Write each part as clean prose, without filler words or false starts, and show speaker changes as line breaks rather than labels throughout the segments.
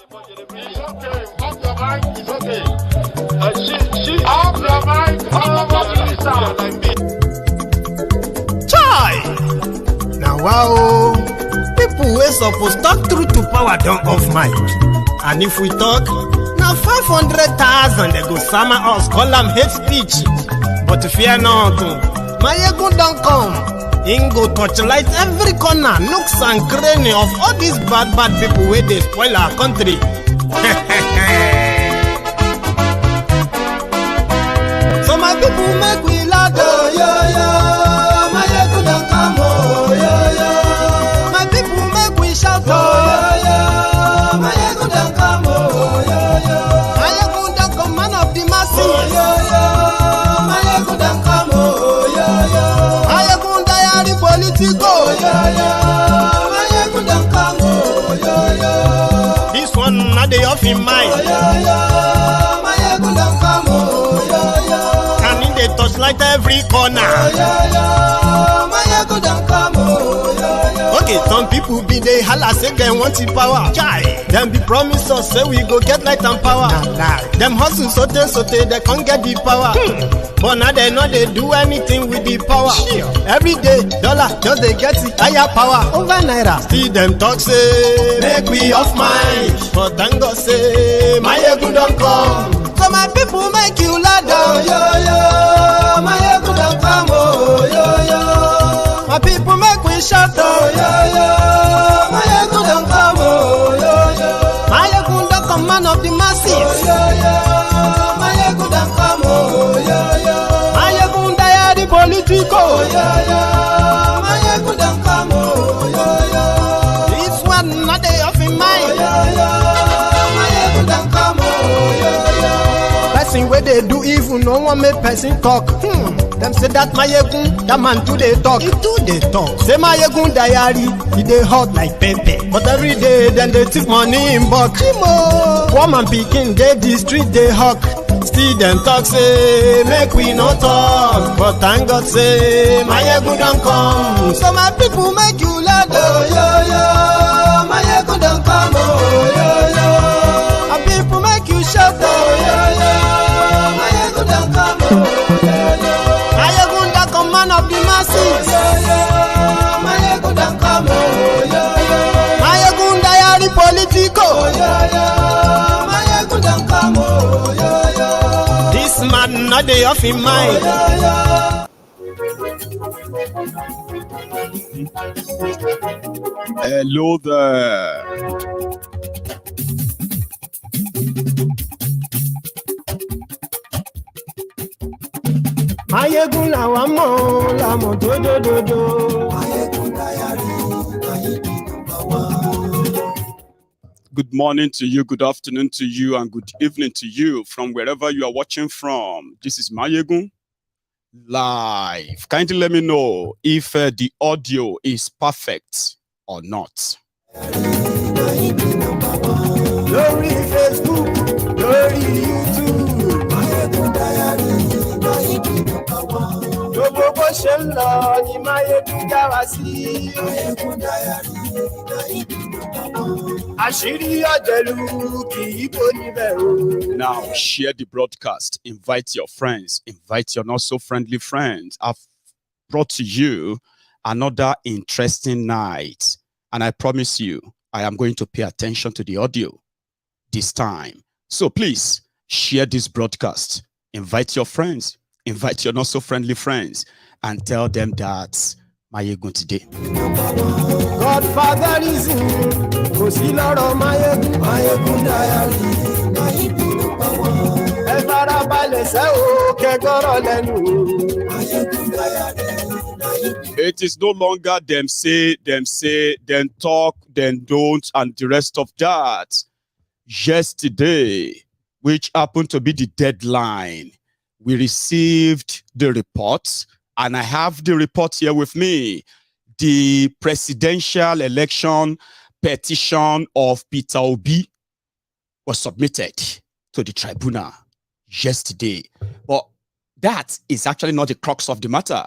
It's okay. Off your mind. It's okay. She off your mind.
Chai! Now wow, people wey suppose talk truth to power don't off mic. And if we talk, now 500,000 they go summer us, call them hate speech. But fear not, Maiyegun don't come. Him go torchlight every corner, nooks and cranny of all these bad people where they spoil our country. So my people make we laugh, oh yo yo. Maiyegun don't come, oh yo yo. My people make we shout, oh yo yo. Maiyegun don't come, oh yo yo. Maiyegun don't come, man of the masses, oh yo yo. Maiyegun don't come, oh yo yo. Maiyegun diary Politico, oh yo yo. Maiyegun don't come, oh yo yo. This one not the off in mind, oh yo yo. Maiyegun don't come, oh yo yo. And in the touchlight every corner, oh yo yo. Maiyegun don't come, oh yo yo. Okay, some people be they holla say they want the power. Chai, them be promise us say we go get light and power. Nah. Them hustle sote they can't get the power. But now they know they do anything with the power. Every day, dollar just they get the higher power over naira. See them talk say make we off mind, but thank God say Maiyegun don't come. So my people make you laugh, oh yo yo. Maiyegun don't come, oh yo yo. My people make we shout, oh yo yo. Maiyegun don't come, oh yo yo. Maiyegun don't come, man of the masses, oh yo yo. Maiyegun don't come, oh yo yo. Maiyegun diary Politico, oh yo yo. Maiyegun don't come, oh yo yo. This one not the off in mind, oh yo yo. Maiyegun don't come, oh yo yo. Person where they do evil, no one make person talk. Them say that Maiyegun, that man too they talk. He too they talk. Say Maiyegun diary, he they hot like pepper. But every day then they take money in bulk. Woman picking, they the street they hawk. Still them talk say make we no talk. But thank God say Maiyegun don't come. So my people make you laugh, oh yo yo. Maiyegun don't come, oh yo yo. My people make you shout, oh yo yo. Maiyegun don't come, oh yo yo. Maiyegun don't come, man of the masses, oh yo yo. Maiyegun don't come, oh yo yo. Maiyegun diary Politico, oh yo yo. Maiyegun don't come, oh yo yo. This man not the off in mind, oh yo yo.
Hello there.
Maiyegun làwa mọ̀ làmọ̀ dódódódó.
Maiyegun diary, Maiyegun number one.
Good morning to you, good afternoon to you, and good evening to you from wherever you are watching from. This is Maiyegun live. Kindly let me know if the audio is perfect or not.
Lórí Facebook, lórí YouTube.
Maiyegun diary, Maiyegun number one.
Gbogbo bó ṣe ń lọ ni Maiyegun já wa sí.
Maiyegun diary, Maiyegun number one.
Àṣírí ọ̀jẹ̀lú kì í bò níbẹ̀ o.
Now, share the broadcast. Invite your friends. Invite your not so friendly friends. I've brought to you another interesting night. And I promise you, I am going to pay attention to the audio this time. So please, share this broadcast. Invite your friends. Invite your not so friendly friends. And tell them that Maiyegun today.
Godfatherism kò sí lọ́rọ̀ Maiyegun.
Maiyegun diary, Maiyegun number one.
Ẹ farabalẹ̀ sẹ́ o kẹ́gbọ́rọ̀ lẹ́nu o.
Maiyegun diary, Maiyegun.
It is no longer them say, them talk, them don't, and the rest of that. Yesterday, which happened to be the deadline, we received the reports, and I have the report here with me. The presidential election petition of Peter Obi was submitted to the tribunal yesterday. But that is actually not the crux of the matter.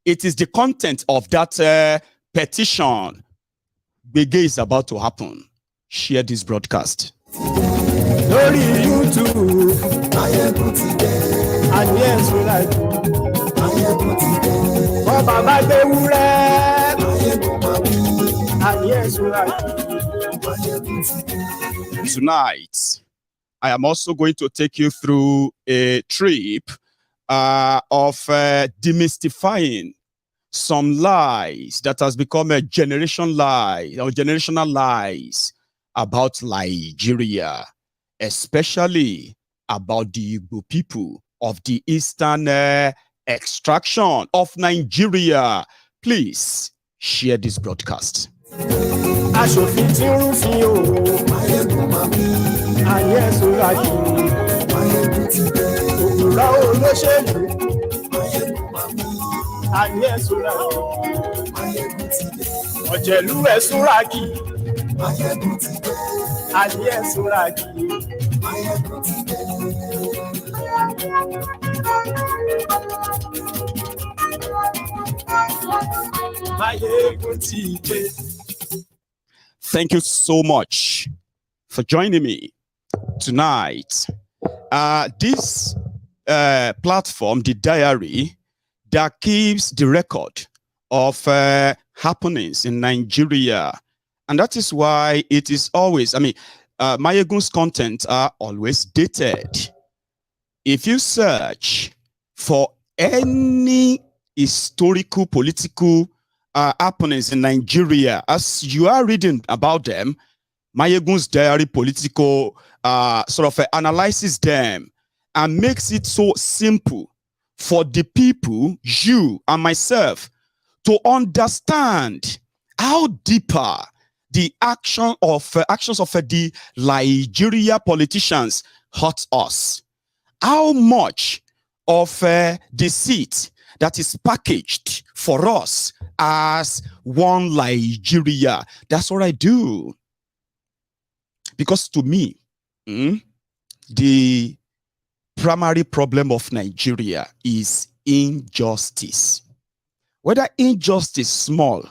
It is the content of that petition. Bege is about to happen. Share this broadcast.
lórí YouTube.
Maiyegun ti dé.
Àní ẹ̀sùn láti.
Maiyegun ti dé.
Wọ́n bàbá gbé wúrẹ́.
Maiyegun máa wí.
Àní ẹ̀sùn láti.
Maiyegun ti dé.
Tonight, I am also going to take you through a trip of demystifying some lies that has become a generation lie or generational lies about Nigeria, especially about the Igbo people of the eastern extraction of Nigeria. Please share this broadcast.
Aṣòfin tí ń rúfin o.
Maiyegun máa wí.
Àní ẹ̀sùn láti.
Maiyegun ti dé.
Òwúrọ̀ olóṣèlú.
Maiyegun máa wí.
Àní ẹ̀sùn láti.
Maiyegun ti dé.
Ọ̀jẹ̀lú ẹ̀sùn láti.
Maiyegun ti dé.
Àní ẹ̀sùn láti.
Maiyegun ti dé.
Maiyegun ti dé.
Thank you so much for joining me tonight. This platform, the diary, that keeps the record of happenings in Nigeria. And that is why it is always, Maiyegun's content are always dated. If you search for any historical, political happenings in Nigeria, as you are reading about them, Maiyegun's diary Politico analyzes them and makes it so simple for the people, you and myself, to understand how deeper the actions of the Nigeria politicians hurt us. How much of deceit that is packaged for us as one Nigeria. That's what I do. Because to me, the primary problem of Nigeria is injustice. Whether injustice small,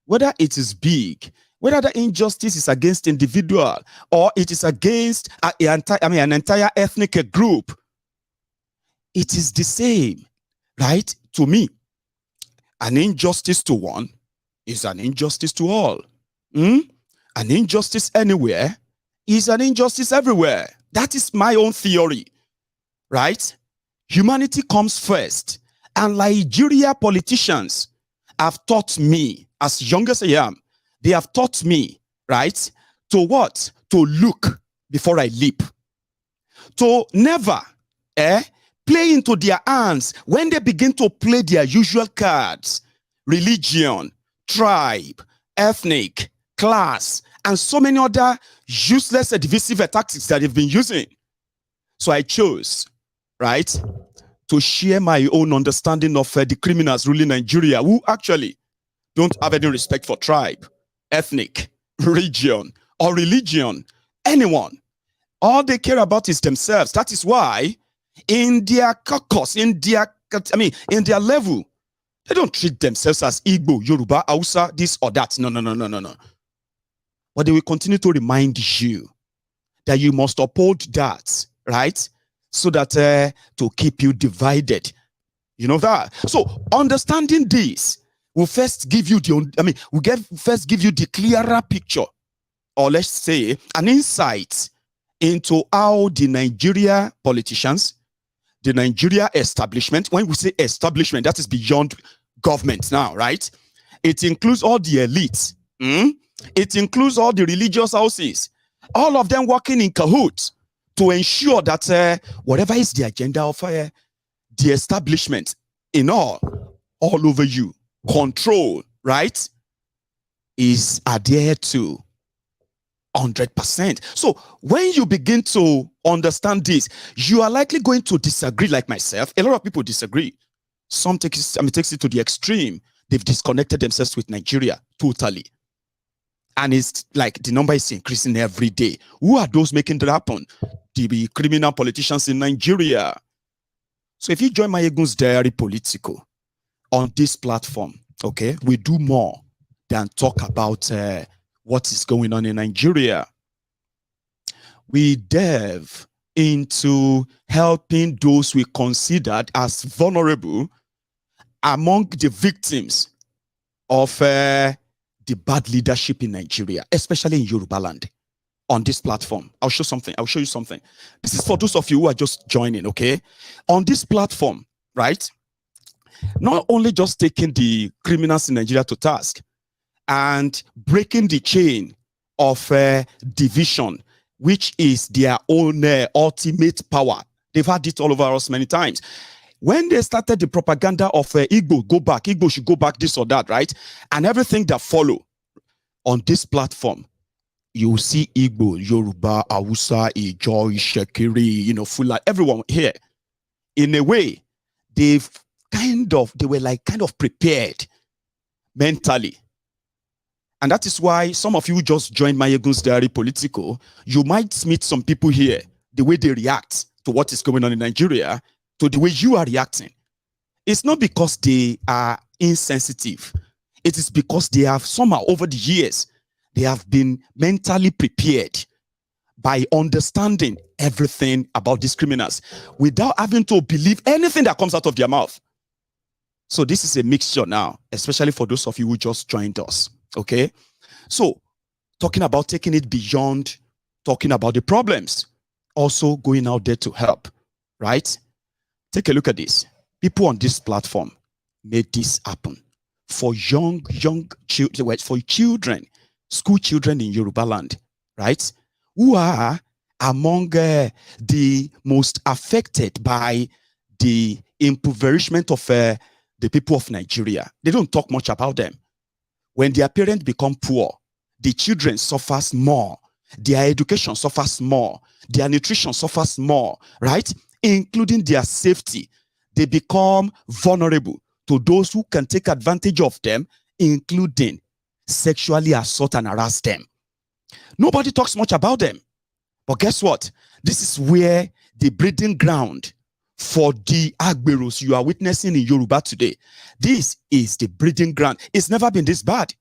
whether it is big, whether the injustice is against individual or it is against an entire ethnic group, it is the same, right? To me, an injustice to one is an injustice to all. An injustice anywhere is an injustice everywhere. That is my own theory, right? Humanity comes first. And Nigeria politicians have taught me, as young as I am, they have taught me, right, to what? To look before I leap. To never play into their hands when they begin to play their usual cards. Religion, tribe, ethnic, class, and so many other useless divisive tactics that they've been using. So I chose, right, to share my own understanding of the criminals ruling Nigeria who actually don't have any respect for tribe, ethnic, region, or religion, anyone. All they care about is themselves. That is why in their caucus, in their level, they don't treat themselves as Igbo, Yoruba, Hausa, this or that. No. But they will continue to remind you that you must uphold that, right? So that to keep you divided. You know that? So understanding this will first give you first give you the clearer picture, or let's say an insight into how the Nigeria politicians, the Nigeria establishment, when we say establishment, that is beyond government now, right? It includes all the elites. It includes all the religious houses, all of them working in cahoots to ensure that whatever is the agenda of the establishment in all over you, control, right, is adhered to 100%. So when you begin to understand this, you are likely going to disagree like myself. A lot of people disagree. Some takes it to the extreme. They've disconnected themselves with Nigeria totally. And it's like the number is increasing every day. Who are those making that happen? The criminal politicians in Nigeria. So if you join MaiyegunsDiary Politico on this platform, okay, we do more than talk about what is going on in Nigeria. we delve into helping those we considered as vulnerable among the victims of the bad leadership in Nigeria, especially in Yoruba land. On this platform, I'll show you something. This is for those of you who are just joining, okay? On this platform, right? Not only just taking the criminals in Nigeria to task and breaking the chain of division, which is their own ultimate power. They've had it all over us many times. When they started the propaganda of Igbo, go back, Igbo should go back, this or that, right? And everything that follow on this platform, you see Igbo, Yoruba, Hausa, Ijaw, Shekiri, Fula, everyone here. In a way, they were like kind of prepared mentally. And that is why some of you just joined MaiyegunsDiary Politico. You might meet some people here, the way they react to what is going on in Nigeria, to the way you are reacting. It's not because they are insensitive. It is because they have somehow over the years, they have been mentally prepared by understanding everything about these criminals without having to believe anything that comes out of their mouth. So this is a mixture now, especially for those of you who just joined us, okay? So talking about taking it beyond, talking about the problems, also going out there to help, right? Take a look at this. People on this platform made this happen for young children, for children, school children in Yoruba land, right? Who are among the most affected by the impoverishment of the people of Nigeria. They don't talk much about them. When their parents become poor, the children suffers more. Their education suffers more. Their nutrition suffers more, right? Including their safety. They become vulnerable to those who can take advantage of them, including sexually assault and harass them. Nobody talks much about them. But guess what? This is where the breeding ground for the Agberos you are witnessing in Yoruba today. This is the breeding ground. It's never been this bad.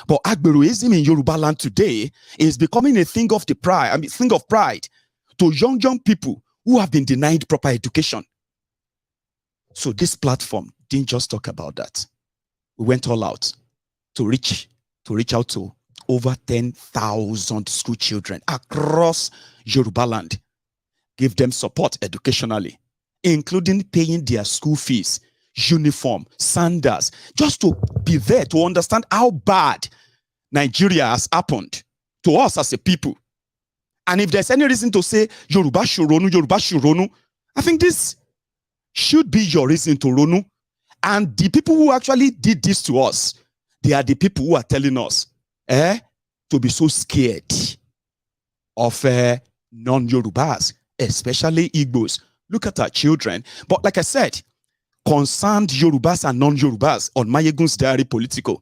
But Agberoism in Yoruba land today is becoming a thing of pride to young people who have been denied proper education. So this platform didn't just talk about that. We went all out to reach out to over 10,000 school children across Yoruba land. Give them support educationally, including paying their school fees, uniform, sandals, just to be there to understand how bad Nigeria has happened to us as a people. And if there's any reason to say Yoruba should ronu, I think this should be your reason to ronu. And the people who actually did this to us, they are the people who are telling us to be so scared of non-Yorubas, especially Igbos. Look at our children. But like I said, concerned Yorubas and non-Yorubas on MaiyegunsDiary Politico.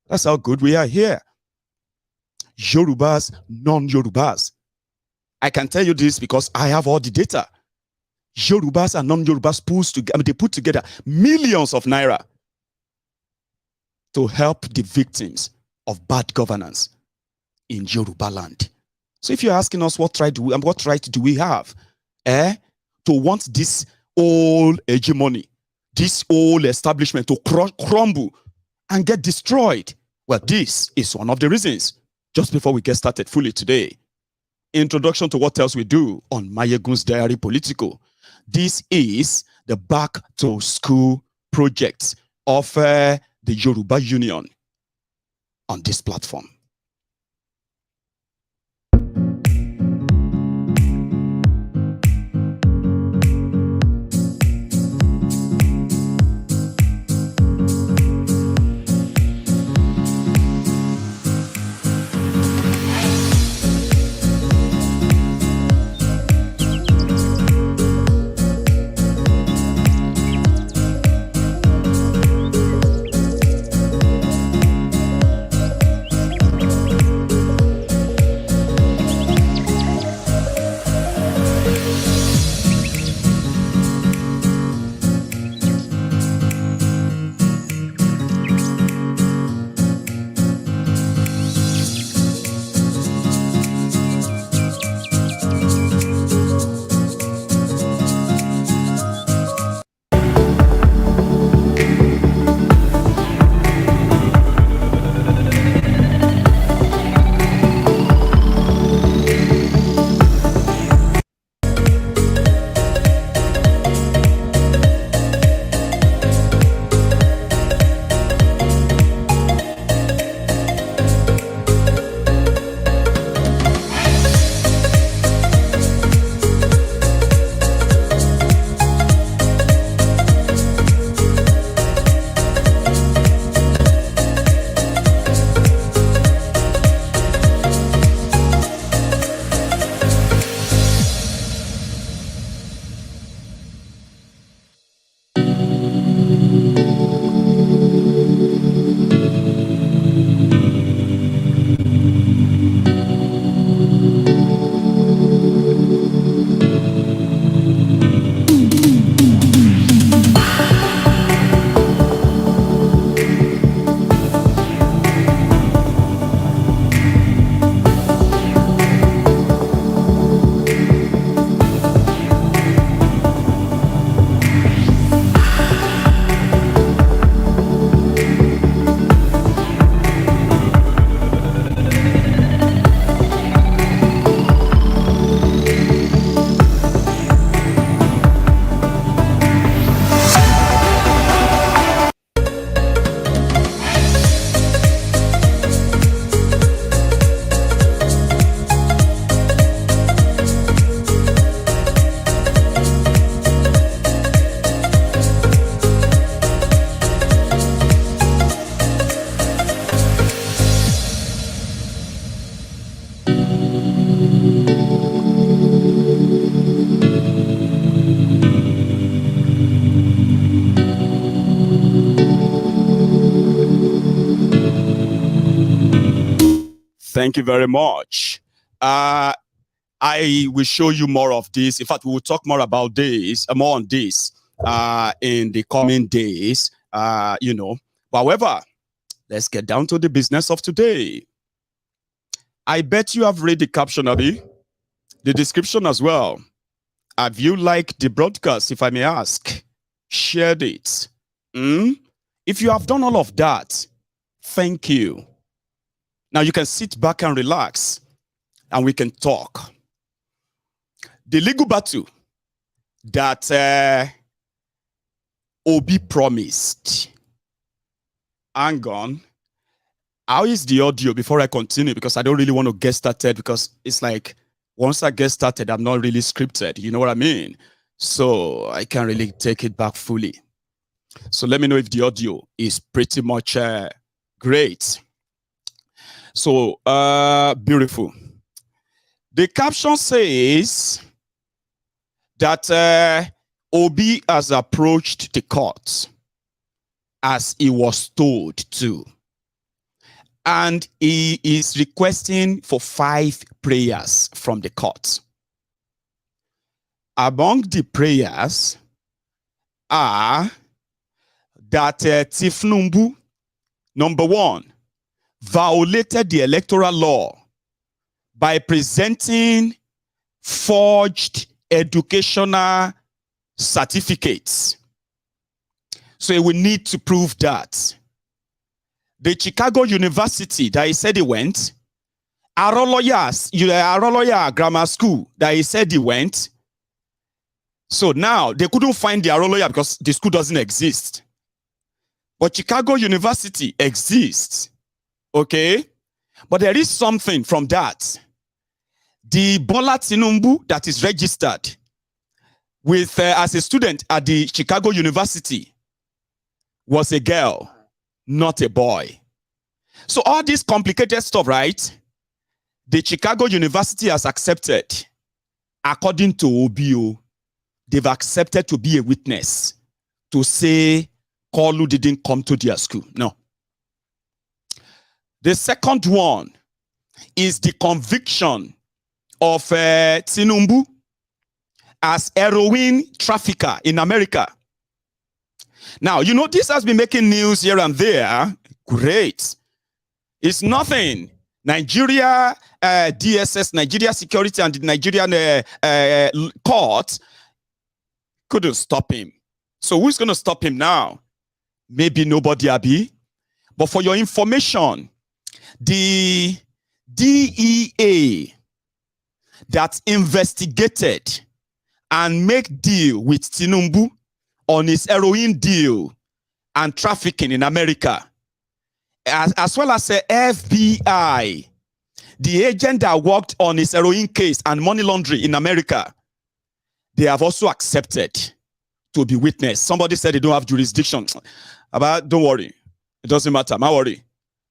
That's how good we are here. Yorubas, non-Yorubas. I can tell you this because I have all the data. Yorubas and non-Yorubas they put together millions of naira to help the victims of bad governance in Yoruba land. So if you're asking us what right do we have to want this old hegemony, this old establishment to crumble and get destroyed? Well, this is one of the reasons. Just before we get started fully today, introduction to what else we do on MaiyegunsDiary Politico. This is the Back to School project of the Yoruba Union on this platform. Thank you very much. I will show you more of this. In fact, we will talk more about this, more on this in the coming days. However, let's get down to the business of today. I bet you have read the caption, Abi, the description as well. Have you liked the broadcast, if I may ask? Shared it. If you have done all of that, thank you. Now you can sit back and relax, and we can talk. The legal battle that Obi promised. Hang on. How is the audio before I continue? Because I don't really want to get started, because it's like once I get started, I'm not really scripted. You know what I mean? So I can't really take it back fully. So let me know if the audio is pretty much great. So, beautiful. The caption says that Obi has approached the court as he was told to. And he is requesting for 5 prayers from the court. Among the prayers are that Tinubu, number 1, violated the electoral law by presenting forged educational certificates. So he will need to prove that. The Chicago University that he said he went, Aroloya Grammar School that he said he went. So now they couldn't find the Aroloya because the school doesn't exist. But Chicago University exists. Okay? But there is something from that. The Bola Tinubu that is registered with as a student at the Chicago University was a girl, not a boy. So all this complicated stuff, right? The Chicago University has accepted, according to OBO, they've accepted to be a witness to say Kolu didn't come to their school. No. The second one is the conviction of Tinubu as heroin trafficker in America. Now, you know, this has been making news here and there. Great. It's nothing. Nigeria, DSS, Nigeria Security, and the Nigerian court couldn't stop him. So who's going to stop him now? Maybe nobody, Abi. But for your information, the DEA that investigated and make deal with Tinubu on his heroin deal and trafficking in America, as well as the FBI, the agent that worked on his heroin case and money laundering in America, they have also accepted to be witness. Somebody said they don't have jurisdiction. But don't worry. It doesn't matter. Don't worry.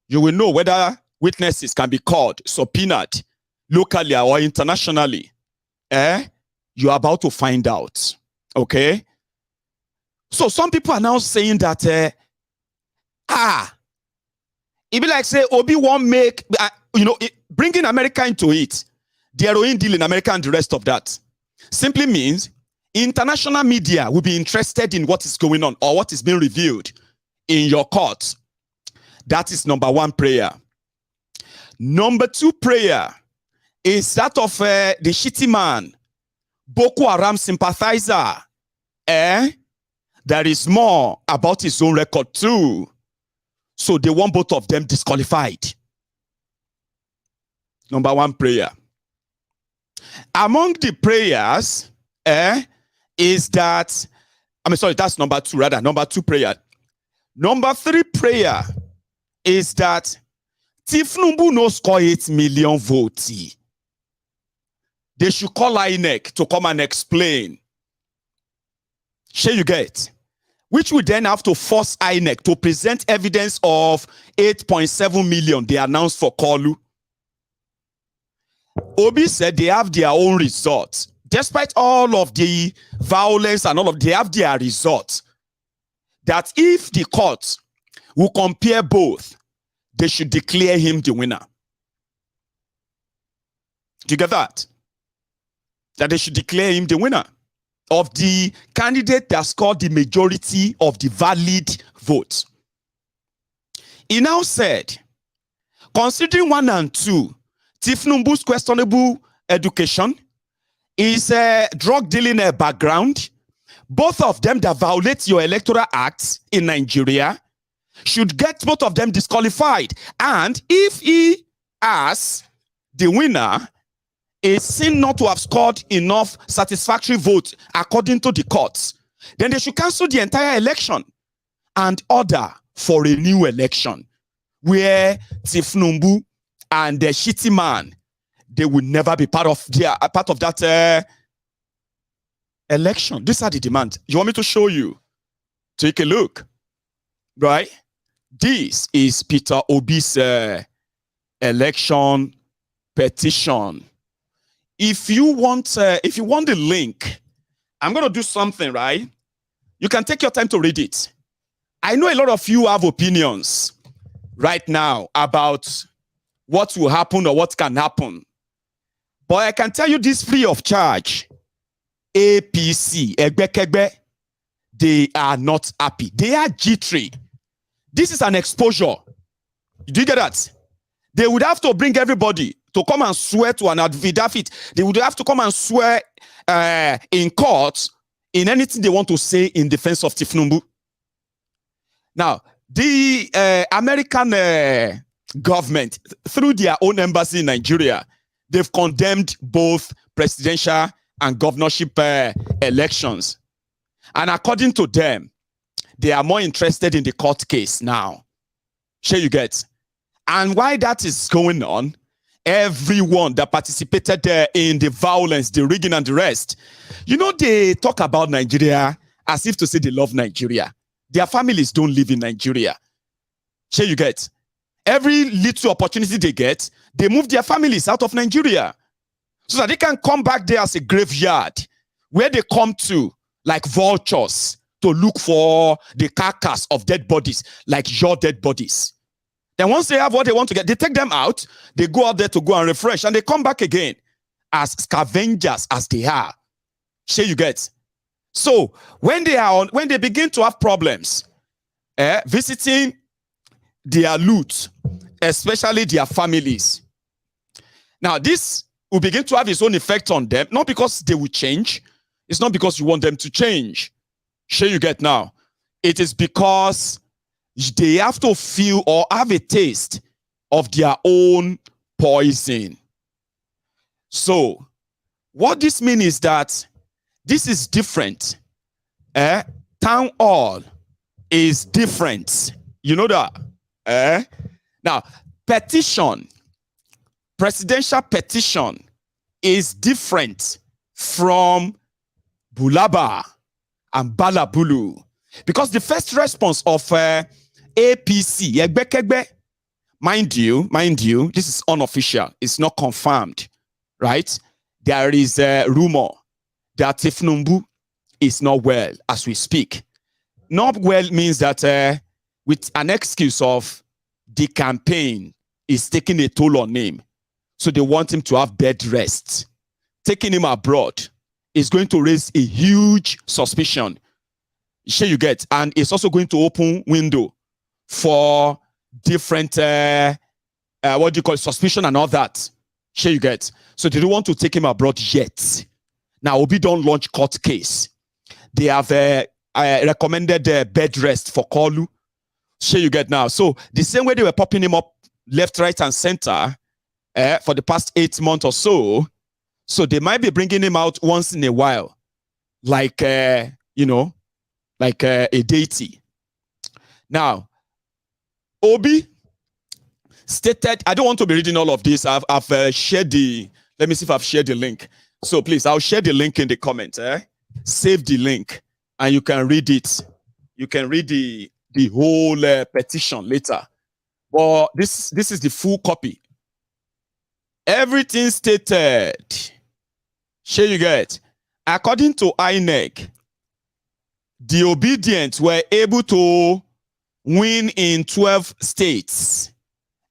You will know whether witnesses can be called, subpoenaed, locally or internationally. You're about to find out. Okay? So some people are now saying that, it be like say Obi won't make, bringing America into it, the heroin deal in America and the rest of that, simply means international media will be interested in what is going on or what is being revealed in your court. That is number 1 prayer. Number 2 prayer is that of the shitty man, Boko Haram sympathizer. There is more about his own record too. So they want both of them disqualified. Number 1 prayer. Among the prayers, is that, that's number 2 rather, number 2 prayer. Number 3 prayer is that Tinubu no score 8 million votes. They should call INEC to come and explain. Sure you get? Which would then have to force INEC to present evidence of 8.7 million they announced for Kolu. Obi said they have their own results. Despite all of the violence and all of, they have their results. That if the court will compare both, they should declare him the winner. Do you get that? That they should declare him the winner of the candidate that scored the majority of the valid votes. He now said, considering 1 and 2, Tinubu's questionable education, his drug dealing background, both of them that violate your electoral acts in Nigeria, should get both of them disqualified. And if he, as the winner, is seen not to have scored enough satisfactory votes according to the courts, then they should cancel the entire election and order for a new election where Tinubu and the shitty man, they will never be part of that election. These are the demands. You want me to show you? Take a look. Right? This is Peter Obi's election petition. If you want the link, I'm going to do something, right? You can take your time to read it. I know a lot of you have opinions right now about what will happen or what can happen. But I can tell you this free of charge. APC, Egbekegbe, they are not happy. They are jittery. This is an exposure. Do you get that? They would have to bring everybody to come and swear to an affidavit. They would have to come and swear in court in anything they want to say in defense of Tinubu. Now, the American government, through their own embassy in Nigeria, they've condemned both presidential and governorship elections. And according to them, they are more interested in the court case now. Sure you get? And why that is going on, everyone that participated in the violence, the rigging and the rest, you know, they talk about Nigeria as if to say they love Nigeria. Their families don't live in Nigeria. Sure you get? Every little opportunity they get, they move their families out of Nigeria so that they can come back there as a graveyard where they come to like vultures to look for the carcass of dead bodies, like your dead bodies. Then once they have what they want to get, they take them out, they go out there to go and refresh, and they come back again as scavengers as they are. Sure you get? So when they begin to have problems, visiting their loot, especially their families. Now this will begin to have its own effect on them, not because they will change. It's not because you want them to change. Sure you get now. It is because they have to feel or have a taste of their own poison. So what this means is that this is different. Town hall is different. You know that? Now, petition, presidential petition is different from Bulaba and Balabulu. Because the first response of APC, Egbekegbe, mind you, this is unofficial. It's not confirmed, right? There is a rumor that Tinubu is not well as we speak. Not well means that with an excuse of the campaign is taking a toll on him. So they want him to have bed rest. Taking him abroad is going to raise a huge suspicion. Sure you get? And it's also going to open window for different, suspicion and all that. Sure you get? So they don't want to take him abroad yet. Now, Obi don't launch court case. They have recommended bed rest for Kolu. Sure you get now. So the same way they were popping him up left, right, and center for the past 8 months or so, so they might be bringing him out once in a while, like, like a deity. Now, Obi stated, I don't want to be reading all of this. I've shared the, let me see if I've shared the link. So please, I'll share the link in the comments. Save the link and you can read it. You can read the whole petition later. But this is the full copy. Everything stated. Sure you get. According to INEC, the obedient were able to win in 12 states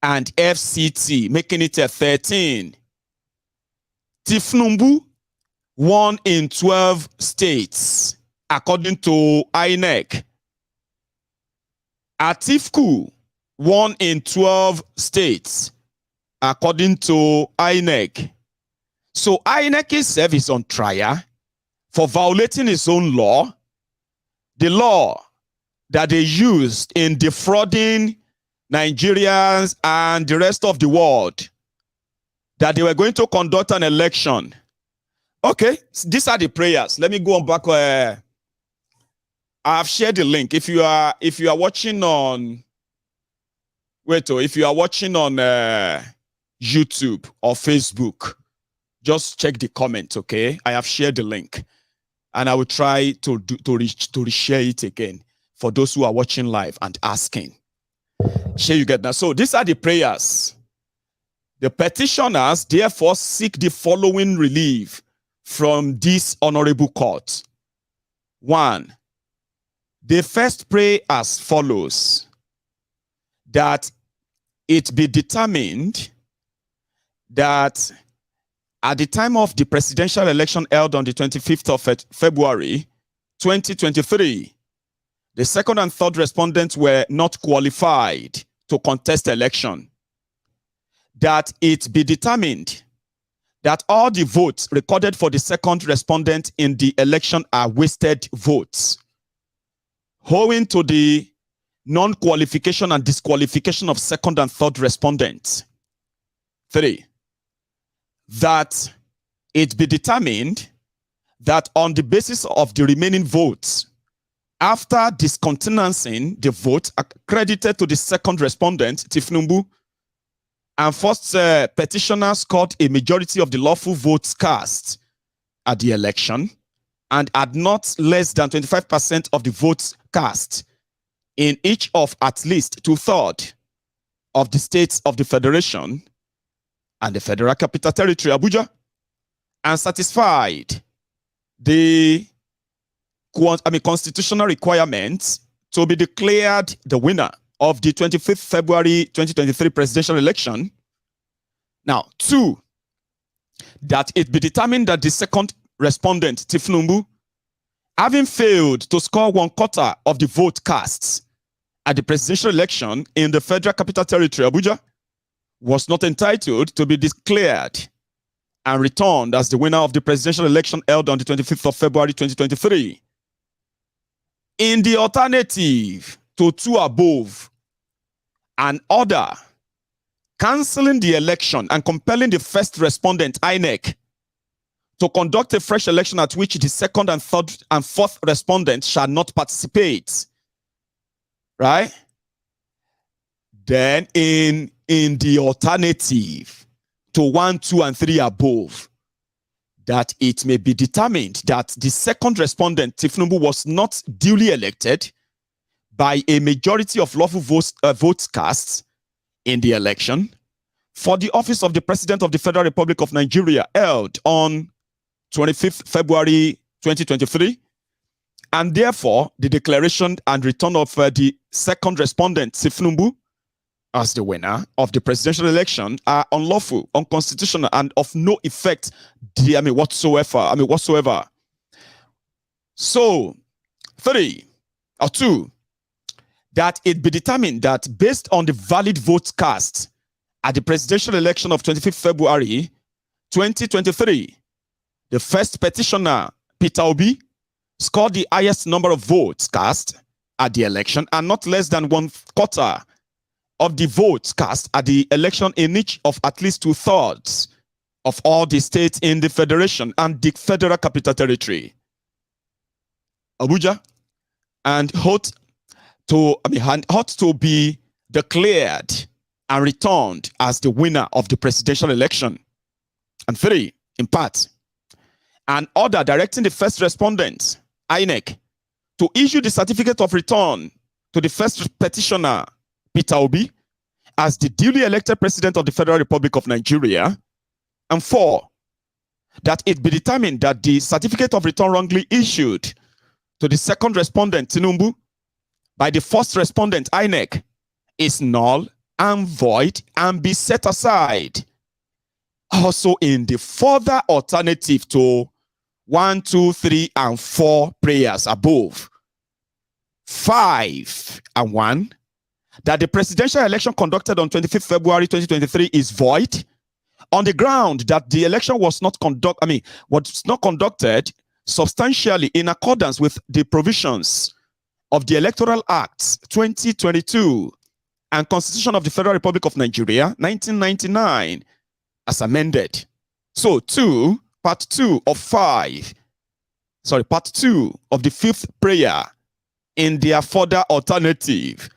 and FCT, making it a 13. Tinubu won in 12 states, according to INEC. Atiku won in 12 states, according to INEC. So INEC itself is on trial for violating its own law, the law that they used in defrauding Nigerians and the rest of the world, that they were going to conduct an election. Okay, these are the prayers. Let me go on back. I've shared the link. If you are watching on, if you are watching on YouTube or Facebook, just check the comment. Okay, I have shared the link, and I will try to reshare it again for those who are watching live and asking. Share you get that? So these are the prayers. The petitioners therefore seek the following relief from this honorable court. 1. They first pray as follows: that it be determined that at the time of the presidential election held on the 25th of February 2023, the second and third respondents were not qualified to contest election. That it be determined that all the votes recorded for the second respondent in the election are wasted votes, owing to the non-qualification and disqualification of second and third respondents. 3. That it be determined that on the basis of the remaining votes, after discontinuing the vote accredited to the second respondent, Tinubu, and first petitioner scored a majority of the lawful votes cast at the election and had not less than 25% of the votes cast in each of at least 2/3 of the states of the Federation and the Federal Capital Territory, Abuja, and satisfied the constitutional requirements to be declared the winner of the 25th February 2023 presidential election. Now, 2, that it be determined that the second respondent, Tinubu, having failed to score 1/4 of the vote cast at the presidential election in the Federal Capital Territory, Abuja, was not entitled to be declared and returned as the winner of the presidential election held on the 25th of February 2023. In the alternative to 2 above, an order cancelling the election and compelling the first respondent, INEC, to conduct a fresh election at which the second and third and fourth respondent shall not participate. Right? Then in the alternative to 1, 2, and 3 above, that it may be determined that the second respondent, Tinubu, was not duly elected by a majority of lawful votes cast in the election for the office of the President of the Federal Republic of Nigeria held on 25th February 2023, and therefore the declaration and return of the second respondent, Tinubu, as the winner of the presidential election are unlawful, unconstitutional, and of no effect whatsoever. So, 3 or 2, that it be determined that based on the valid votes cast at the presidential election of 25th February 2023, the first petitioner, Peter Obi, scored the highest number of votes cast at the election and not less than 1/4 of the votes cast at the election in each of at least 2/3 of all the states in the Federation and the Federal Capital Territory, Abuja, and ought to be declared and returned as the winner of the presidential election. And 3, in part, an order directing the first respondent, INEC, to issue the certificate of return to the first petitioner, Peter Obi, as the duly elected president of the Federal Republic of Nigeria. And 4, that it be determined that the certificate of return wrongly issued to the second respondent, Tinubu, by the first respondent, INEC, is null and void and be set aside. Also in the further alternative to 1, 2, 3, and 4 prayers above, 5 and 1, that the presidential election conducted on 25th February 2023 is void on the ground that the election was not conducted substantially in accordance with the provisions of the Electoral Act 2022 and Constitution of the Federal Republic of Nigeria 1999 as amended. So part 2 of the 5th prayer in their further alternative,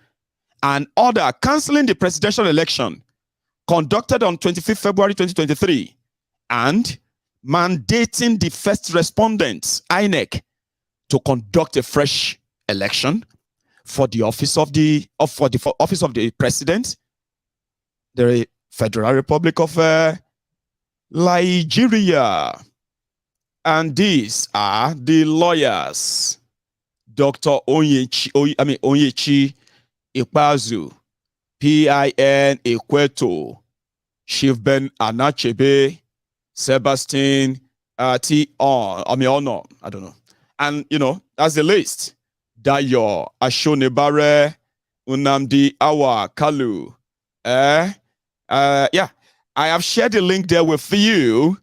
an order cancelling the presidential election conducted on 25th February 2023 and mandating the first respondents, INEC, to conduct a fresh election for the office of the president, the Federal Republic of Nigeria. And these are the lawyers: Dr. Onyechi Ikpeazu, PIN Ekweto, Chief Ben Anachebe, Sebastian Ono, I don't know. And, that's the list. Dayo Ashonebare, Unamdi Awa Kalu. I have shared the link there with you,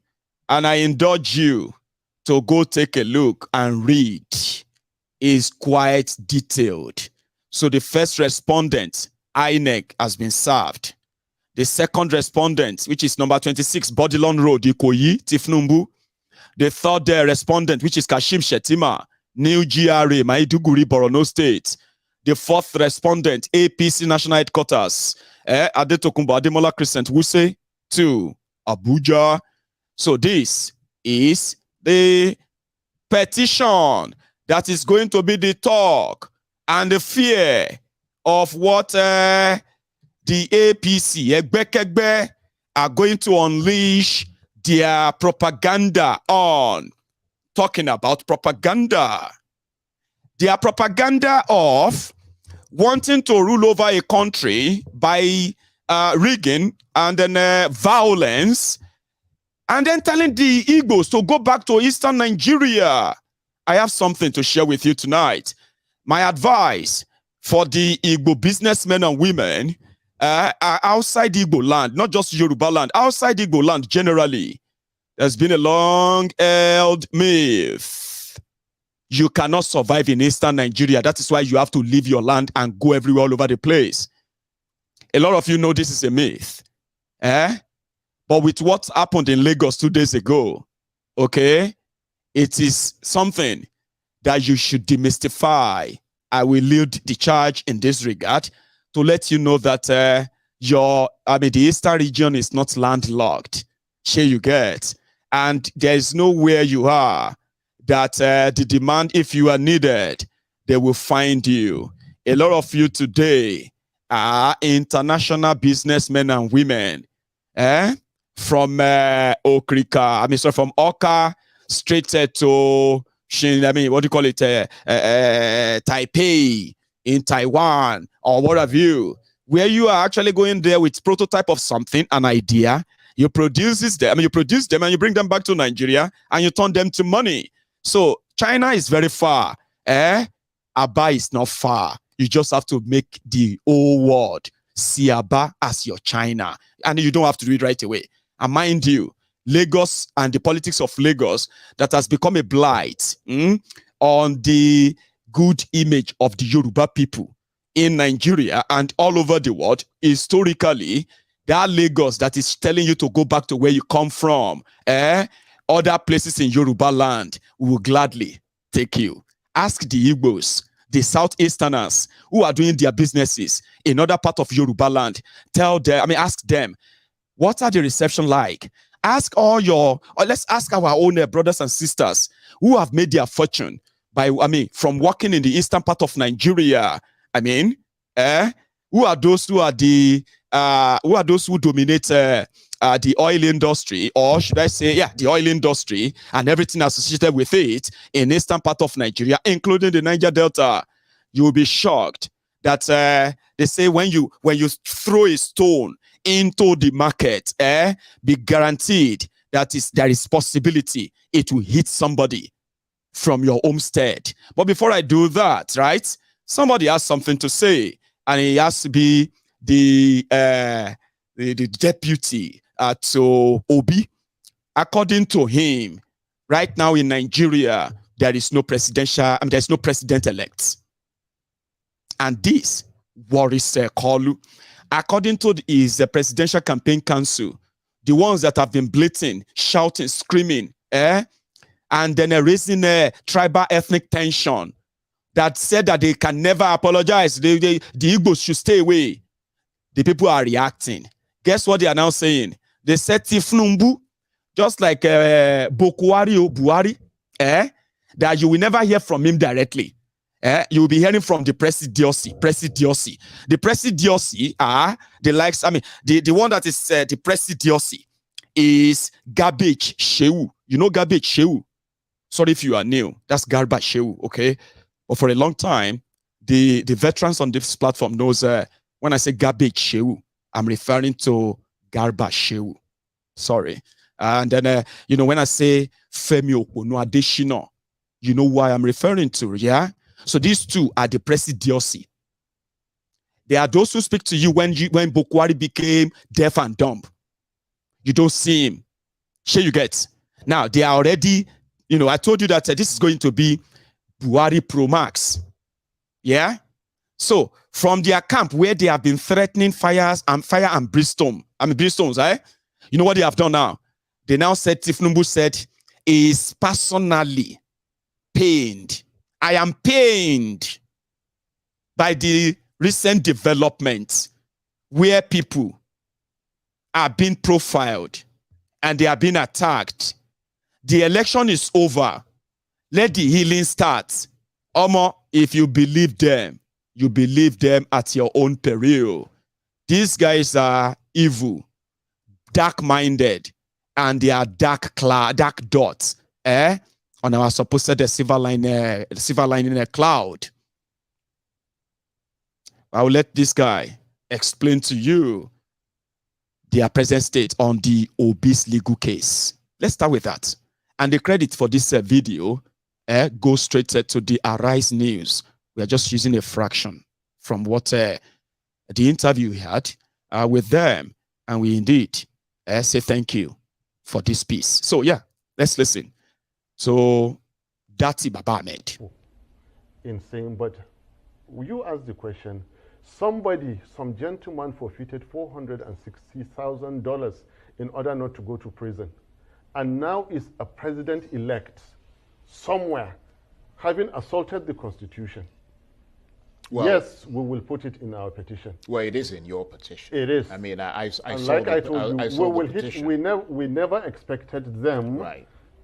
and I indulge you to go take a look and read. It's quite detailed. So the first respondent, INEC, has been served. The second respondent, which is number 26, Bodilon Road, Ikoyi, Tifnumbu. The third respondent, which is Kashim Shetima, New GRA, Maiduguri, Borno State. The fourth respondent, APC National Headquarters, Adetokunbo Ademola Crescent, Wuse 2, Abuja. So this is the petition that is going to be the talk and the fear of what the APC, Egbekegbe, are going to unleash their propaganda on. Talking about propaganda. Their propaganda of wanting to rule over a country by rigging and then violence, and then telling the Igbos to go back to Eastern Nigeria. I have something to share with you tonight. My advice for the Igbo businessmen and women outside Igbo land, not just Yoruba land, outside Igbo land generally, there's been a long-held myth. You cannot survive in Eastern Nigeria. That is why you have to leave your land and go everywhere all over the place. A lot of you know this is a myth. But with what happened in Lagos 2 days ago, okay, it is something that you should demystify. I will lead the charge in this regard to let you know that the Eastern region is not landlocked. Here you get. And there is nowhere you are that the demand, if you are needed, they will find you. A lot of you today are international businessmen and women, from Okrika, from Oka straight to Taipei in Taiwan, or what have you, where you are actually going there with prototype of something, an idea. You produce them and you bring them back to Nigeria and you turn them to money. So China is very far. Aba is not far. You just have to make the whole world see Aba as your China. And you don't have to do it right away. And mind you, Lagos and the politics of Lagos that has become a blight on the good image of the Yoruba people in Nigeria and all over the world. Historically, that Lagos that is telling you to go back to where you come from, other places in Yoruba land will gladly take you. Ask the Igbos, the Southeasterners who are doing their businesses in other part of Yoruba land. Ask them, what are the reception like? Let's ask our own brothers and sisters who have made their fortune from working in the eastern part of Nigeria. Who are those who dominate the oil industry, or should I say, the oil industry and everything associated with it in eastern part of Nigeria, including the Niger Delta? You will be shocked that they say when you throw a stone into the market, be guaranteed that there is possibility it will hit somebody from your homestead. But before I do that, right, somebody has something to say, and he has to be the deputy to Obi. According to him, right now in Nigeria, there is no there's no president-elect. And this worries Kolu. According to his presidential campaign council, the ones that have been bleating, shouting, screaming, and then raising tribal ethnic tension, that said that they can never apologize, the Igbos should stay away. The people are reacting. Guess what they are now saying? They said Tinubu, just like Buhari, that you will never hear from him directly. You will be hearing from the Presidency. The Presidency are the likes, the one that is the Presidency is Garbage Shehu. You know Garbage Shehu? Sorry if you are new. That's Garbage Shehu, okay? But for a long time, the veterans on this platform knows when I say Garbage Shehu, I'm referring to Garbage Shehu. Sorry. And then, when I say Femi Okuno Adeshina, you know why I'm referring to, yeah? So these two are the Presidency. They are those who speak to you when Buhari became deaf and dumb. You don't see him. Sure you get. Now, they are already, I told you that this is going to be Buhari Pro Max. Yeah? So, from their camp where they have been threatening fire and brimstone, brimstones, you know what they have done now? They now said, Tinubu said, is personally pained. I am pained by the recent developments where people are being profiled and they are being attacked. The election is over. Let the healing start. Omo, if you believe them at your own peril. These guys are evil, dark-minded, and they are dark dots, on our supposed silver line in a cloud. I will let this guy explain to you their present state on the Obi's legal case. Let's start with that. And the credit for this video goes straight to the Arise News. We are just using a fraction from what the interview we had with them. And we indeed say thank you for this piece. So yeah, let's listen. So that's Baba Ahmed.
Insane, but you asked the question. Some gentleman forfeited $460,000 in order not to go to prison. And now is a president-elect somewhere having assaulted the Constitution. Well, yes, we will put it in our petition.
Well, it is in your petition.
It is.
I mean, I saw
like I told you, we never expected them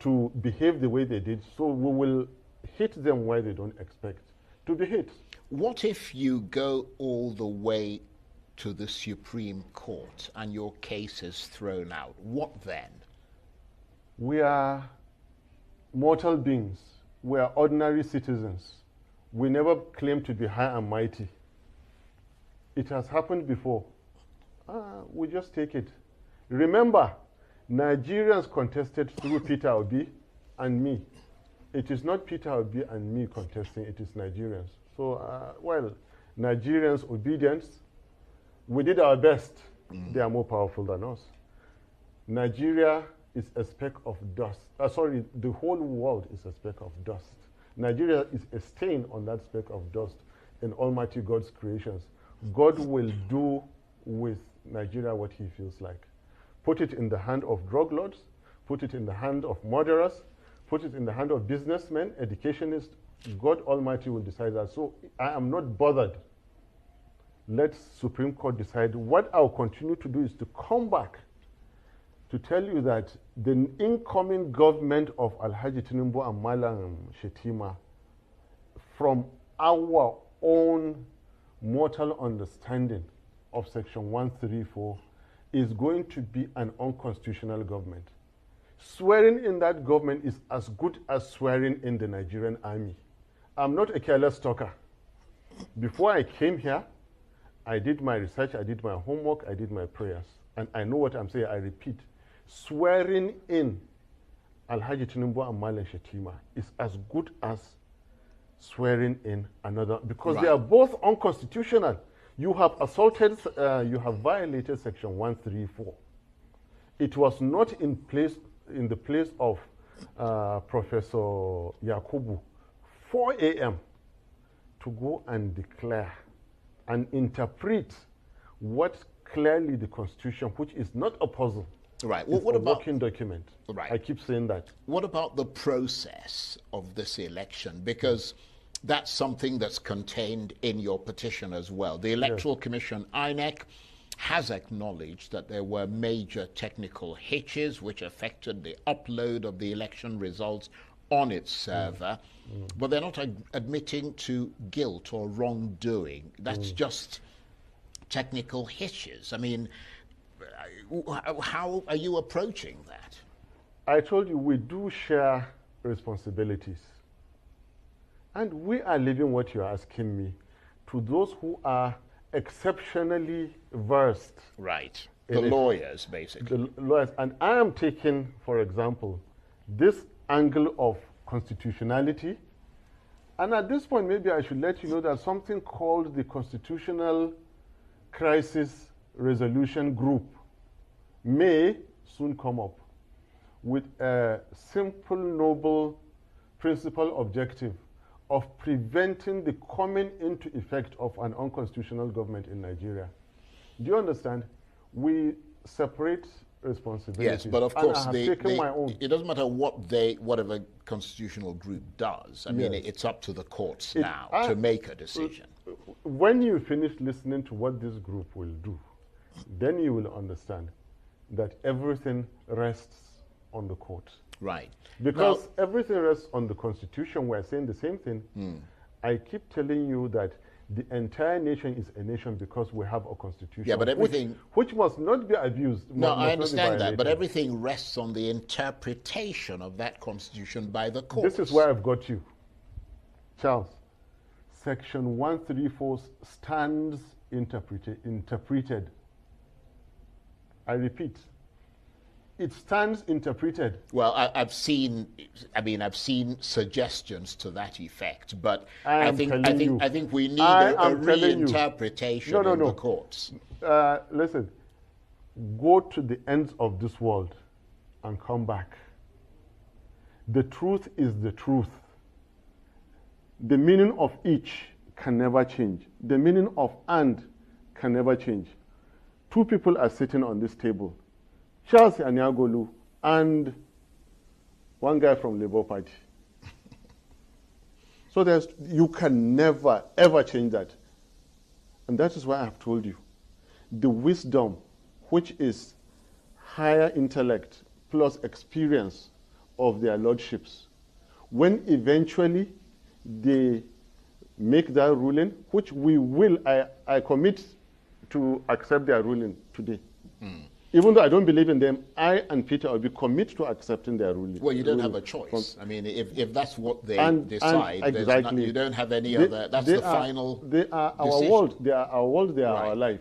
to behave the way they did, so we will hit them where they don't expect to be hit.
What if you go all the way to the Supreme Court and your case is thrown out? What then?
We are mortal beings. We are ordinary citizens. We never claim to be high and mighty. It has happened before. We just take it. Remember, Nigerians contested through Peter Obi and me. It is not Peter Obi and me contesting, it is Nigerians. So, Nigerians' obedience, we did our best. They are more powerful than us. Nigeria is a speck of dust. The whole world is a speck of dust. Nigeria is a stain on that speck of dust in Almighty God's creations. God will do with Nigeria what he feels like. Put it in the hand of drug lords, put it in the hand of murderers, put it in the hand of businessmen, educationists. God Almighty will decide that. So I am not bothered. Let Supreme Court decide. What I'll continue to do is to come back to tell you that the incoming government of Alhaji Tinubu and Malam Shetima, from our own mortal understanding of Section 134, is going to be an unconstitutional government. Swearing in that government is as good as swearing in the Nigerian army. I'm not a careless talker. Before I came here, I did my research, I did my homework, I did my prayers. And I know what I'm saying, I repeat. Swearing in Alhaji Tinubu and Malam Shetima is as good as swearing in another, because they are both unconstitutional. You have assaulted, you have violated Section 134. It was not in the place of Professor Yakubu, 4 a.m. to go and declare and interpret what clearly the Constitution, which is not a puzzle,
right? Well, what
a
about
working document?
Right.
I keep saying that.
What about the process of this election? Because that's something that's contained in your petition as well. The Electoral Commission, INEC, has acknowledged that there were major technical hitches which affected the upload of the election results on its server, but they're not admitting to guilt or wrongdoing. That's just technical hitches. I mean, how are you approaching that?
I told you we do share responsibilities. And we are leaving what you're asking me to those who are exceptionally versed.
Right. The lawyers, basically.
The lawyers. And I am taking, for example, this angle of constitutionality. And at this point, maybe I should let you know that something called the Constitutional Crisis Resolution Group may soon come up with a simple, noble, principal objective of preventing the coming into effect of an unconstitutional government in Nigeria. Do you understand? We separate responsibilities.
Yes, but of course,
it
doesn't matter whatever constitutional group does. I mean, it's up to the courts now to make a decision.
When you finish listening to what this group will do, then you will understand that everything rests on the courts.
Right.
Because everything rests on the Constitution. We're saying the same thing. I keep telling you that the entire nation is a nation because we have a constitution.
Yeah, but everything...
Which must not be abused.
No, I understand that, but everything rests on the interpretation of that constitution by the courts.
This is where I've got you. Charles, Section 134 stands interpreted. I repeat, it stands interpreted.
Well, I've seen suggestions to that effect, but I think we need a reinterpretation in the courts.
Listen, go to the ends of this world and come back. The truth is the truth. The meaning of each can never change. The meaning of and can never change. Two people are sitting on this table, Charles Anyagolu and one guy from Labour Party. So you can never, ever change that. And that is why I have told you, the wisdom, which is higher intellect plus experience of their lordships, when eventually they make that ruling, which we will, I commit to accept their ruling today. Even though I don't believe in them, I and Peter will be committed to accepting their ruling.
Well, you don't have a choice. I mean, if that's what they decide,
exactly.
You don't have any other. That's the final.
They are our world. They are our world. They are our life.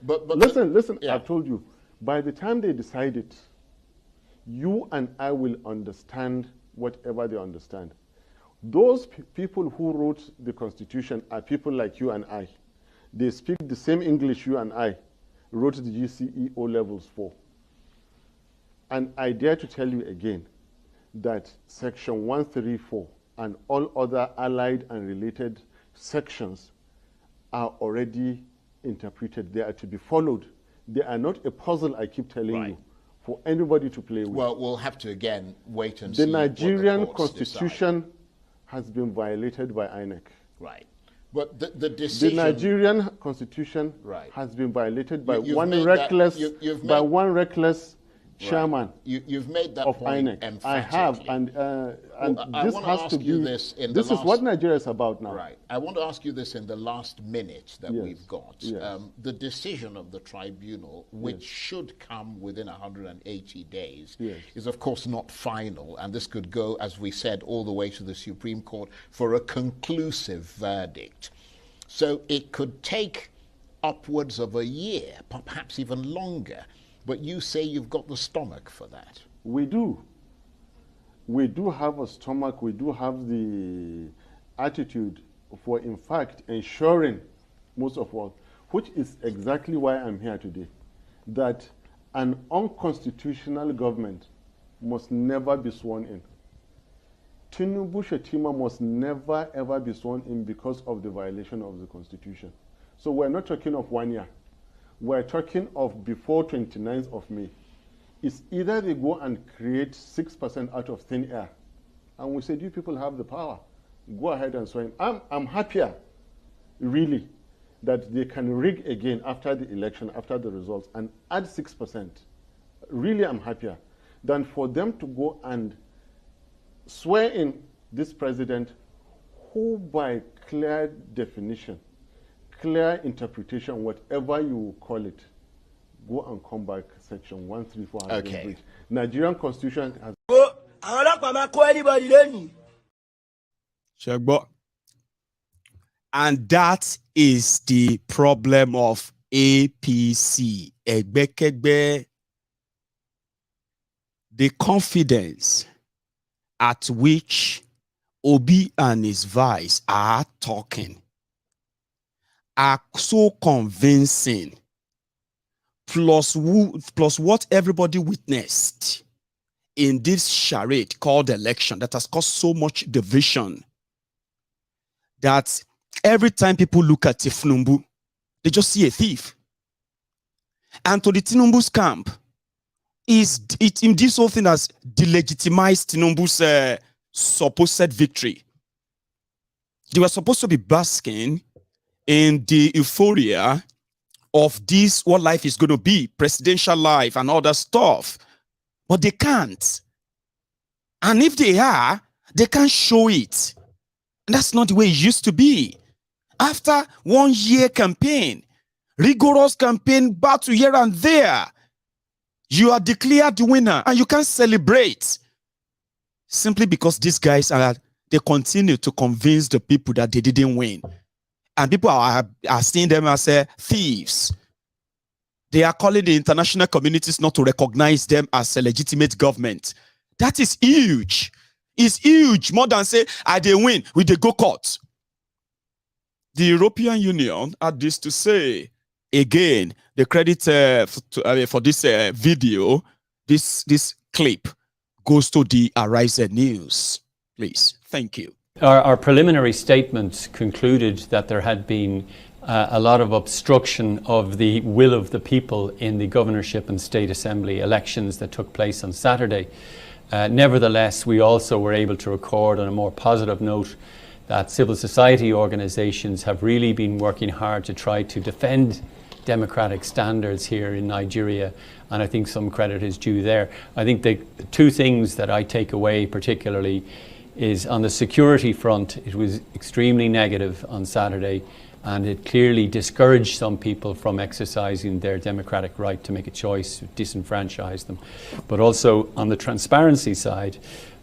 But
listen. Yeah. I've told you. By the time they decide it, you and I will understand whatever they understand. Those people who wrote the Constitution are people like you and I. They speak the same English you and I wrote the GCE O levels for. And I dare to tell you again that Section 134 and all other allied and related sections are already interpreted. They are to be followed. They are not a puzzle, I keep telling you, for anybody to play with.
Well, we'll have to again wait and see.
The Nigerian Constitution has been violated by INEC.
Right. But the decision...
The Nigerian Constitution has been violated by one reckless chairman
you've made that
of
point
INEC.
Emphatically.
I have, and this has to be... This is what Nigeria is about now.
Right. I want to ask you this in the last minute that we've got.
Yes.
The decision of the tribunal, which should come within 180 days, is of course not final, and this could go, as we said, all the way to the Supreme Court for a conclusive verdict. So it could take upwards of a year, perhaps even longer. But you say you've got the stomach for that.
We do. We do have a stomach. We do have the attitude for, in fact, ensuring most of all, which is exactly why I'm here today, that an unconstitutional government must never be sworn in. Tinubu Shetima must never ever be sworn in because of the violation of the Constitution. So we're not talking of 1 year. We're talking of before 29th of May. It's either they go and create 6% out of thin air, and we said, you people have the power. Go ahead and swear in. I'm happier, really, that they can rig again after the election, after the results, and add 6%. Really, I'm happier than for them to go and swear in this president who, by clear definition, clear interpretation, whatever you call it, go and come back, section 134 has been breached. Nigerian constitution has...
And that is the problem of APC. The confidence at which Obi and his vice are talking are so convincing, plus what everybody witnessed in this charade called election that has caused so much division, that every time people look at Tinubu, they just see a thief. And to the Tinubu's camp, this whole thing has delegitimized Tinubu's supposed victory. They were supposed to be basking in the euphoria of this, what life is going to be, presidential life and all that stuff. But they can't. And if they are, they can't show it. And that's not the way it used to be. After 1 year campaign, rigorous campaign, battle here and there, you are declared the winner and you can't celebrate. Simply because these guys they continue to convince the people that they didn't win. And people are seeing them as thieves. They are calling the international communities not to recognize them as a legitimate government. That is huge. It's huge. More than say, they win with the go court. The European Union had this to say. Again, the credit for this video, this clip, goes to the Arise News. Please. Thank you.
Our preliminary statement concluded that there had been a lot of obstruction of the will of the people in the governorship and state assembly elections that took place on Saturday. Nevertheless, we also were able to record on a more positive note that civil society organizations have really been working hard to try to defend democratic standards here in Nigeria, and I think some credit is due there. I think the two things that I take away particularly is on the security front, it was extremely negative on Saturday, and it clearly discouraged some people from exercising their democratic right to make a choice, disenfranchise them. But also on the transparency side,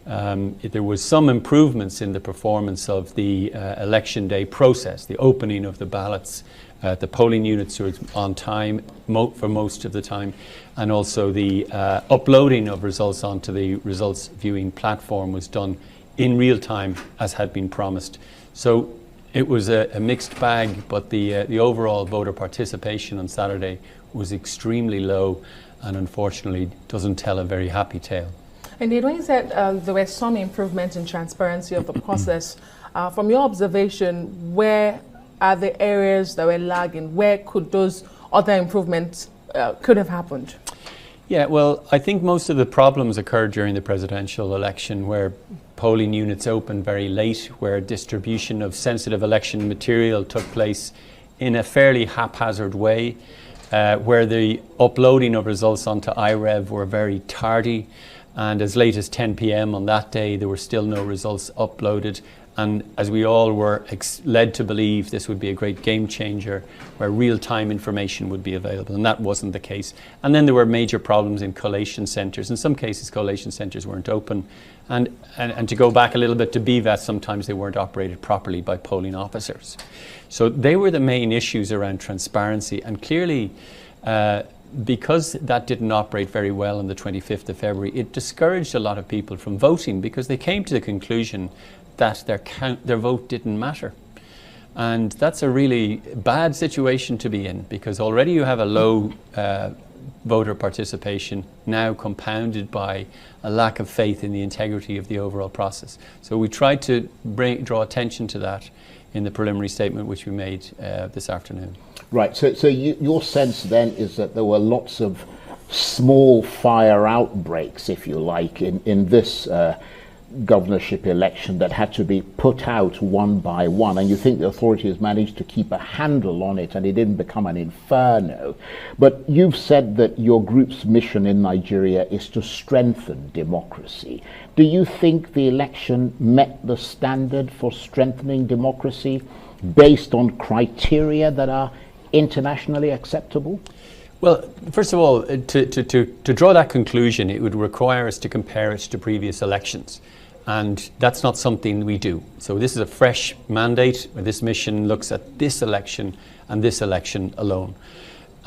there was some improvements in the performance of the election day process, the opening of the ballots. The polling units were on time for most of the time, and also the uploading of results onto the results viewing platform was done in real time as had been promised. So it was a mixed bag, but the overall voter participation on Saturday was extremely low and unfortunately doesn't tell a very happy tale.
Indeed, when you said there were some improvements in transparency of the process, from your observation, where are the areas that were lagging? Where could those other improvements could have happened?
Yeah, well, I think most of the problems occurred during the presidential election, where polling units opened very late, where distribution of sensitive election material took place in a fairly haphazard way, where the uploading of results onto iRev were very tardy, and as late as 10 p.m. on that day there were still no results uploaded, And as we all were led to believe, this would be a great game changer where real-time information would be available, and that wasn't the case. And then there were major problems in collation centres. In some cases, collation centres weren't open. And to go back a little bit to BVAT, sometimes they weren't operated properly by polling officers. So they were the main issues around transparency. And clearly, because that didn't operate very well on the 25th of February, it discouraged a lot of people from voting because they came to the conclusion that their vote didn't matter. And that's a really bad situation to be in, because already you have a low voter participation, now compounded by a lack of faith in the integrity of the overall process. So we tried to draw attention to that in the preliminary statement which we made this afternoon.
Right, so your sense then is that there were lots of small fire outbreaks, if you like, in this governorship election that had to be put out one by one, and you think the authorities managed to keep a handle on it and it didn't become an inferno. But you've said that your group's mission in Nigeria is to strengthen democracy. Do you think the election met the standard for strengthening democracy based on criteria that are internationally acceptable?
Well, first of all, to draw that conclusion, it would require us to compare it to previous elections. And that's not something we do. So this is a fresh mandate. This mission looks at this election and this election alone.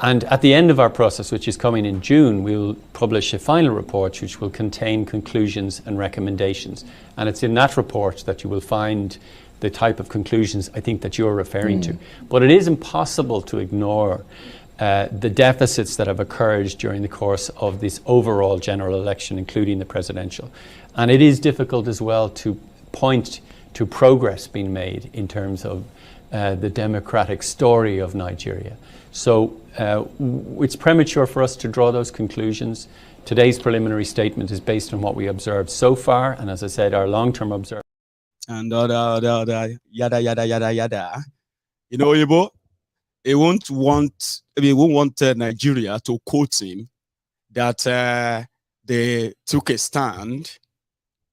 And at the end of our process, which is coming in June, we'll publish a final report which will contain conclusions and recommendations. And it's in that report that you will find the type of conclusions I think that you're referring to. But it is impossible to ignore the deficits that have occurred during the course of this overall general election, including the presidential. And it is difficult as well to point to progress being made in terms of the democratic story of Nigeria. So it's premature for us to draw those conclusions. Today's preliminary statement is based on what we observed so far, and as I said, our long-term observation.
And yada, yada, yada, yada. You know, Ibo, he won't want Nigeria to quote him that they took a stand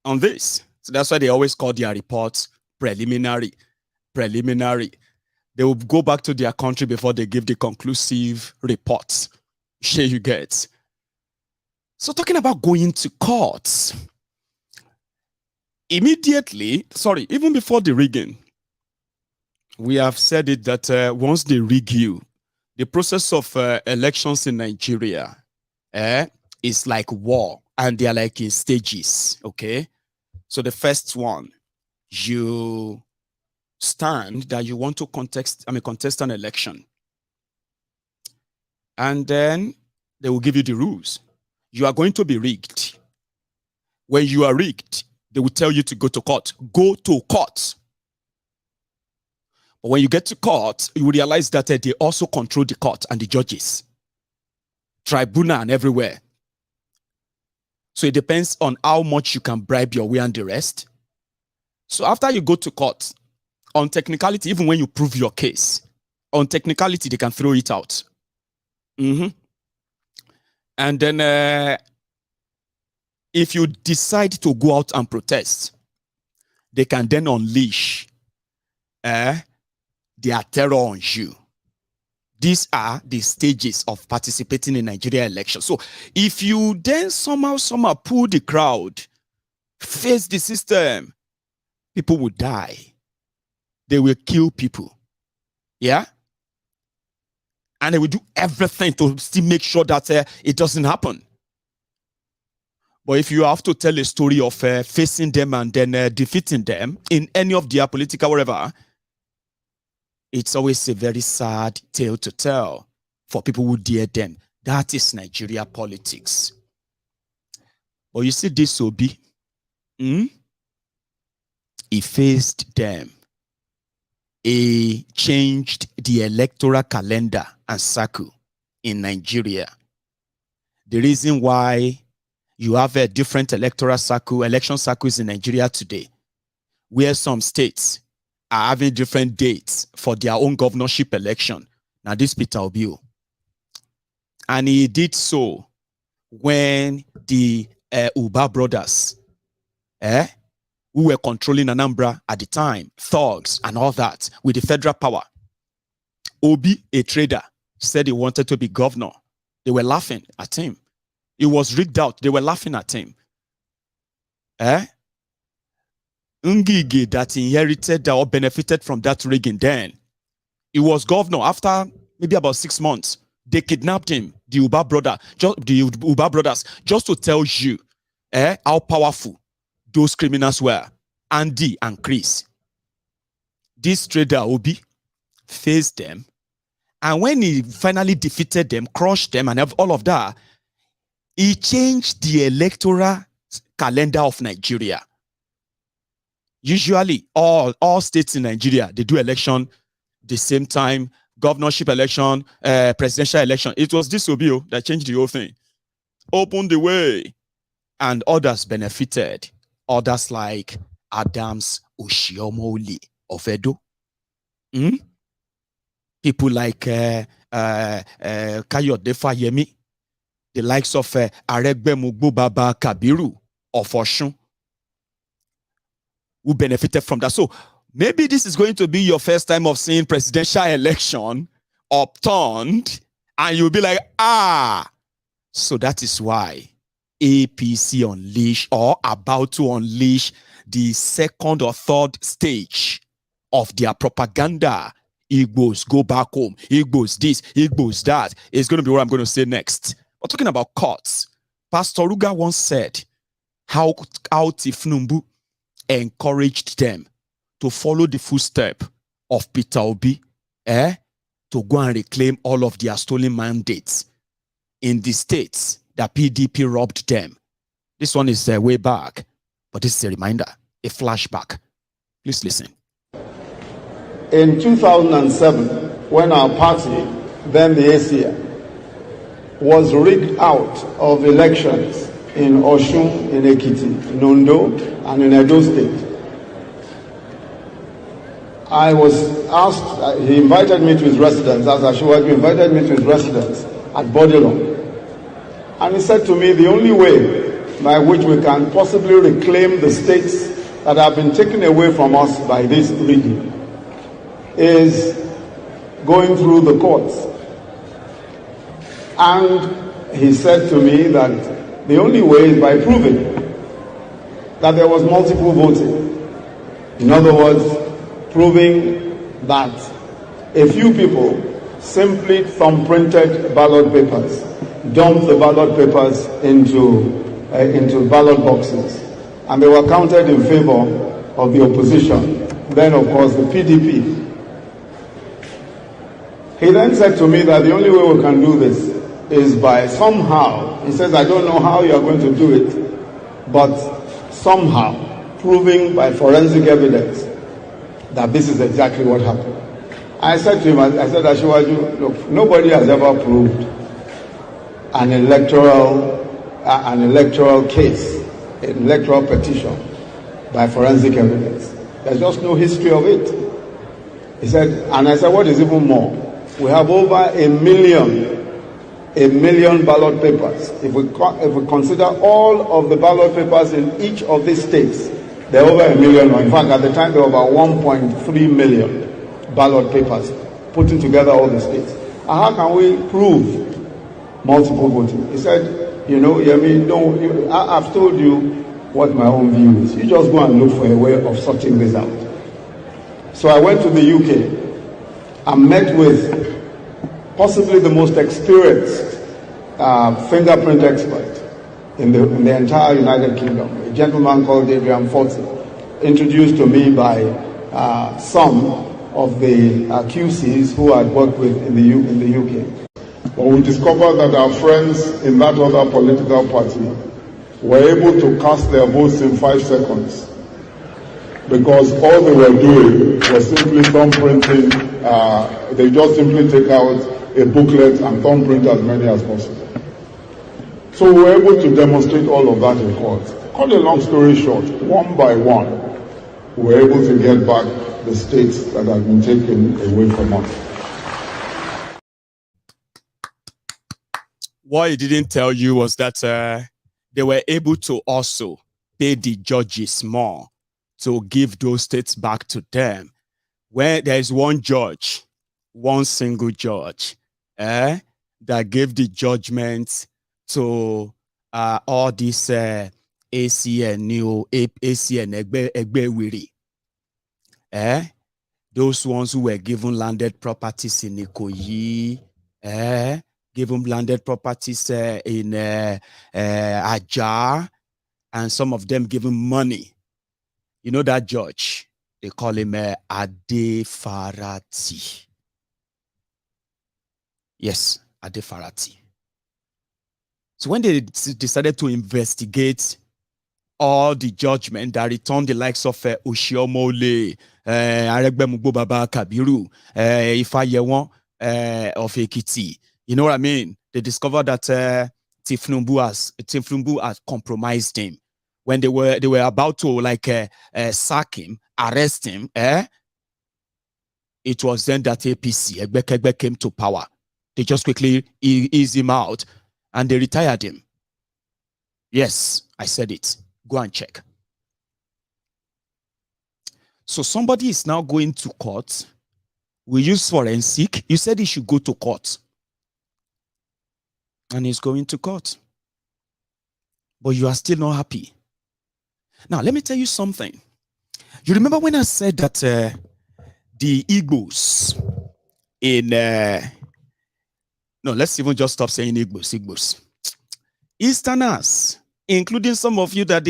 on this. So that's why they always call their reports preliminary. They will go back to their country before they give the conclusive reports. Here you get. So talking about going to courts, even before the rigging, we have said it that once they rig you, the process of elections in Nigeria is like war, and they are like in stages, okay? So the first one, you stand that you want to contest an election. And then they will give you the rules. You are going to be rigged. When you are rigged, they will tell you to go to court. Go to court. But when you get to court, you will realize that they also control the court and the judges, tribunal and everywhere. So it depends on how much you can bribe your way and the rest. So after you go to court, on technicality, even when you prove your case, on technicality, they can throw it out. And then if you decide to go out and protest, they can then unleash their terror on you. These are the stages of participating in Nigeria elections. So if you then somehow pull the crowd, face the system, people will die. They will kill people. Yeah? And they will do everything to still make sure that it doesn't happen. But if you have to tell a story of facing them and then defeating them in any of their political whatever, it's always a very sad tale to tell for people who dare them. That is Nigeria politics. But you see this Obi, he faced them. He changed the electoral calendar and cycle in Nigeria. The reason why you have a different electoral cycle, election cycles in Nigeria today, where some states are having different dates for their own governorship election. Now this Peter Obi. And he did so when the Uba brothers who were controlling Anambra at the time, thugs and all that, with the federal power. Obi, a trader, said he wanted to be governor. They were laughing at him. It was rigged out. They were laughing at him. Ngige, that inherited or benefited from that rigging then, he was governor after maybe about 6 months. They kidnapped him, the Uba brothers, just to tell you how powerful those criminals were. Andy and Chris. This trader Obi faced them, and when he finally defeated them, crushed them, and all of that, he changed the electoral calendar of Nigeria. Usually, all states in Nigeria, they do election the same time, governorship election, presidential election. It was this Obi that changed the whole thing. Opened the way, and others benefited. Others like Adams Oshiomhole of Edo. People like Kayode Fayemi, the likes of Aregbemugu Baba Kabiru of Oshun, who benefited from that. So maybe this is going to be your first time of seeing presidential election upturned, and you'll be like, so that is why APC unleash or about to unleash the second or third stage of their propaganda. Igbos go back home. Igbos this, Igbos that. It's going to be what I'm going to say next. We're talking about courts. Pastor Ruga once said how Tinubu encouraged them to follow the footstep of Peter Obi, to go and reclaim all of their stolen mandates in the states that PDP robbed them. This one is way back, but this is a reminder, a flashback. Please listen.
In 2007, when our party, then the ACA, was rigged out of elections in Oshun, in Ekiti, in Ondo, and in Edo State, I was asked, he invited me to his residence, as Ashiwaju invited me to his residence at Bodilon. And he said to me, the only way by which we can possibly reclaim the states that have been taken away from us by this rigging is going through the courts. And he said to me that the only way is by proving that there was multiple voting. In other words, proving that a few people simply thumbprinted ballot papers, dumped the ballot papers into ballot boxes, and they were counted in favor of the opposition, then of course the PDP. He then said to me that the only way we can do this is by somehow, he says, I don't know how you are going to do it, but somehow proving by forensic evidence that this is exactly what happened. I said to him, I said, Ashiwaju, look, nobody has ever proved an electoral case, an electoral petition by forensic evidence. There's just no history of it. He said, and I said, what is even more? We have over a million ballot papers. If we consider all of the ballot papers in each of these states, there are over a million. In fact, at the time, there were about 1.3 million ballot papers, putting together all the states. And how can we prove multiple voting? He said, you know, I've told you what my own view is. You just go and look for a way of sorting this out. So I went to the UK and met with possibly the most experienced fingerprint expert in the entire United Kingdom, a gentleman called Adrian Forty, introduced to me by some of the QCs who I'd worked with in the UK.
But we discovered that our friends in that other political party were able to cast their votes in 5 seconds, because all they were doing was simply thumbprinting. They just simply take out a booklet and thumbprint as many as possible. So we were able to demonstrate all of that in court. Cut a long story short, one by one, we were able to get back the states that had been taken away from us.
What he didn't tell you was that they were able to also pay the judges more to give those states back to them. Where there is one judge, one single judge, that gave the judgment to all these ACN, new ACN, Egbewiri. Those ones who were given landed properties in Ikoyi, given landed properties in Aja, and some of them given money. You know that judge? They call him Adefarati. Yes, Adefarati. So when they decided to investigate all the judgment that returned the likes of Oshiomole, Aregbemugbo Baba Kabiru, Ifayewon of Ekiti, you know what I mean? They discovered that Tinubu has compromised him. When they were about to sack him, arrest him, it was then that APC, Egbekegbe, came to power. They just quickly eased him out and they retired him. Yes, I said it. Go and check. So somebody is now going to court. We use forensic. You said he should go to court. And he's going to court. But you are still not happy. Now, let me tell you something. You remember when I said that the Igbos in... no, let's even just stop saying Igbos. Easterners, including some of you that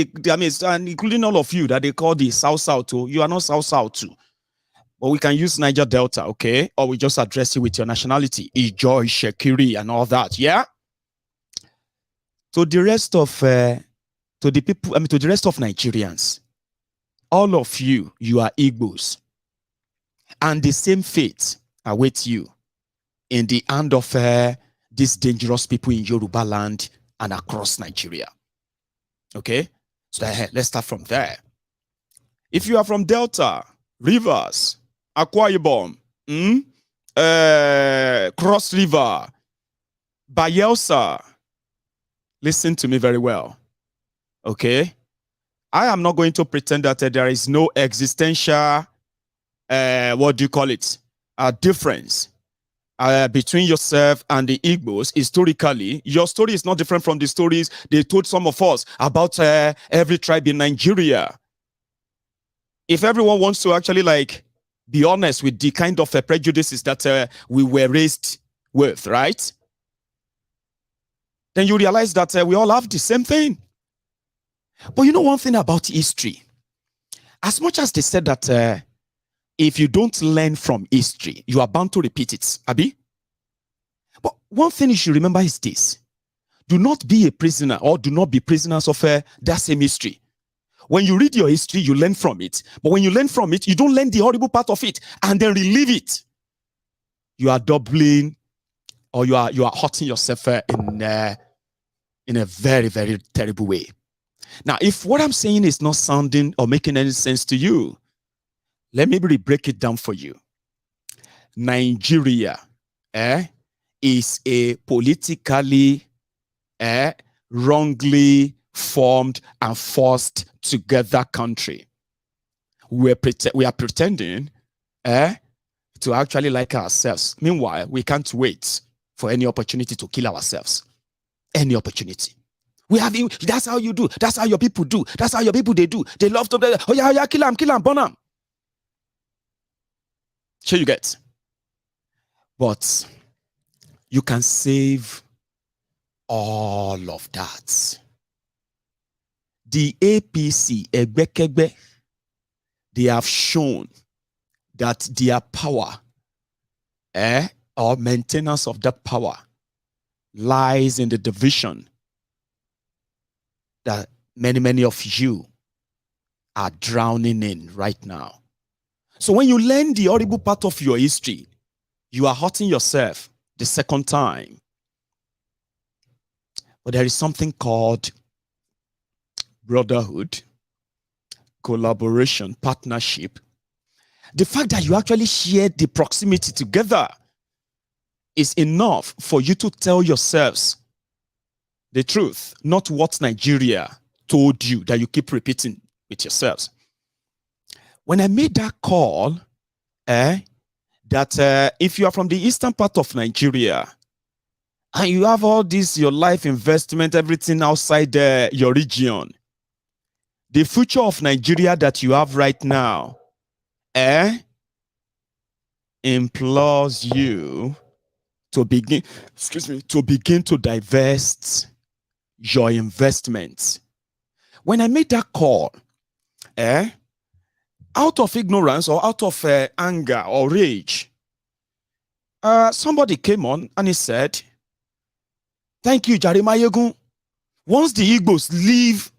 including all of you that they call the South too. You are not South too. But we can use Niger Delta, okay? Or we just address you with your nationality. Ijoy, Shekiri, and all that, yeah? To the rest of to the rest of Nigerians, all of you, you are Igbos. And the same fate awaits you in the hand of these dangerous people in Yoruba land and across Nigeria. Okay? So let's start from there. If you are from Delta, Rivers, Akwa Ibom, Cross River, Bayelsa, listen to me very well. Okay? I am not going to pretend that there is no existential, difference between yourself and the Igbos. Historically, your story is not different from the stories they told some of us about every tribe in Nigeria. If everyone wants to actually be honest with the kind of prejudices that we were raised with, right? Then you realize that we all have the same thing. But you know one thing about history? As much as they said that if you don't learn from history, you are bound to repeat it, Abi? But one thing you should remember is this. Do not be a prisoner or do not be prisoners of that same history. When you read your history, you learn from it. But when you learn from it, you don't learn the horrible part of it and then relive it. You are doubling or you are hurting yourself in a very, very terrible way. Now, if what I'm saying is not sounding or making any sense to you, let me break it down for you. Nigeria is a politically wrongly formed and forced together country. We are pretending to actually like ourselves. Meanwhile, we can't wait for any opportunity to kill ourselves. Any opportunity. That's how you do. That's how your people do. That's how your people they do. They love to, oh yeah, kill them, burn them. Sure you get. But you can save all of that. The APC, Egbekegbe, they have shown that their power or maintenance of that power lies in the division that many of you are drowning in right now. So when you learn the horrible part of your history, you are hurting yourself the second time. But there is something called brotherhood, collaboration, partnership. The fact that you actually share the proximity together is enough for you to tell yourselves the truth, not what Nigeria told you that you keep repeating with yourselves. When I made that call, that if you are from the eastern part of Nigeria and you have all this, your life investment, everything outside your region, the future of Nigeria that you have right now, implores you to begin, to begin to divest your investments. When I made that call, out of ignorance or out of anger or rage, somebody came on and he said, "Thank you, Jare Maiyegun. Once the Igbos leave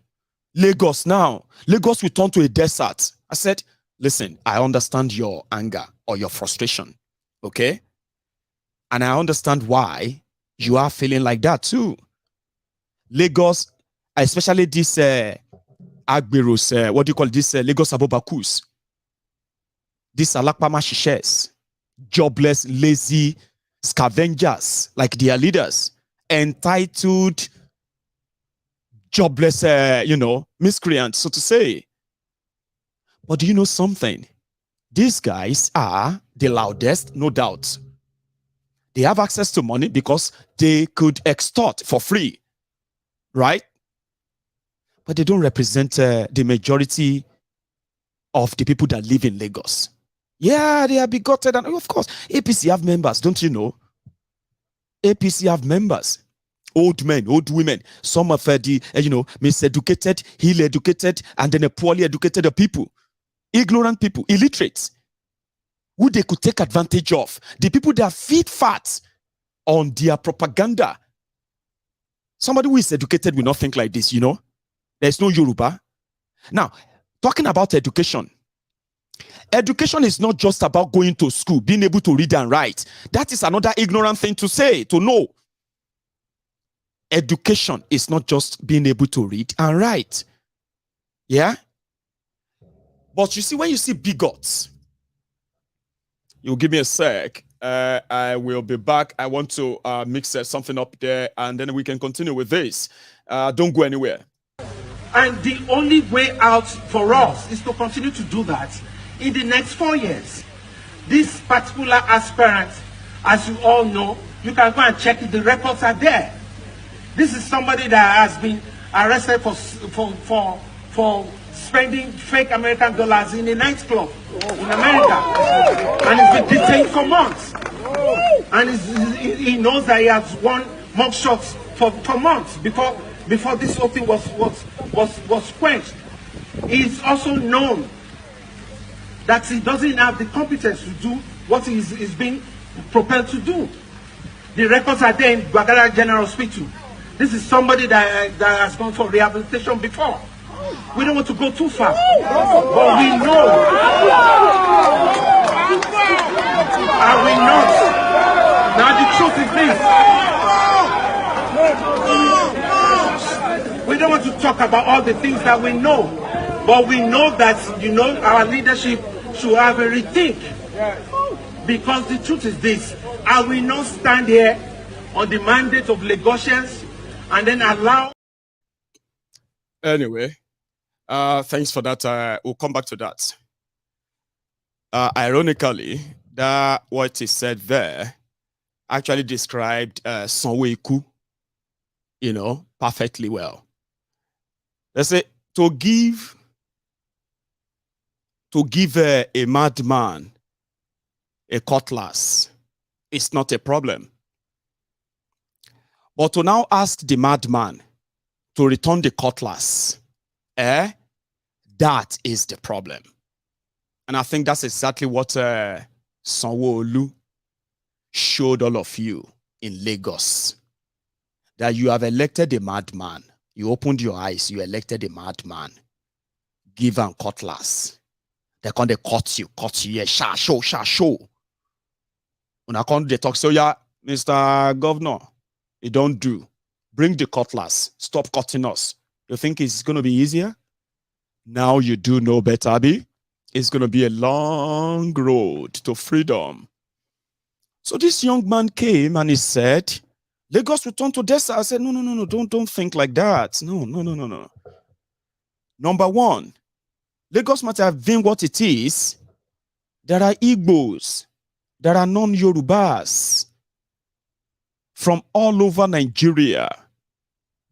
Lagos now, Lagos will turn to a desert." I said, "Listen, I understand your anger or your frustration, okay? And I understand why you are feeling like that too. Lagos, especially this Agberos, what do you call this, Lagos Abobakus, these Alakpama Shishes, jobless, lazy scavengers, like their leaders, entitled, jobless, miscreants, so to say. But do you know something? These guys are the loudest, no doubt. They have access to money because they could extort for free, right? But they don't represent the majority of the people that live in Lagos. Yeah, they are bigoted, and of course, APC have members, don't you know? APC have members. Old men, old women, some of the, miseducated, ill-educated, and then poorly educated people, ignorant people, illiterates, who they could take advantage of. The people that feed fat on their propaganda. Somebody who is educated will not think like this, you know. There's no Yoruba. Now, talking about education. Education is not just about going to school, being able to read and write. That is another ignorant thing to say, to know. Education is not just being able to read and write. Yeah? But you see, when you see bigots, you give me a sec. I will be back. I want to mix something up there, and then we can continue with this. Don't go anywhere.
And the only way out for us is to continue to do that in the next 4 years. This particular aspirant, as you all know, you can go and check it. The records are there. This is somebody that has been arrested for spending fake American dollars in a nightclub in America, and he's been detained for months. And he knows that he has won mock shots for months before this whole thing was quenched. He's also known that he doesn't have the competence to do what he's being propelled to do. The records are there in Bagara General Hospital. This is somebody that has gone for rehabilitation before. We don't want to go too far, but we know. Are we not? Now the truth is this. We don't want to talk about all the things that we know, but we know that, our leadership should have a rethink. Because the truth is this. I will not stand here on the mandate of Lagosians and then allow.
Anyway, thanks for that. We'll come back to that. Ironically, that what is said there actually described Sanwo-Iku, perfectly well. Let's say to give a madman a cutlass is not a problem. But to now ask the madman to return the cutlass, that is the problem. And I think that's exactly what Sanwo-Olu showed all of you in Lagos. That you have elected a madman. You opened your eyes, you elected a madman. Give him cutlass. They're going to cut you, yeah, show. When I come to the talk, so yeah, Mr. Governor, you don't do. Bring the cutlass. Stop cutting us. You think it's going to be easier? Now you do know better, Abi. It's going to be a long road to freedom. So this young man came and he said, Lagos will turn to desert. I said, no, don't think like that. No. Number one, Lagos might have been what it is. There are Igbos, there are non-Yorubas from all over Nigeria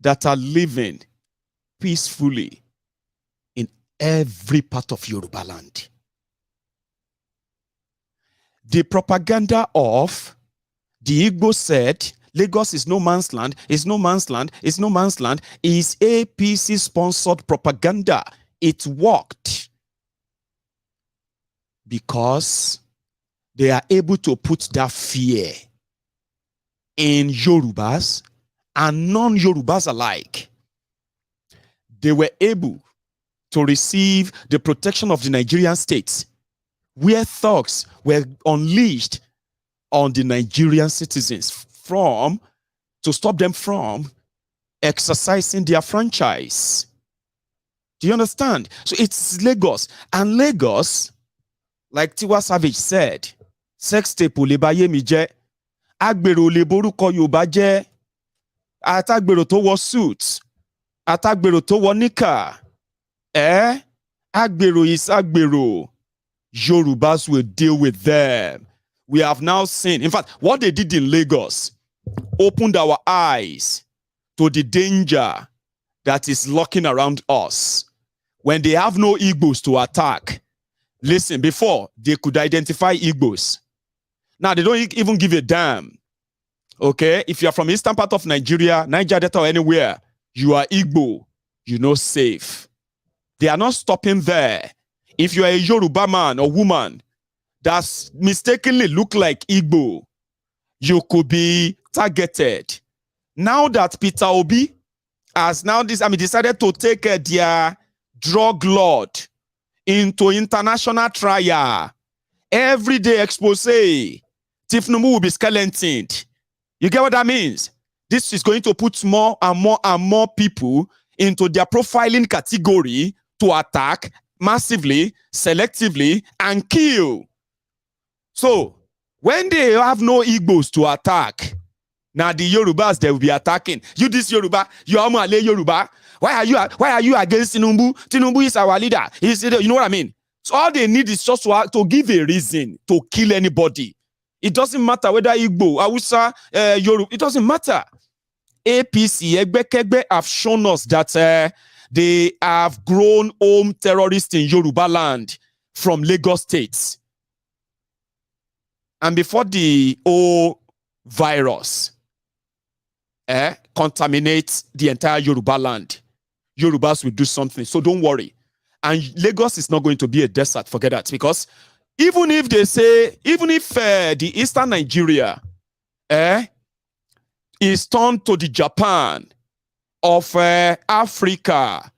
that are living peacefully in every part of Yoruba land. The propaganda of the Igbo said Lagos is no man's land, is no man's land, is no man's land, is APC-sponsored propaganda. It worked because they are able to put that fear in Yorubas and non-Yorubas alike. They were able to receive the protection of the Nigerian state, where thugs were unleashed on the Nigerian citizens to stop them from exercising their franchise. Do you understand? So it's Lagos. And Lagos, like Tiwa Savage said, sex tape le baye mi je, agbero le boruko Yoruba je, atagbero to wọ suits, atagbero to wọ nika, agbero is agbero. Yorubas will deal with them. We have now seen, in fact, what they did in Lagos opened our eyes to the danger that is lurking around us. When they have no Igbos to attack, listen, before they could identify Igbos. Now they don't even give a damn. Okay, if you are from eastern part of Nigeria, Niger Delta or anywhere, you are Igbo, you know safe. They are not stopping there. If you are a Yoruba man or woman that's mistakenly look like Igbo, you could be targeted. Now that Peter Obi has now decided to take their drug lord into international trial, everyday expose, Tinubu will be skeletoned. You get what that means? This is going to put more and more and more people into their profiling category to attack massively, selectively, and kill. So, when they have no Igbos to attack, now the Yorubas, they will be attacking. You this Yoruba, you are Malay Yoruba. Why are you against Tinubu? Tinubu is our leader. You know what I mean? So all they need is just to give a reason to kill anybody. It doesn't matter whether Igbo, Hausa, Yoruba, it doesn't matter. APC, Egbe have shown us that they have grown home terrorists in Yoruba land from Lagos State. And before the O virus contaminates the entire Yoruba land, Yorubas will do something. So don't worry. And Lagos is not going to be a desert. Forget that. Because even if they say, even if the Eastern Nigeria is turned to the Japan of Africa,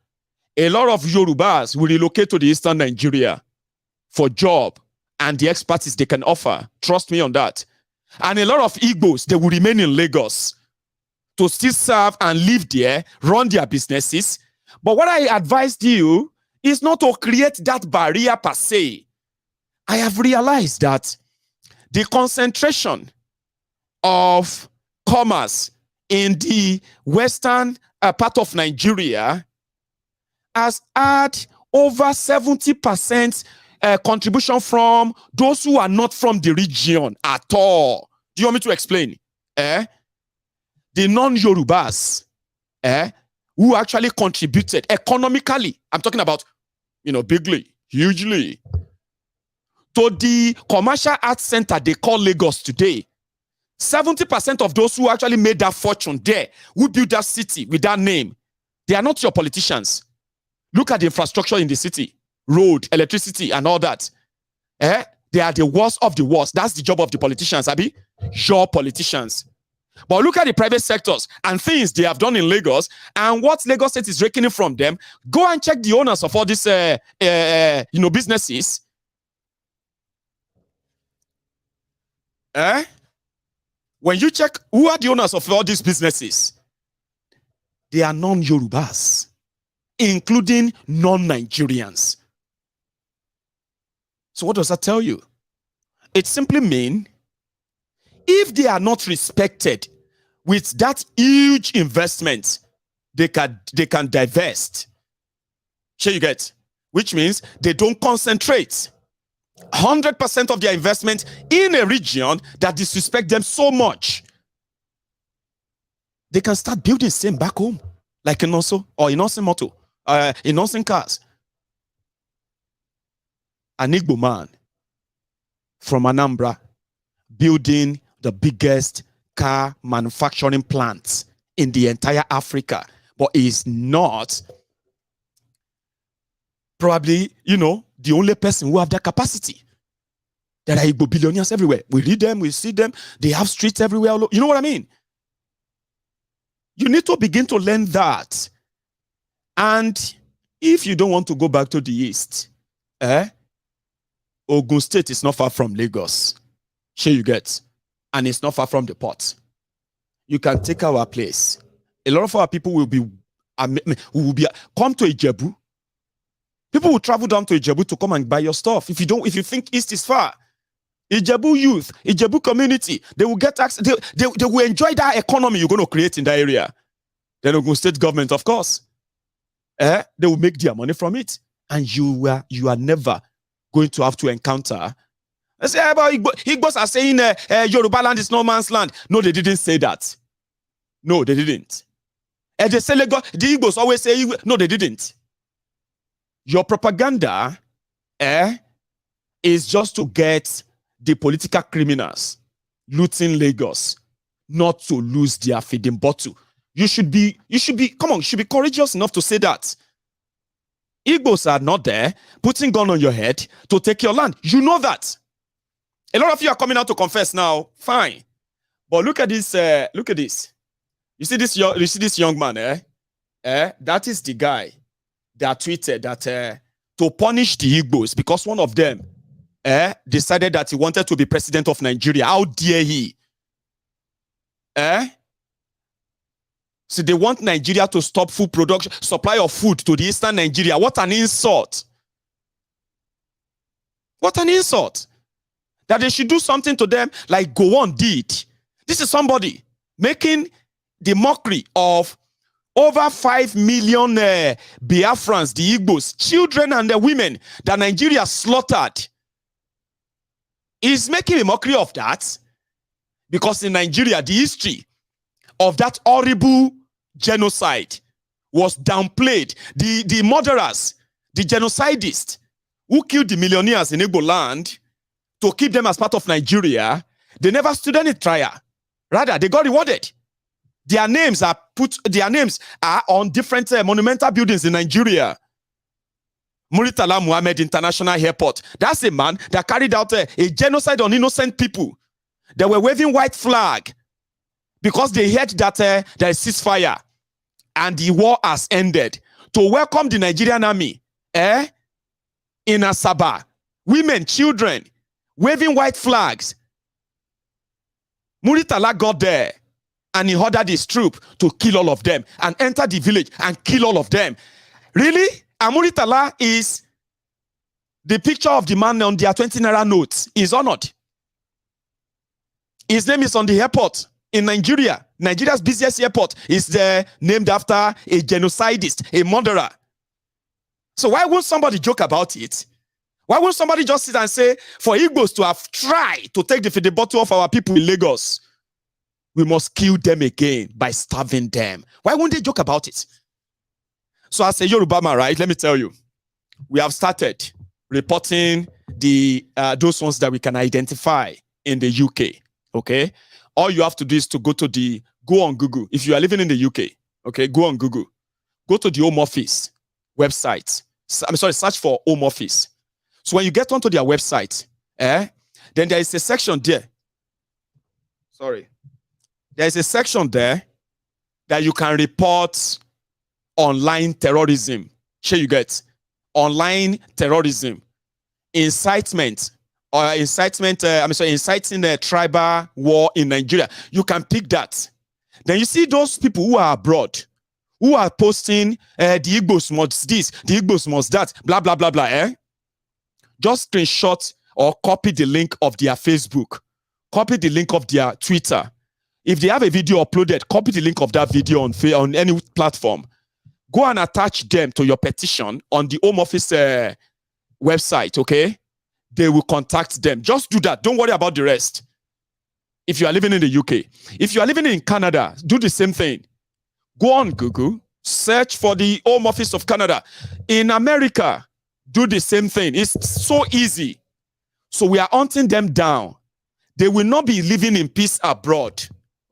a lot of Yorubas will relocate to the Eastern Nigeria for job and the expertise they can offer. Trust me on that. And a lot of Igbos, they will remain in Lagos to still serve and live there, run their businesses. But what I advised you is not to create that barrier per se. I have realized that the concentration of commerce in the western part of Nigeria has had over 70% contribution from those who are not from the region at all. Do you want me to explain? The non-Yorubas who actually contributed economically, I'm talking about, bigly, hugely, to the commercial arts center they call Lagos today. 70% of those who actually made that fortune there, who built that city with that name, they are not your politicians. Look at the infrastructure in the city, road, electricity, and all that. They are the worst of the worst. That's the job of the politicians, Abi. Your politicians. But look at the private sectors and things they have done in Lagos and what Lagos State is raking from them. Go and check the owners of all these, businesses. When you check who are the owners of all these businesses, they are non-Yorubas, including non-Nigerians. So what does that tell you? It simply means if they are not respected with that huge investment, they can divest. Sure you get? which means they don't concentrate 100% of their investment in a region that disrespect them so much. They can start building same back home, like in Oso or in Osin Moto, in Osin cars. An Igbo man from Anambra building the biggest car manufacturing plants in the entire Africa, but is not probably, the only person who have that capacity. There are Igbo billionaires everywhere. We read them, we see them. They have streets everywhere. You know what I mean? You need to begin to learn that. And if you don't want to go back to the east, Ogun State is not far from Lagos. Sure you get. And it's not far from the port. You can take our place. A lot of our people will be come to Ijebu. People will travel down to Ijebu to come and buy your stuff. If you think east is far, Ijebu youth, Ijebu community, they will get access. They will enjoy that economy you're going to create in that area. Then Ogun State government, of course, they will make their money from it, and you are never going to have to encounter. I say about Igbos are saying Yoruba land is no man's land. No, they didn't say that. No, they didn't. And they say the Igbos always say no, they didn't. Your propaganda is just to get the political criminals looting Lagos not to lose their feeding bottle. You should be courageous enough to say that. Igbos are not there putting gun on your head to take your land. You know that. A lot of you are coming out to confess now. Fine. But look at this. Look at this. You see this young man, that is the guy that tweeted that to punish the Igbos because one of them decided that he wanted to be president of Nigeria. How dare he? So they want Nigeria to stop food production, supply of food to the eastern Nigeria. What an insult. What an insult. That they should do something to them like Gowon did. This is somebody making the mockery of over 5 million Biafrans, the Igbos, children and the women that Nigeria slaughtered. He's making a mockery of that because in Nigeria, the history of that horrible genocide was downplayed. The murderers, the genocidists who killed the millionaires in Igbo land to keep them as part of Nigeria, they never stood any trial. Rather, they got rewarded. Their names are on different monumental buildings in Nigeria. Muritala Muhammad International Airport. That's a man that carried out a genocide on innocent people. They were waving white flag because they heard that there is ceasefire and the war has ended. To welcome the Nigerian army in Asaba, women, children, waving white flags. Muritala got there and he ordered his troop to kill all of them and enter the village and kill all of them. Really? And Muritala is the picture of the man on their 20 naira notes is honored. His name is on the airport in Nigeria. Nigeria's busiest airport is named after a genocidist, a murderer. So why won't somebody joke about it? Why won't somebody just sit and say, for Igbos to have tried to take the bottle of our people in Lagos, we must kill them again by starving them? Why won't they joke about it? So as a Yoruba man, right, let me tell you, we have started reporting those ones that we can identify in the UK, okay? All you have to do is to go on Google. If you are living in the UK, okay, go on Google. Go to the Home Office website. Search for Home Office. So when you get onto their website, then there is a section there. There is a section there that you can report online terrorism. Sure you get online terrorism, incitement, or inciting a tribal war in Nigeria. You can pick that. Then you see those people who are abroad, who are posting the Igbos must this, the Igbos must that, blah, blah, blah, blah. Just screenshot or copy the link of their Facebook. Copy the link of their Twitter. If they have a video uploaded, copy the link of that video on any platform. go and attach them to your petition on the Home Office website, okay? They will contact them. Just do that. Don't worry about the rest. If you are living in the UK. If you are living in Canada, do the same thing. Go on Google, search for the Home Office of Canada. In America, do the same thing. It's so easy. So we are hunting them down. They will not be living in peace abroad,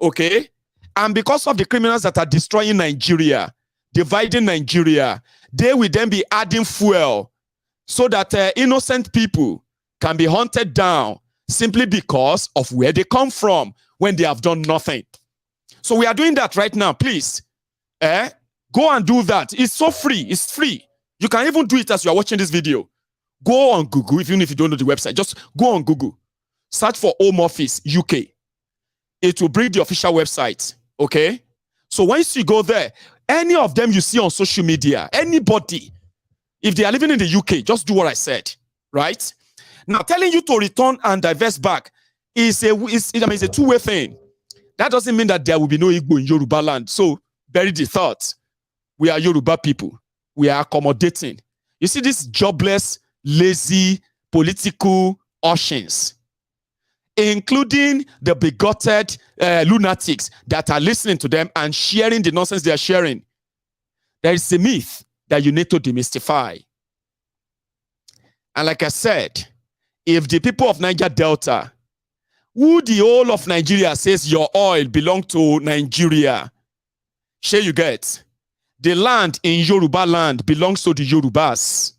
okay? And because of the criminals that are destroying Nigeria, dividing Nigeria, they will then be adding fuel so that innocent people can be hunted down simply because of where they come from when they have done nothing. So we are doing that right now. Please, go and do that. It's so free. It's free. You can even do it as you are watching this video. Go on Google, even if you don't know the website. Just go on Google. Search for Home Office UK. It will bring the official website. Okay? So once you go there, any of them you see on social media, anybody, if they are living in the UK, just do what I said. Right? Now, telling you to return and divest back is a two-way thing. That doesn't mean that there will be no Igbo in Yoruba land. So, bury the thought. We are Yoruba people. We are accommodating. You see these jobless, lazy, political Oceans, including the bigoted lunatics that are listening to them and sharing the nonsense they are sharing. There is a myth that you need to demystify. And like I said, if the people of Niger Delta, who the whole of Nigeria says your oil belongs to Nigeria, share you get, the land in Yoruba land belongs to the Yorubas.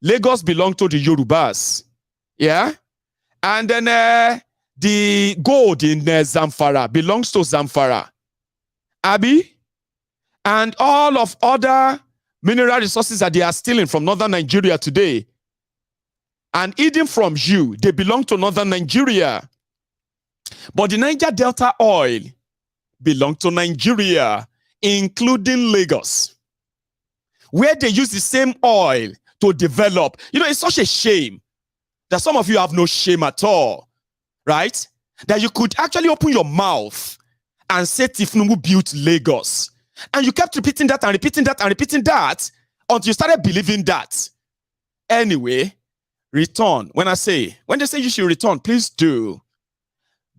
Lagos belongs to the Yorubas. Yeah? And then the gold in Zamfara belongs to Zamfara. Abi? And all of other mineral resources that they are stealing from northern Nigeria today and eating from you, they belong to northern Nigeria. But the Niger Delta oil belongs to Nigeria, including Lagos, where they use the same oil to develop. You know, it's such a shame that some of you have no shame at all, right? That you could actually open your mouth and say Tinubu built Lagos. And you kept repeating that and repeating that and repeating that until you started believing that. Anyway, return. When they say you should return, please do.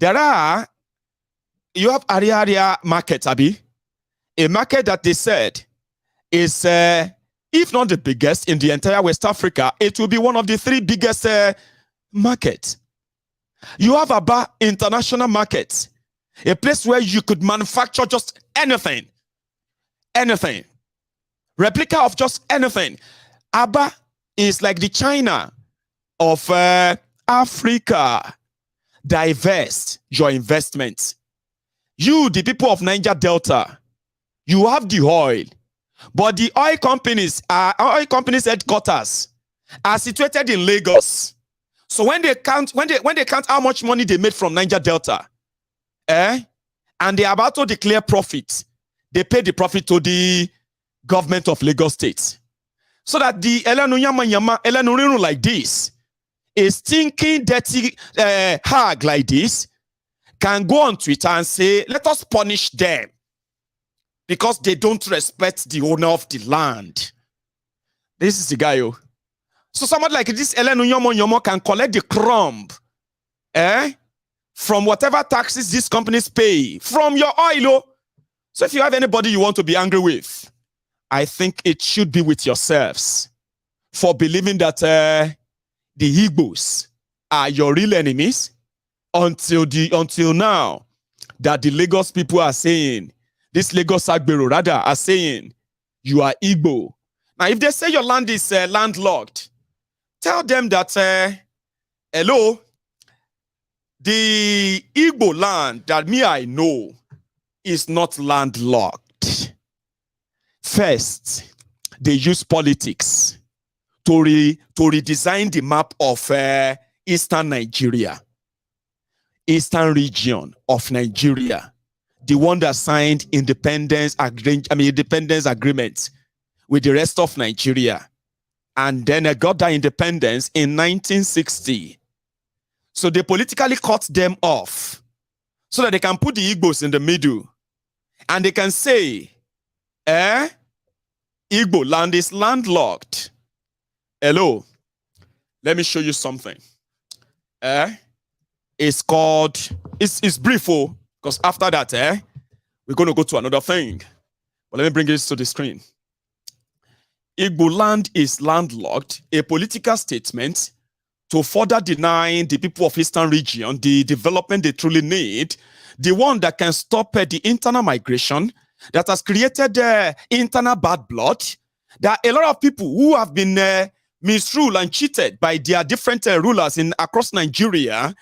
You have area market, Abi. A market that they said is, if not the biggest in the entire West Africa, it will be one of the 3 biggest markets. You have Aba International Market, a place where you could manufacture just anything. Anything. Replica of just anything. Aba is like the China of Africa. Divest your investments. You, the people of Niger Delta, you have the oil, but the oil companies headquarters are situated in Lagos. So when they count how much money they made from Niger Delta, and they are about to declare profit, they pay the profit to the government of Lagos State. So that the Elenuyama like this, a stinking, dirty hag like this can go on Twitter and say, let us punish them because they don't respect the owner of the land. This is the guy. So someone like this Elenuyama can collect the crumb from whatever taxes these companies pay from your oil. So if you have anybody you want to be angry with, I think it should be with yourselves for believing that the Igbos are your real enemies until now that the Lagos people are saying, this Lagos Agbero rather are saying, you are Igbo. Now, if they say your land is landlocked, tell them that, hello, the Igbo land that I know is not landlocked. First, they use politics to redesign the map of Eastern Nigeria, Eastern region of Nigeria, the one that signed independence agreement with the rest of Nigeria, and then got that independence in 1960. So they politically cut them off so that they can put the Igbos in the middle, and they can say, Igbo land is landlocked. Hello. Let me show you something. It's called, it's brief, because after that, we're going to go to another thing. But let me bring this to the screen. Igbo land is landlocked, a political statement to further deny the people of Eastern region the development they truly need, the one that can stop the internal migration that has created internal bad blood. There are a lot of people who have been misruled and cheated by their different rulers across Nigeria.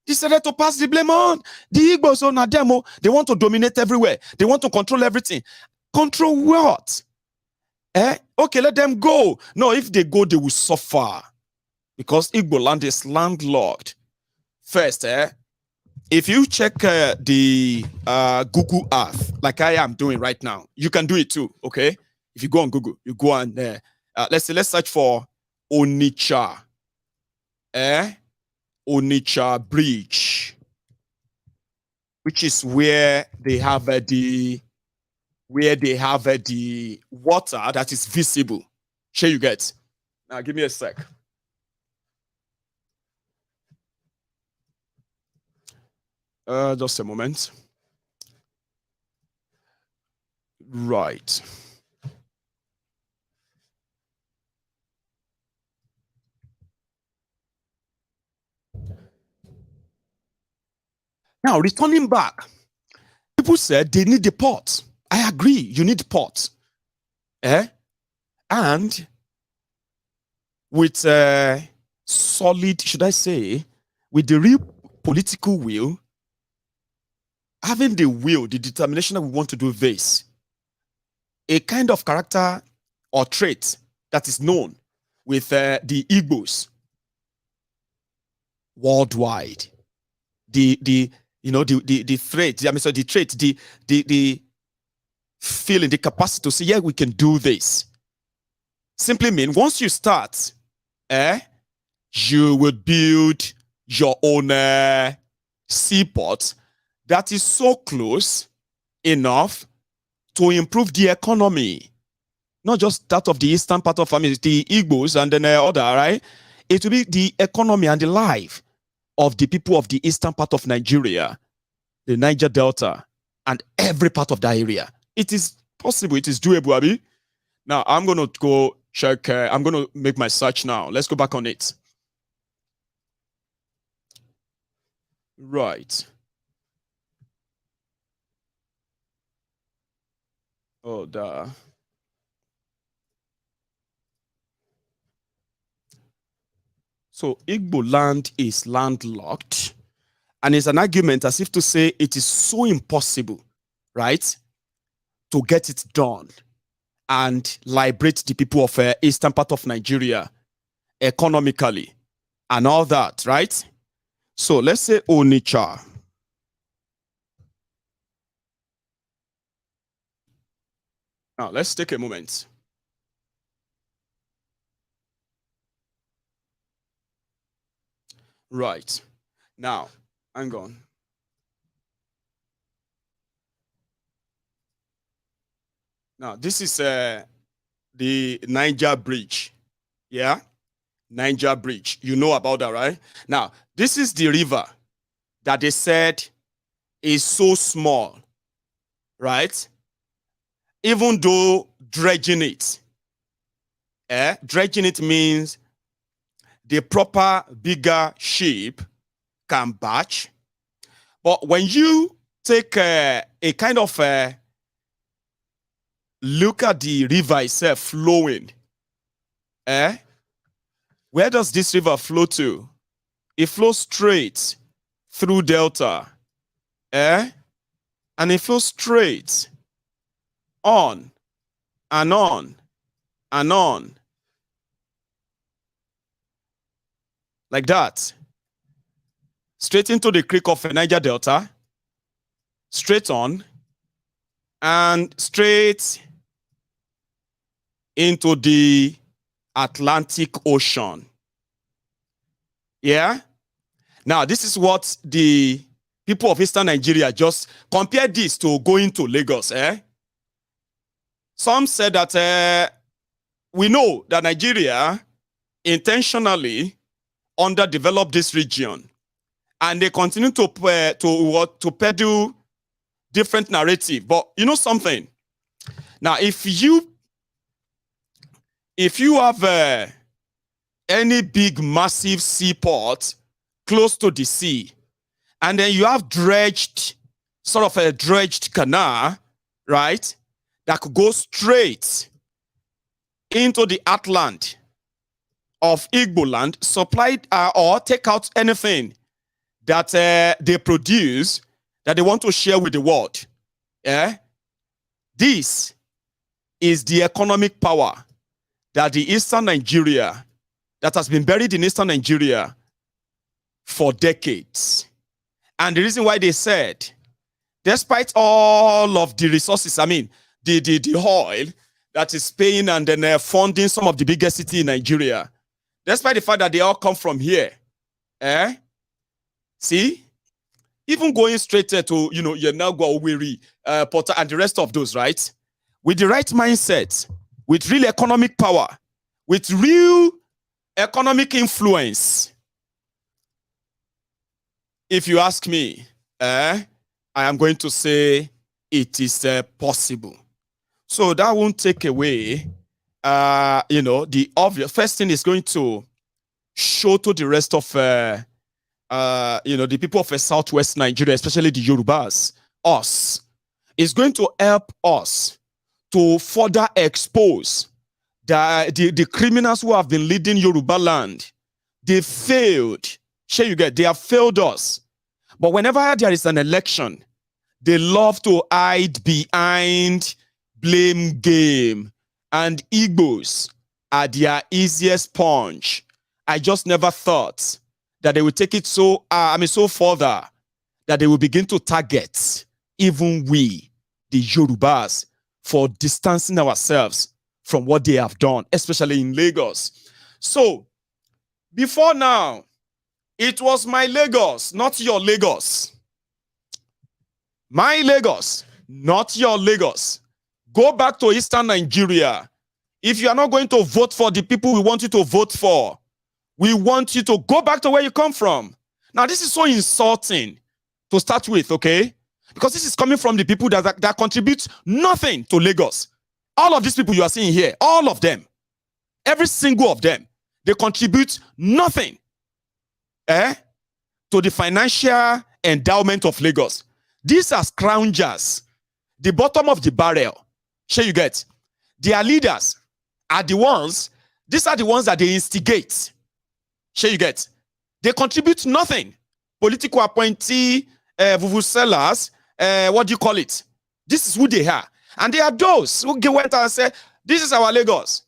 Decided to pass the blame on the Igbos on a demo. They want to dominate everywhere. They want to control everything. Control what? Okay, let them go. No, if they go, they will suffer. Because Igbo land is landlocked. First, if you check the Google Earth, like I am doing right now, you can do it too, okay? If you go on Google, you go on there. Let's search for Onitsha. Onitsha Bridge, which is where they have the water that is visible. Sure you get. Now give me a sec. Just a moment. Right. Now, returning back, people said they need the port. I agree, you need port. And with solid, should I say, with the real political will, having the will, the determination that we want to do this, a kind of character or trait that is known with the Igbos worldwide. The trait, the feeling, the capacity to say, yeah, we can do this. Simply mean once you start, you will build your own seaport that is so close enough to improve the economy. Not just that of the eastern part of the Igbos and then other, right? It will be the economy and the life of the people of the eastern part of Nigeria, the Niger Delta, and every part of that area. It is possible, it is doable, Abi. Now, I'm going to go check, I'm going to make my search now. Let's go back on it. Right. Oh, duh. So Igbo land is landlocked, and it's an argument as if to say it is so impossible, right, to get it done and liberate the people of eastern part of Nigeria economically and all that, right? So let's say Onitsha. Now let's take a moment. Right. Now, hang on. Now, this is the Niger Bridge. Yeah? Niger Bridge. You know about that, right? Now, this is the river that they said is so small, right? Even though dredging it. Dredging it means the proper bigger ship can batch. But when you take a kind of look at the river itself flowing, where does this river flow to? It flows straight through Delta, and it flows straight on and on and on. Like that. Straight into the creek of Niger Delta. Straight on. And straight into the Atlantic Ocean. Yeah? Now, this is what the people of Eastern Nigeria just compare this to going to Lagos, some said that we know that Nigeria intentionally underdeveloped this region, and they continue to peddle different narrative. But you know something? Now, if you have any big, massive seaport close to the sea, and then you have sort of a dredged canal, right, that could go straight into the heartland of Igbo land, supplied or take out anything that they produce that they want to share with the world. Yeah? This is the economic power that the Eastern Nigeria, that has been buried in Eastern Nigeria for decades. And the reason why they said, despite all of the resources, I mean, the oil that is paying and then funding some of the biggest cities in Nigeria, despite the fact that they all come from here, see, even going straight to, Yenagwa, Owerri, Porta, and the rest of those, right? With the right mindset, with real economic power, with real economic influence, if you ask me, I am going to say it is possible. So that won't take away, the obvious. First thing is going to show to the rest of, the people of Southwest Nigeria, especially the Yorubas, us, is going to help us to further expose the criminals who have been leading Yoruba land. They failed. Sure, you get, they have failed us. But whenever there is an election, they love to hide behind blame game. And Igbos are their easiest punch. I just never thought that they would take it so further that they will begin to target even we, the Yorubas, for distancing ourselves from what they have done, especially in Lagos. So, before now, it was my Lagos, not your Lagos. My Lagos, not your Lagos. Go back to Eastern Nigeria. If you are not going to vote for the people we want you to vote for, we want you to go back to where you come from. Now, this is so insulting to start with, okay? Because this is coming from the people that contribute nothing to Lagos. All of these people you are seeing here, all of them, every single of them, they contribute nothing to the financial endowment of Lagos. These are scroungers, the bottom of the barrel. Sure you get. Their leaders are the ones, these are the ones that they instigate. Sure you get. They contribute nothing. Political appointee, vuvuzelas, what do you call it? This is who they are. And they are those who went and said, this is our Lagos.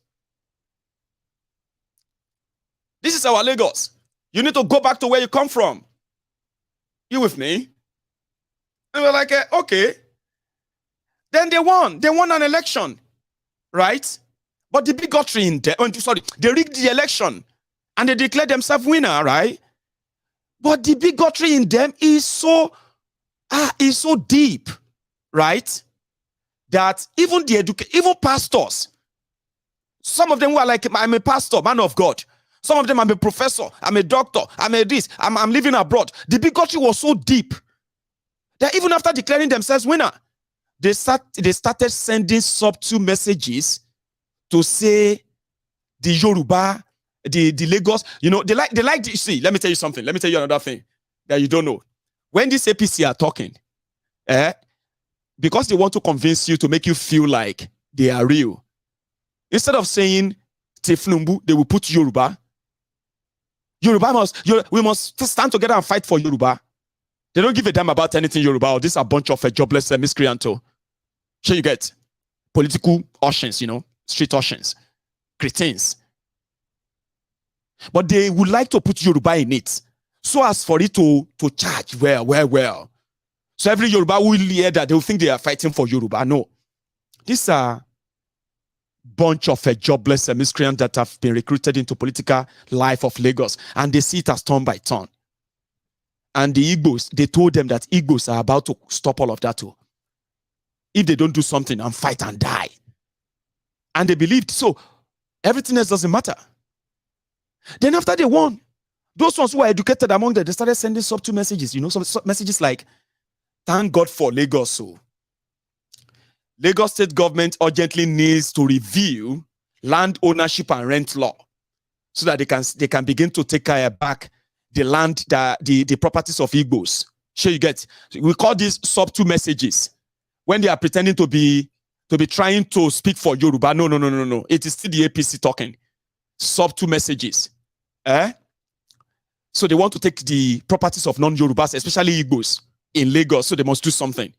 This is our Lagos. You need to go back to where you come from. You with me? And we're like, okay. Then they won. They won an election, right? But the bigotry in them, they rigged the election and they declared themselves winner, right? But the bigotry in them is so deep, right? That even even pastors, some of them were like, I'm a pastor, man of God. Some of them, I'm a professor, I'm a doctor, I'm a this, I'm living abroad. The bigotry was so deep that even after declaring themselves winner, they started sending subtle messages to say the Yoruba, the Lagos, they like see, let me tell you something. Let me tell you another thing that you don't know. When this APC are talking, because they want to convince you to make you feel like they are real, instead of saying Tinubu, they will put Yoruba. We must stand together and fight for Yoruba. They don't give a damn about anything Yoruba, or this a bunch of jobless miscreants. Sure you get political Ushers, street Ushers, cretins. But they would like to put Yoruba in it, so as for it to charge well. So every Yoruba will hear that, they will think they are fighting for Yoruba. No. These are bunch of jobless miscreants that have been recruited into political life of Lagos, and they see it as turn by turn. And the Igbos, they told them that Igbos are about to stop all of that too. If they don't do something and fight and die. And they believed. So everything else doesn't matter. Then after they won, those ones who were educated among them, they started sending subtle messages, some messages like, thank God for Lagos. So Lagos state government urgently needs to review land ownership and rent law so that they can begin to take back the land, the properties of Igbos. Sure, you get. We call these subtle messages when they are pretending to be trying to speak for Yoruba. No. It is still the APC talking. Subtle messages. So they want to take the properties of non-Yorubas, especially Igbos, in Lagos, so they must do something.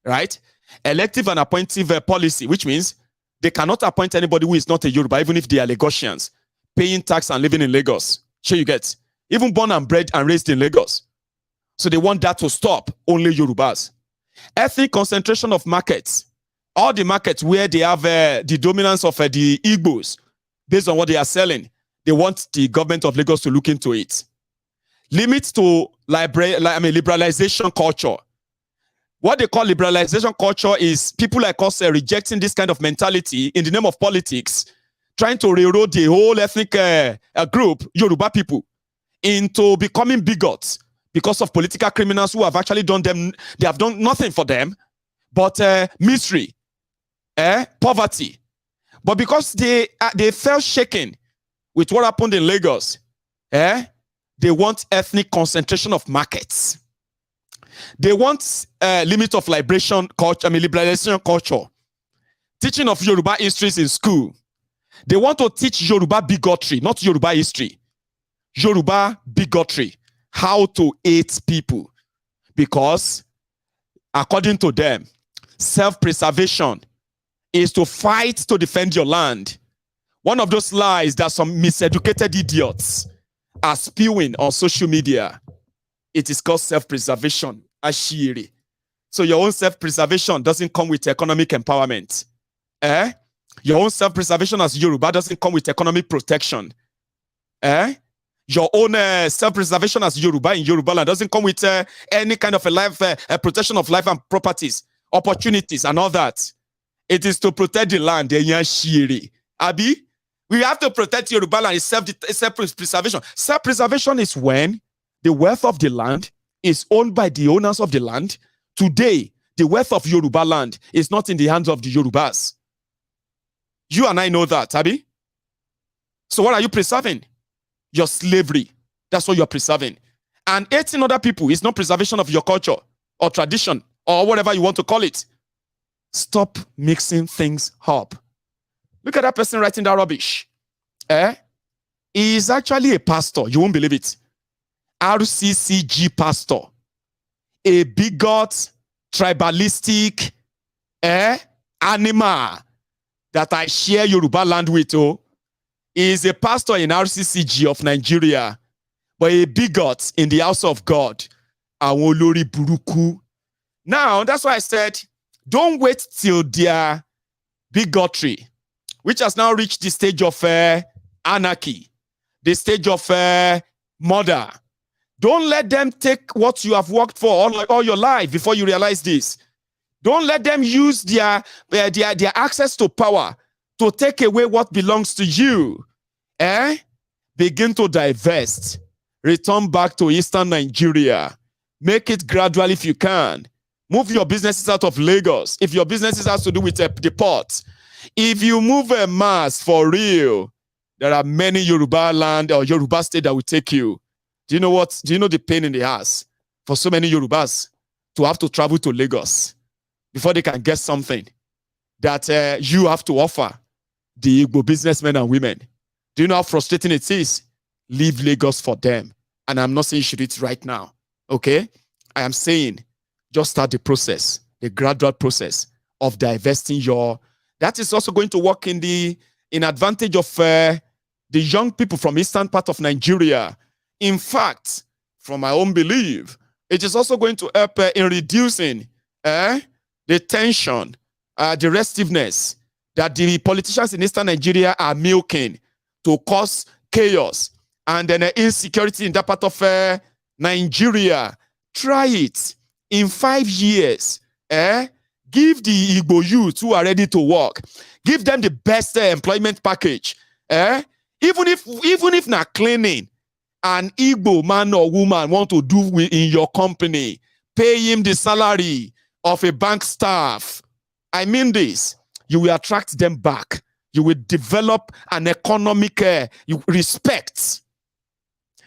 Right? Elective and appointive policy, which means they cannot appoint anybody who is not a Yoruba, even if they are Lagosians, paying tax and living in Lagos. Sure, you get. Even born and bred and raised in Lagos. So they want that to stop, only Yorubas. Ethnic concentration of markets. All the markets where they have the dominance of the Igbos, based on what they are selling, they want the government of Lagos to look into it. Limits to liberalization culture. What they call liberalization culture is people like us rejecting this kind of mentality in the name of politics, trying to railroad the whole ethnic group, Yoruba people, into becoming bigots because of political criminals who have actually done them. They have done nothing for them but misery, poverty. But because they felt shaken with what happened in Lagos, they want ethnic concentration of markets. They want limit of liberalization culture. Teaching of Yoruba histories in school. They want to teach Yoruba bigotry, not Yoruba history. Yoruba bigotry. How to hate people. Because, according to them, self-preservation is to fight to defend your land. One of those lies that some miseducated idiots are spewing on social media. It is called self-preservation, ashiri. So your own self-preservation doesn't come with economic empowerment. Your own self-preservation as Yoruba doesn't come with economic protection. Your own self-preservation as Yoruba in Yoruba land doesn't come with any kind of a protection of life and properties, opportunities and all that. It is to protect the land, ashiri. Abi, we have to protect Yoruba land. It's self-preservation. Self-preservation is when the wealth of the land is owned by the owners of the land. Today, the wealth of Yoruba land is not in the hands of the Yorubas. You and I know that, Abi. So what are you preserving? Your slavery. That's what you're preserving. And hating other people is not preservation of your culture or tradition or whatever you want to call it. Stop mixing things up. Look at that person writing that rubbish. He is actually a pastor. You won't believe it. RCCG pastor. A bigot, tribalistic, animal that I share Yoruba land with. He is a pastor in RCCG of Nigeria, but a bigot in the house of God. Awolori Buruku. Now, that's why I said, don't wait till their bigotry, which has now reached the stage of anarchy, the stage of murder. Don't let them take what you have worked for all your life before you realize this. Don't let them use their access to power to take away what belongs to you. Begin to divest. Return back to Eastern Nigeria. Make it gradual if you can. Move your businesses out of Lagos. If your businesses has to do with the port. If you move a mass for real, there are many Yoruba land or Yoruba state that will take you. Do you know what? Do you know the pain in the ass for so many Yorubas to have to travel to Lagos before they can get something that you have to offer the Igbo businessmen and women? Do you know how frustrating it is? Leave Lagos for them. And I'm not saying you should do it right now. Okay? I am saying just start the process, the gradual process of divesting your... That is also going to work in advantage of the young people from eastern part of Nigeria. In fact, from my own belief, it is also going to help in reducing the tension, the restiveness that the politicians in eastern Nigeria are milking to cause chaos and then insecurity in that part of Nigeria. Try it. In 5 years, give the Igbo youth who are ready to work, Give them the best employment package. Even if not cleaning, an Igbo man or woman want to do in your company, pay him the salary of a bank staff. I mean this. You will attract them back. You will develop an economic respect.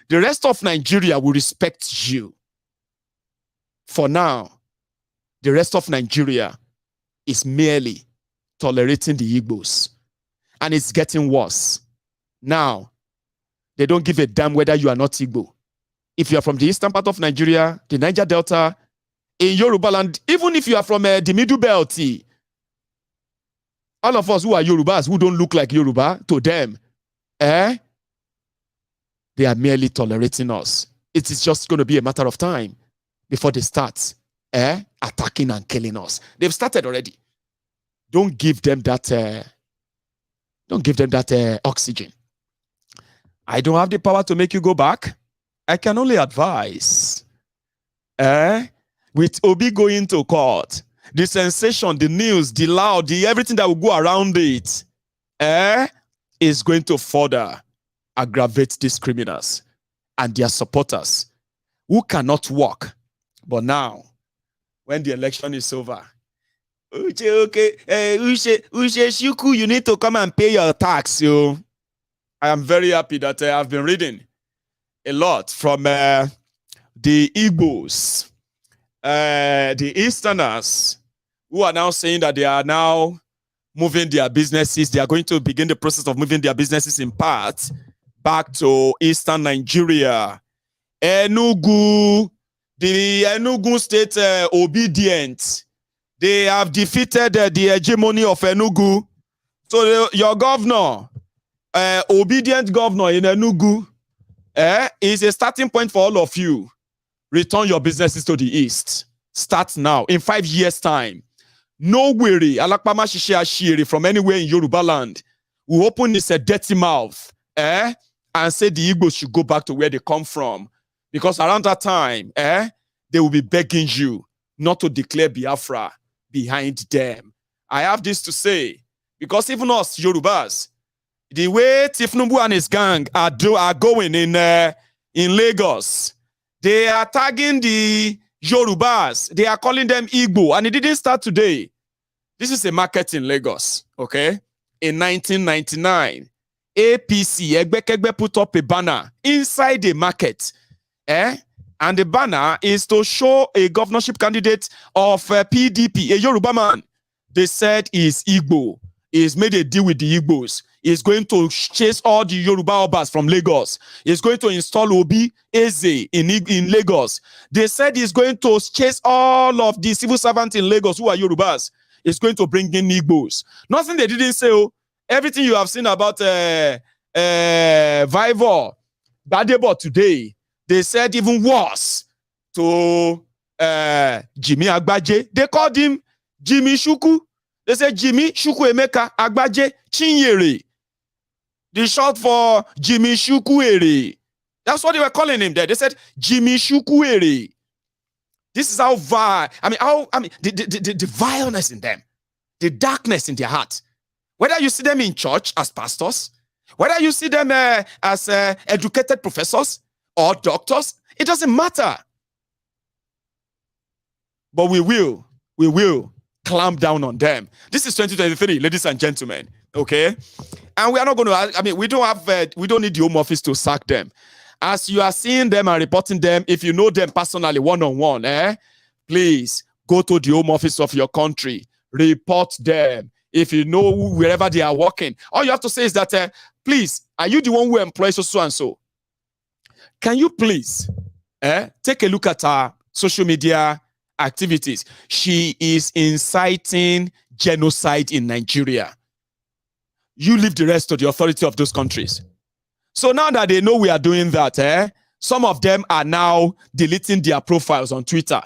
The rest of Nigeria will respect you. For now, the rest of Nigeria is merely tolerating the Igbos. And it's getting worse. Now, they don't give a damn whether you are not Igbo. If you are from the eastern part of Nigeria, the Niger Delta, in Yoruba land, even if you are from the Middle Belt, all of us who are Yorubas, who don't look like Yoruba, to them, they are merely tolerating us. It is just going to be a matter of time before they start attacking and killing us. They've started already. Don't give them that. Don't give them that oxygen. I don't have the power to make you go back. I can only advise. With Obi going to court, the sensation, the news, the loud, everything that will go around it, is going to further aggravate these criminals and their supporters who cannot walk. But now, when the election is over, okay, Shuku, you need to come and pay your tax. I am very happy that I've been reading a lot from the Igbos, the Easterners, who are now saying that they are now moving their businesses. They are going to begin the process of moving their businesses in part back to Eastern Nigeria. Enugu, the Enugu state obedient. They have defeated the hegemony of Enugu. So your governor, obedient governor in Enugu, is a starting point for all of you. Return your businesses to the east. Start now. In 5 years' time. No worry. Alakpama Shishe Ashiri from anywhere in Yoruba land will open his dirty mouth and say the Igbos should go back to where they come from. Because around that time, they will be begging you not to declare Biafra behind them. I have this to say, because even us Yorubas, the way Tinubu and his gang are going in Lagos, they are tagging the Yorubas. They are calling them Igbo, and it didn't start today. This is a market in Lagos, okay? In 1999, APC, Egbekegbe, put up a banner inside the market, and the banner is to show a governorship candidate of PDP, a Yoruba man. They said he's Igbo. He's made a deal with the Igbos. He's going to chase all the Yoruba Obas from Lagos. He's going to install Obi Eze in Lagos. They said he's going to chase all of the civil servants in Lagos who are Yorubas. He's going to bring in Igbos. Nothing they didn't say. Oh, everything you have seen about Vivor, Badebo today, they said even worse to Jimmy Agbaje. They called him Jimmy Shuku. They said Jimmy Shuku Emeka Agbaje Chinyere. The short for Jimmy Shukuere. That's what they were calling him there. They said Jimmy Shukuere. This is how vile. The vileness in them, the darkness in their heart. Whether you see them in church as pastors, whether you see them as educated professors or doctors, it doesn't matter. But we will clamp down on them. This is 2023, ladies and gentlemen. Okay, and we are not going to. We don't need the Home Office to sack them. As you are seeing them and reporting them, if you know them personally, one-on-one, please go to the Home Office of your country, report them. If you know wherever they are working, all you have to say is that, please, are you the one who employs so and so? Can you please take a look at her social media activities? She is inciting genocide in Nigeria. You leave the rest to the authority of those countries. So now that they know we are doing that, some of them are now deleting their profiles on Twitter.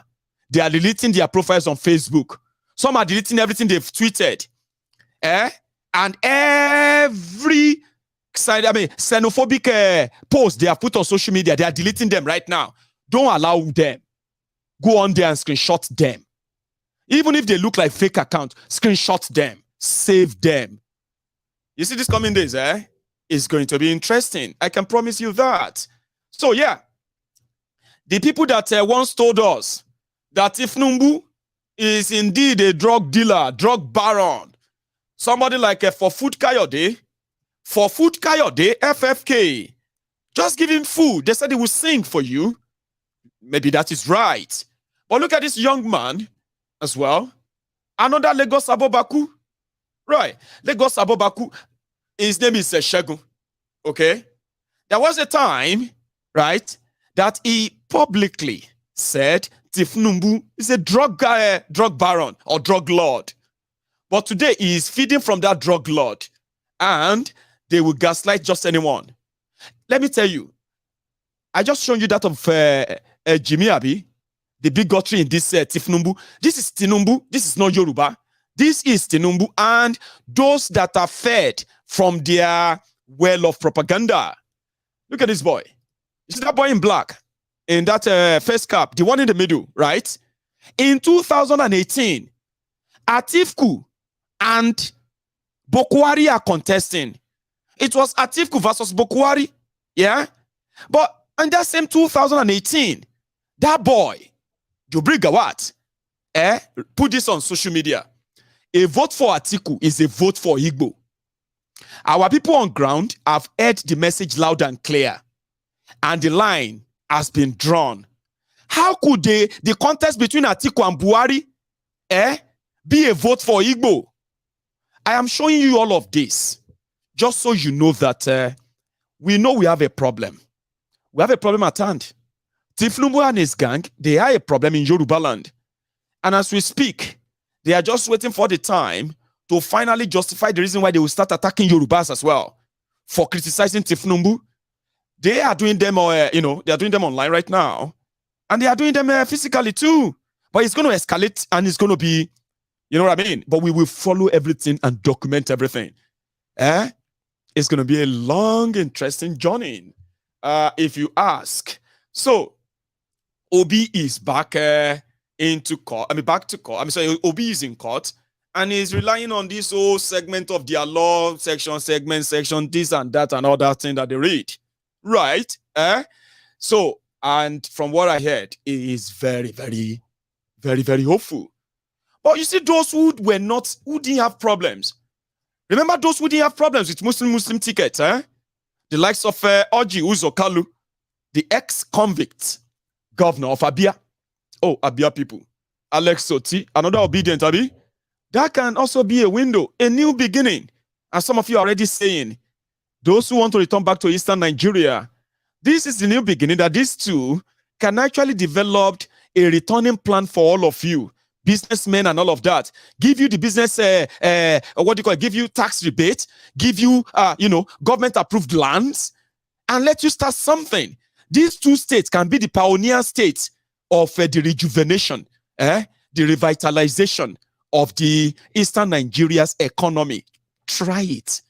They are deleting their profiles on Facebook. Some are deleting everything they've tweeted. And every xenophobic post they have put on social media, they are deleting them right now. Don't allow them. Go on there and screenshot them. Even if they look like fake accounts, screenshot them. save them. You see, this coming days, is going to be interesting. I can promise you that. So yeah, the people that once told us that Tinubu is indeed a drug dealer, drug baron, somebody like for food Kayode, FFK, just give him food. They said he will sing for you. Maybe that is right. But look at this young man as well. Another Lagos Abobaku. Right. Lagos Abobaku. His name is Shegun. Okay. There was a time, right, that he publicly said Tinubu is a drug baron or drug lord. But today he is feeding from that drug lord. And they will gaslight just anyone. Let me tell you, I just shown you that of Jimmy Abi, the bigotry in this Tinubu. This is Tinubu. This is not Yoruba. This is Tinubu and those that are fed from their well of propaganda. Look at this boy. You see that boy in black, in that face cap, the one in the middle, right? In 2018, Atiku and Bokwari are contesting. It was Atiku versus Bokwari, yeah? But in that same 2018, that boy, Jobri Gawat, put this on social media. A vote for Atiku is a vote for Igbo. Our people on ground have heard the message loud and clear, and the line has been drawn. How could the contest between Atiku and Buhari be a vote for Igbo? I am showing you all of this just so you know that we know we have a problem. We have a problem at hand. Tinubu and his gang, they are a problem in Yoruba land. And as we speak, they are just waiting for the time to finally justify the reason why they will start attacking Yorubas as well for criticizing Tinubu. They are doing them, they are doing them online right now, and they are doing them physically too. But it's going to escalate, and it's going to be, you know what I mean? But we will follow everything and document everything. It's going to be a long, interesting journey, if you ask. So, Obi is back into court. Back to court. Obi is in court. And he's relying on this whole segment of their law section, section, this and that and all that thing that they read. Right? So, and from what I heard, he is very, very, very, very hopeful. But you see, those who didn't have problems. Remember those who didn't have problems with Muslim tickets, The likes of Orji Uzor-Kalu, the ex-convict governor of Abia. Oh, Abia people. Alex Soti, another obedient Abi. That can also be a window, a new beginning. And some of you are already saying, those who want to return back to Eastern Nigeria, this is the new beginning that these two can actually develop a returning plan for all of you, businessmen and all of that. Give you the business, give you tax rebate, give you, government approved lands, and let you start something. These two states can be the pioneer states of the rejuvenation, the revitalization of the Eastern Nigeria's economy. Try it.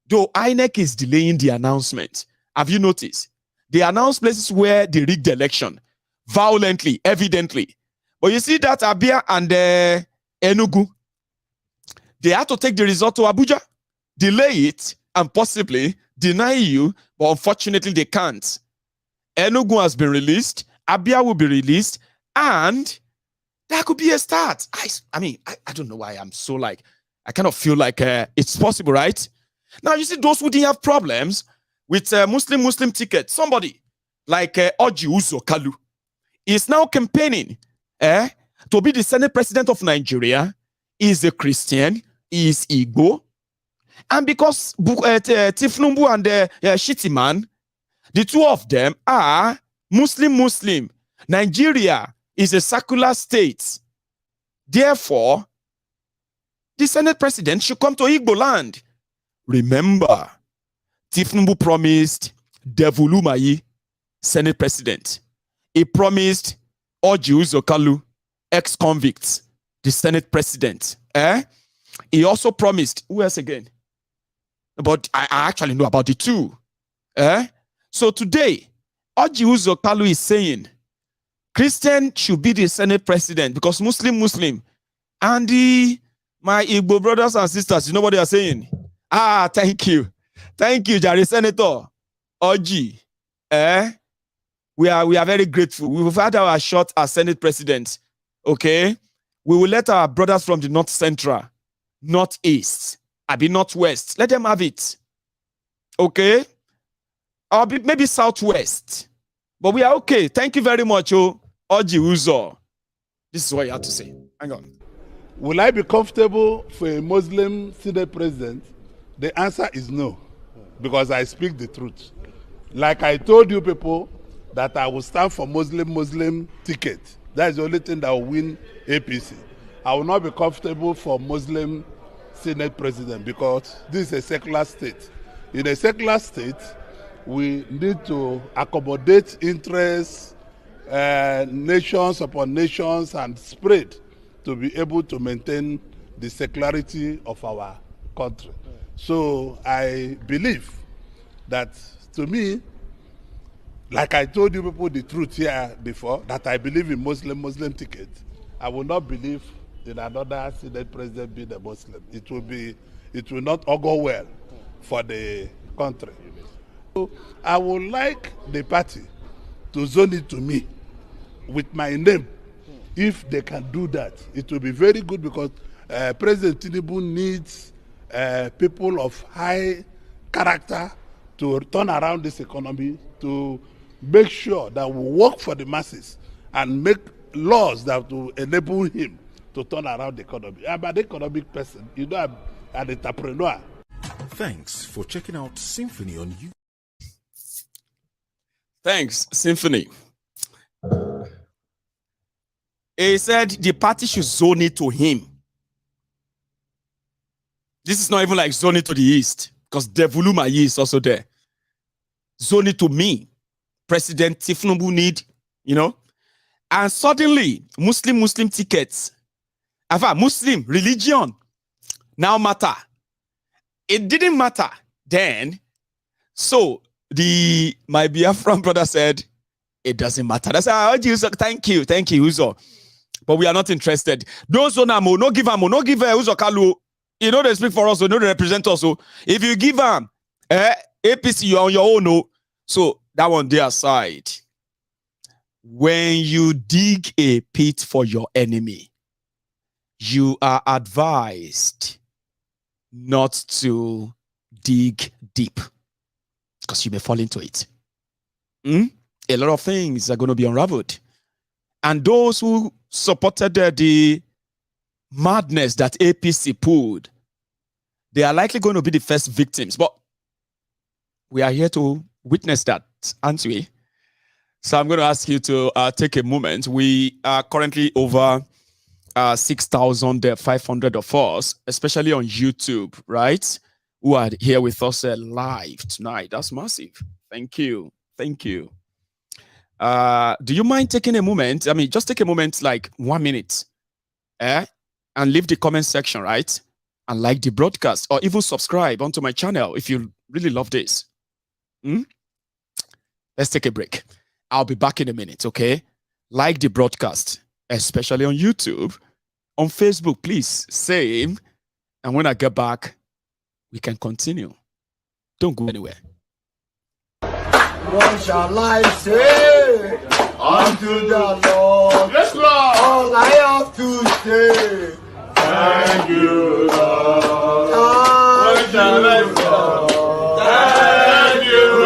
Though INEC is delaying the announcement, have you noticed? They announced places where they rigged the election violently, evidently. But you see that Abia and Enugu, they had to take the result to Abuja, delay it, and possibly deny you, but unfortunately they can't. Enugu has been released, Abia will be released, and that could be a start. I don't know why I'm so I kind of feel like it's possible, right? Now, you see those who didn't have problems with Muslim ticket, somebody like Orji Uzor-Kalu is now campaigning to be the Senate President of Nigeria. He is a Christian, he is Igbo, and because Tinubu and Shitty Man, the two of them are Muslim. Nigeria is a secular state. Therefore, the Senate President should come to Igbo land. Remember, Tinubu promised Devulu Mayi, Senate President. He promised Orji Uzor-Kalu, ex-convicts, the Senate President. He also promised, who else again? But I actually know about the two. So today, Orji Uzor-Kalu is saying, Christian should be the Senate President because Muslim, and the My Igbo brothers and sisters, you know what they are saying? Ah, thank you. Thank you, Jare Senator. Oji. We are very grateful. We've had our shot as Senate President. Okay? We will let our brothers from the North Central, Northeast, Northwest, let them have it. Okay? Or maybe Southwest. But we are okay. Thank you very much, Oji Uzo. This is what you have to say. Hang on.
Will I be comfortable for a Muslim Senate President? The answer is no, because I speak the truth. Like I told you people that I will stand for Muslim ticket. That is the only thing that will win APC. I will not be comfortable for Muslim Senate President because this is a secular state. In a secular state, we need to accommodate interests, nations upon nations, and spread to be able to maintain the secularity of our country. So I believe that, to me, like I told you people the truth here before, that I believe in Muslim ticket. I will not believe in another Senate President being a Muslim. It will not augur well for the country. So I would like the party to zone it to me with my name. If they can do that, it will be very good, because President Tinubu needs people of high character to turn around this economy, to make sure that we work for the masses and make laws that will enable him to turn around the economy. I'm an economic person, you know, I'm an entrepreneur.
Thanks for checking out Symphony on YouTube.
Thanks, Symphony. He said the party should zone it to him. This is not even like zone it to the east, because Devuluma is also there. Zone it to me. President Tinubu need, you know. And suddenly, Muslim tickets, Muslim religion now matter. It didn't matter then. So my Biafran brother said, it doesn't matter. That's how thank you, Uzo. But we are not interested. Those no give Uzo Kalu. You know they speak for us, so they represent us. So if you give them APC, you're on your own. No. So that one their side. When you dig a pit for your enemy, you are advised not to dig deep, because you may fall into it. A lot of things are going to be unraveled. And those who supported the madness that APC pulled, they are likely going to be the first victims. But we are here to witness that, aren't we? So I'm going to ask you to take a moment. We are currently over 6,500 of us, especially on YouTube, right? Who are here with us live tonight. That's massive. Thank you. Thank you. Do you mind taking a moment? I mean, just take a moment, like 1 minute, and leave the comment section, right? And like the broadcast, or even subscribe onto my channel if you really love this. Let's take a break. I'll be back in a minute, okay? Like the broadcast, especially on YouTube. On Facebook, please, same. And when I get back, we can continue. Don't go anywhere.
What shall I say unto the Lord?
Yes, Lord.
All I have to say,
Thank you, Lord.
What
shall I say? Thank you,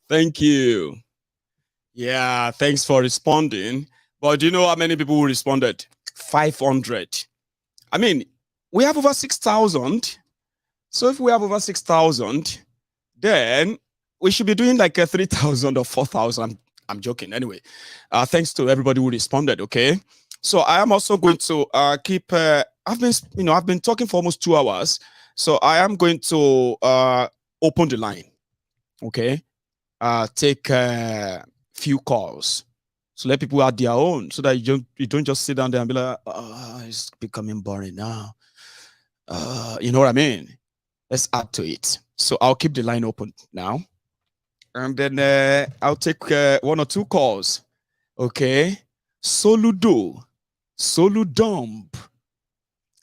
Thank you. Yeah, thanks for responding. But do you know how many people who responded? 500. I mean, we have over 6,000. So if we have over 6,000, then we should be doing like a 3,000 or 4,000. I'm joking. Anyway, thanks to everybody who responded. Okay. So I am also going to keep. I've been talking for almost 2 hours. So I am going to open the line. Okay. Take few calls. So let people add their own, so that you don't just sit down there and be like, oh, it's becoming boring now. You know what I mean? Let's add to it. So I'll keep the line open now. And then I'll take 1 or 2 calls. Okay. Soludo. Soludump.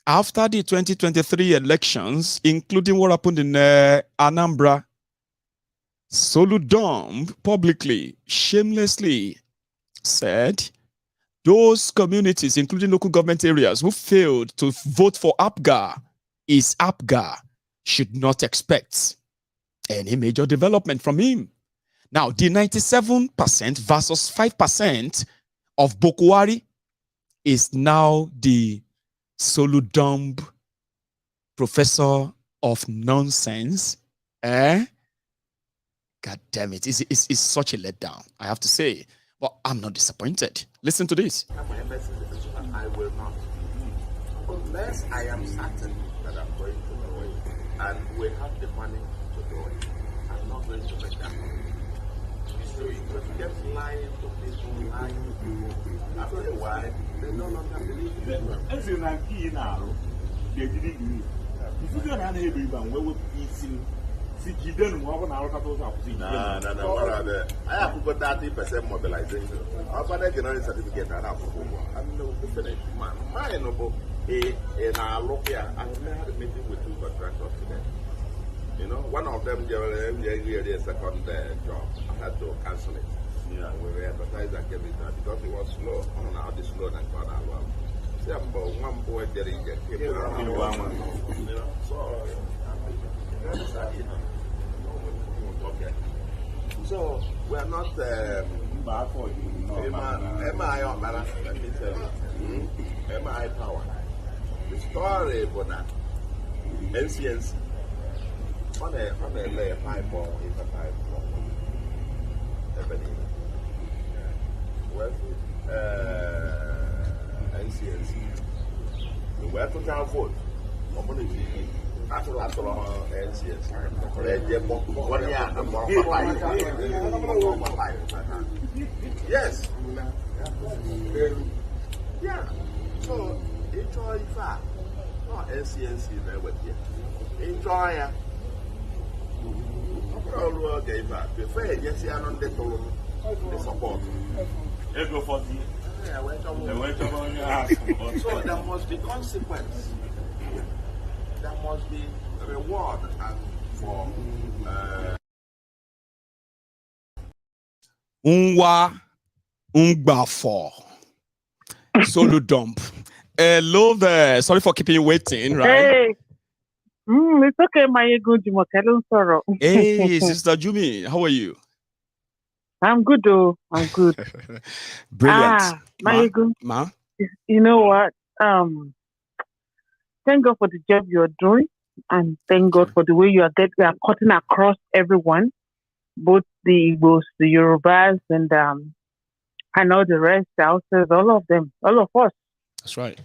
After the 2023 elections, including what happened in Anambra, Soludump publicly, shamelessly said those communities, including local government areas, who failed to vote for APGA should not expect any major development from him. Now, the 97% versus 5% of Bokwari is now the Soludump professor of nonsense. God damn it. It's such a letdown, I have to say. But I'm not disappointed. Listen to this.
I will not. Unless I am certain that I'm going to do it and we have the money to do it, I'm not going to make that money. So you just lying to people, lying to people. After a while, they no longer believe in it. As you know, they didn't do it. If you don't have everyone, where would be seen? No, I have got 30% mobilization. I've got a general certificate and I've finished. Mine, and I look here, I had a meeting with 2 contractors today. You know, one of them, the second job, I had to cancel it. Yeah, we advertised and gave it because it was slow. I don't know how this slow and gone out well. See, I'm about one boy getting it. You know, so, okay. So we are not MI power. The story about that NCNC on a layer 5 more in the 5 more. NCNC. We were to town vote. Yes. Yeah. So enjoy that. No NCNC there with you. Enjoy it. All gave that. Before you see another the support. Go for the. So there must be consequence. There must be a reward and for
Ungbafo Soludump. Hello there. Sorry for keeping you waiting, right?
Hey. It's okay, Maiyegun. Sorrow.
Hey, Sister Jumi, how are you?
I'm good, though. I'm good.
Brilliant.
Maiyegun.
Ma?
You know what? Thank God for the job you're doing, and thank God for the way you are cutting across everyone, both the Igbos, the Yorubas, and all the rest, the Hausas, all of them, all of us.
That's right.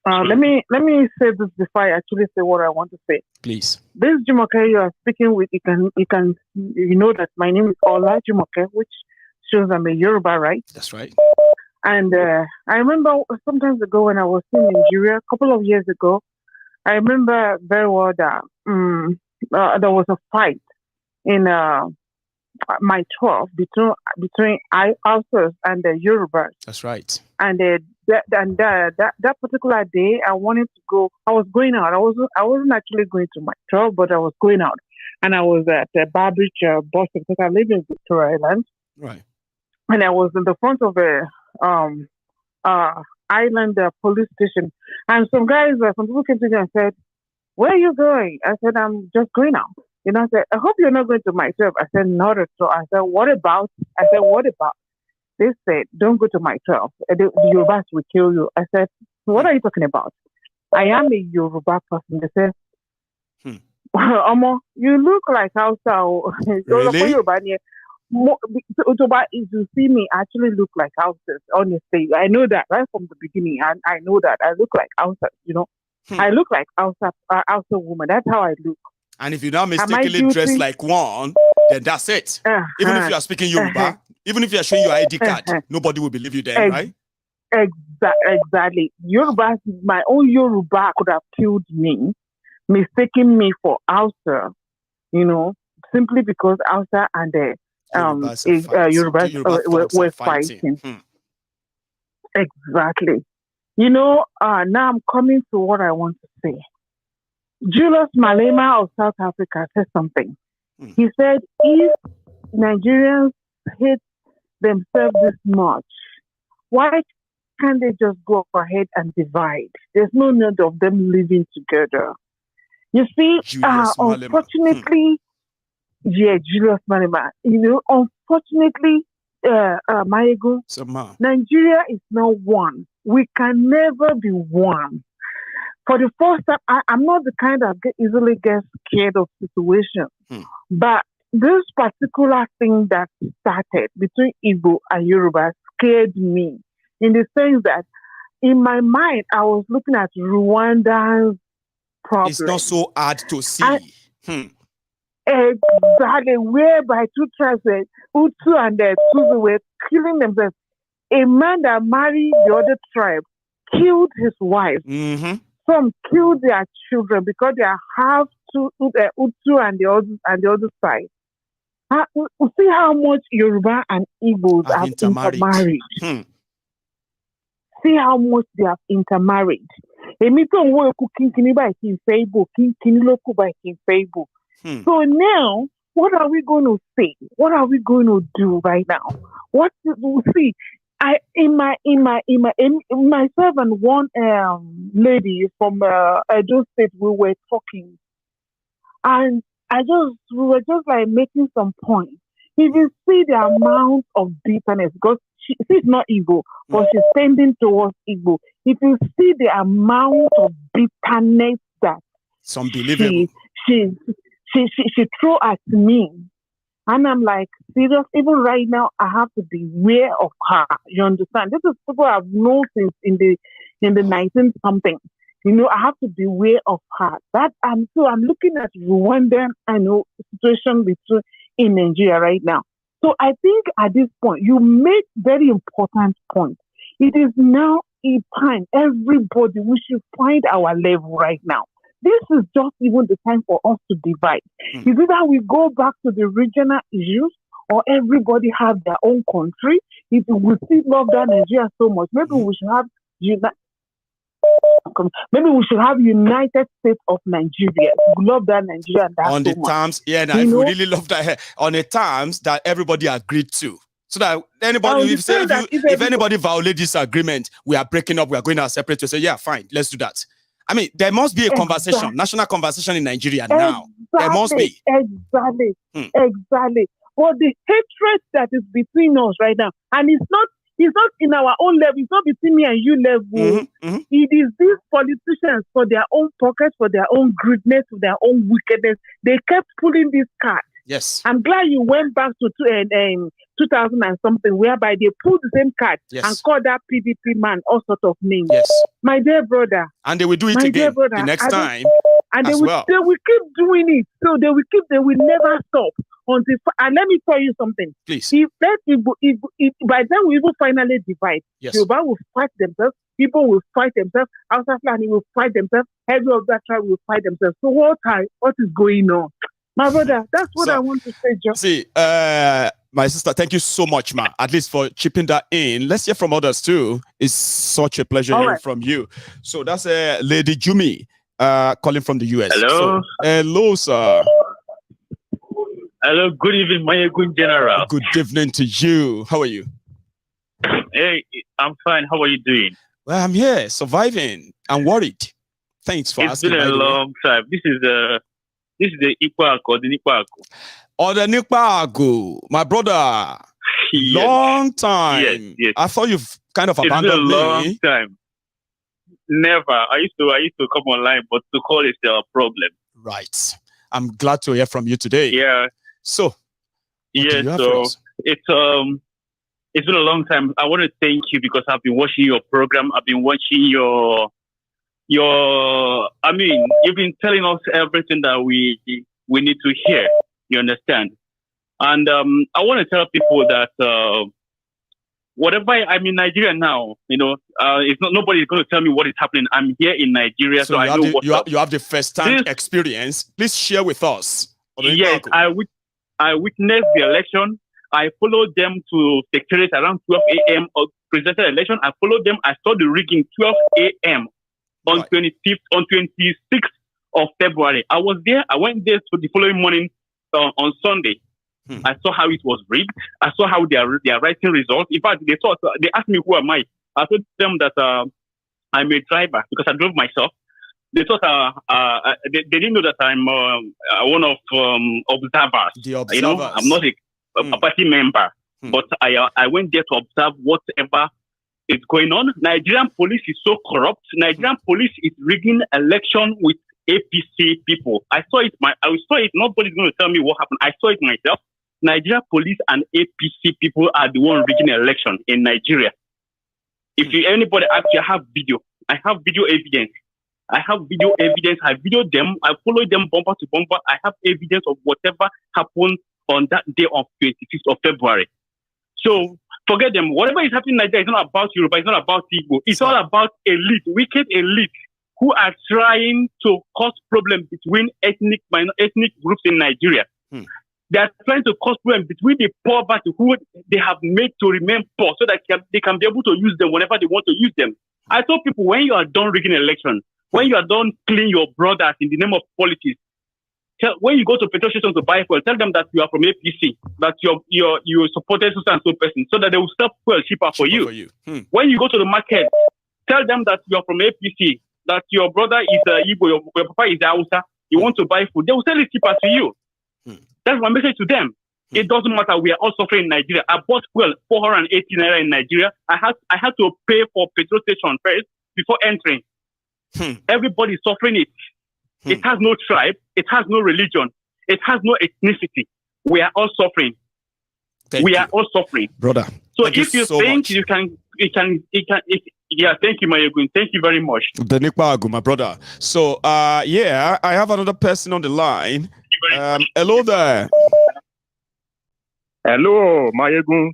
Let me say this before I actually say what I want to say.
Please.
This Jumoke you are speaking with, you know that my name is Ola Jumoke, which shows I'm a Yoruba, right?
That's right.
And I remember sometimes ago when I was in Nigeria, a couple of years ago, I remember very well that there was a fight in my 12 between Hausas and the Yorubas.
That's right.
And that particular day, I wanted to go. I was going out. I wasn't actually going to my 12, but I was going out, and I was at the Barbridge bus stop because I live in Victoria Island.
Right.
And I was in the front of a island police station, and some people came to me and said, "Where are you going?" I said, "I'm just going out." You know, I said, I hope you're not going to my twelve. I said, not at all. I said, what about? I said, what about? They said, don't go to my 12. The Yorubas will kill you. I said, what are you talking about? I am a Yoruba person. They said, Omo, you look like Hausa.
Really?
If you see me, I actually look like Hausa. Honestly, I know that right from the beginning. And I know that I look like Hausa. You know, I look like Hausa woman. That's how I look.
And if you now mistakenly dress like one, then that's it. Even if you are speaking Yoruba, even if you are showing your ID card, nobody will believe you then, right?
Exactly. Yoruba, my own Yoruba could have killed me, mistaking me for Hausa, you know, simply because Hausa and the Yorubas were fighting. Exactly. You know, now I'm coming to what I want to say. Julius Malema of South Africa said something. He said, if Nigerians hate themselves this much, why can't they just go ahead and divide? There's no need of them living together. You see, unfortunately, Julius Malema, you know, unfortunately, Maiyegun, Nigeria is not one. We can never be one. For the first time, I'm not the kind that easily gets scared of situations. But this particular thing that started between Igbo and Yoruba scared me in the sense that in my mind, I was looking at Rwanda's problem.
It's not so hard to see.
Exactly, whereby two tribes, Hutu and the Tutsi, were killing themselves. A man that married the other tribe killed his wife. Some killed their children because they are half Hutu and the other side. See how much Yoruba and Igbos have intermarried. See how much they have intermarried. So now, what are we going to say? What are we going to do right now? What we see? Myself and one lady from Edo State, we were talking, and we were just like making some points. If you see the amount of bitterness, because she's not Igbo, but she's tending towards Igbo. If you see the amount of bitterness that she threw at me, and I'm like, serious, even right now, I have to be aware of her. You understand? This is people I've known since in the 19-something. You know, I have to be aware of her. I'm looking at Rwandan, I know, situation in Nigeria right now. So I think at this point, you make very important point. It is now a time, everybody, we should find our level right now. This is just even the time for us to divide. Is it that we go back to the regional issues, or everybody have their own country? If we still love that Nigeria so much, maybe we should have United States of Nigeria. We love that Nigeria
on the terms, we really love that on the terms that everybody agreed to. So that anybody, if anybody violates this agreement, we are breaking up, we are going our separate to say, yeah, fine, let's do that. I mean, there must be a conversation, national conversation in Nigeria now. There must be.
Exactly. But the hatred that is between us right now, and it's not in our own level, it's not between me and you level. It is these politicians for their own pockets, for their own greediness, for their own wickedness. They kept pulling this card.
Yes.
I'm glad you went back to 2000 and something, whereby they pulled the same card and called that PDP man all sorts of names.
Yes.
My dear brother.
And they will do it again the next time.
And they will keep doing it. So they will never stop until. And let me tell you something.
Please.
If by then we will finally divide. Yoruba will fight themselves. People will fight themselves. Hausa Fulani will fight themselves. Every other tribe will fight themselves. So what is going on? My brother, that's what I want to say, John.
See, my sister, thank you so much, ma. At least for chipping that in. Let's hear from others too. It's such a pleasure hearing from you. So that's Lady Jumi calling from the US.
Hello.
So, hello, sir.
Hello, good evening, Maiyegun General.
Good evening to you. How are you?
Hey, I'm fine. How are you doing?
Well, I'm here, surviving. I'm worried. Thanks for asking.
It's been a long time. This This is the Nikwago.
Or the Nikwago, my brother.
Yes.
Long time.
Yes.
I thought you've kind of abandoned
It's been a long
me.
time. Never. I used to come online, but to call is still a problem.
Right. I'm glad to hear from you today.
Yeah.
So.
Yeah. So it's been a long time. I want to thank you because I've been watching your program. I've been watching your. I mean, you've been telling us everything that we need to hear. You understand? And I want to tell people that whatever I'm in Nigeria now, you know, it's not nobody's going to tell me what is happening. I'm here in Nigeria, so I know
you have the first-hand experience. Please share with us.
Yes, I witnessed the election. I followed them to Secretariat around 12 a.m. of presidential election. I followed them. I saw the rigging 12 a.m. on 26th of February. I was there. I went there to the following morning on Sunday. I saw how it was rigged. I saw how they are writing results. In fact, they asked me who am I. I told them that I'm a driver because I drove myself. They thought they didn't know that I'm one of observers.
The observers.
You know, I'm not a party member, but I went there to observe whatever is going on. Nigerian police is so corrupt. Nigerian police is rigging election with APC people. I saw it. Nobody's going to tell me what happened. I saw it myself. Nigerian police and APC people are the one rigging election in Nigeria. If anybody asks you, I have video. I have video evidence. I videoed them. I followed them bumper to bumper. I have evidence of whatever happened on that day of 26th of February. So forget them. Whatever is happening in Nigeria is not about Yoruba. It's not about Igbo. It's all about elite, wicked elite, who are trying to cause problems between ethnic groups in Nigeria. They are trying to cause problems between the poverty who they have made to remain poor so that they can be able to use them whenever they want to use them. I told people, when you are done rigging elections, when you are done killing your brothers in the name of politics, when you go to petrol stations to buy fuel, tell them that you are from APC, that you supported so and so person, so that they will sell fuel cheaper for you. When you go to the market, tell them that you are from APC, that your brother is Igbo, your papa is Hausa, you want to buy food, they will sell it cheaper to you. That's my message to them. It doesn't matter. We are all suffering in Nigeria. I bought fuel 480 naira in Nigeria. I had to pay for petrol station first before entering. Everybody is suffering it. It has no tribe. It has no religion. It has no ethnicity. We are all suffering. We are all suffering,
brother.
So if you think you can, yeah, thank you, Maiyegun. Thank you very much.
The Nikwago, my brother. So, yeah, I have another person on the line. Hello there.
Hello, Maiyegun.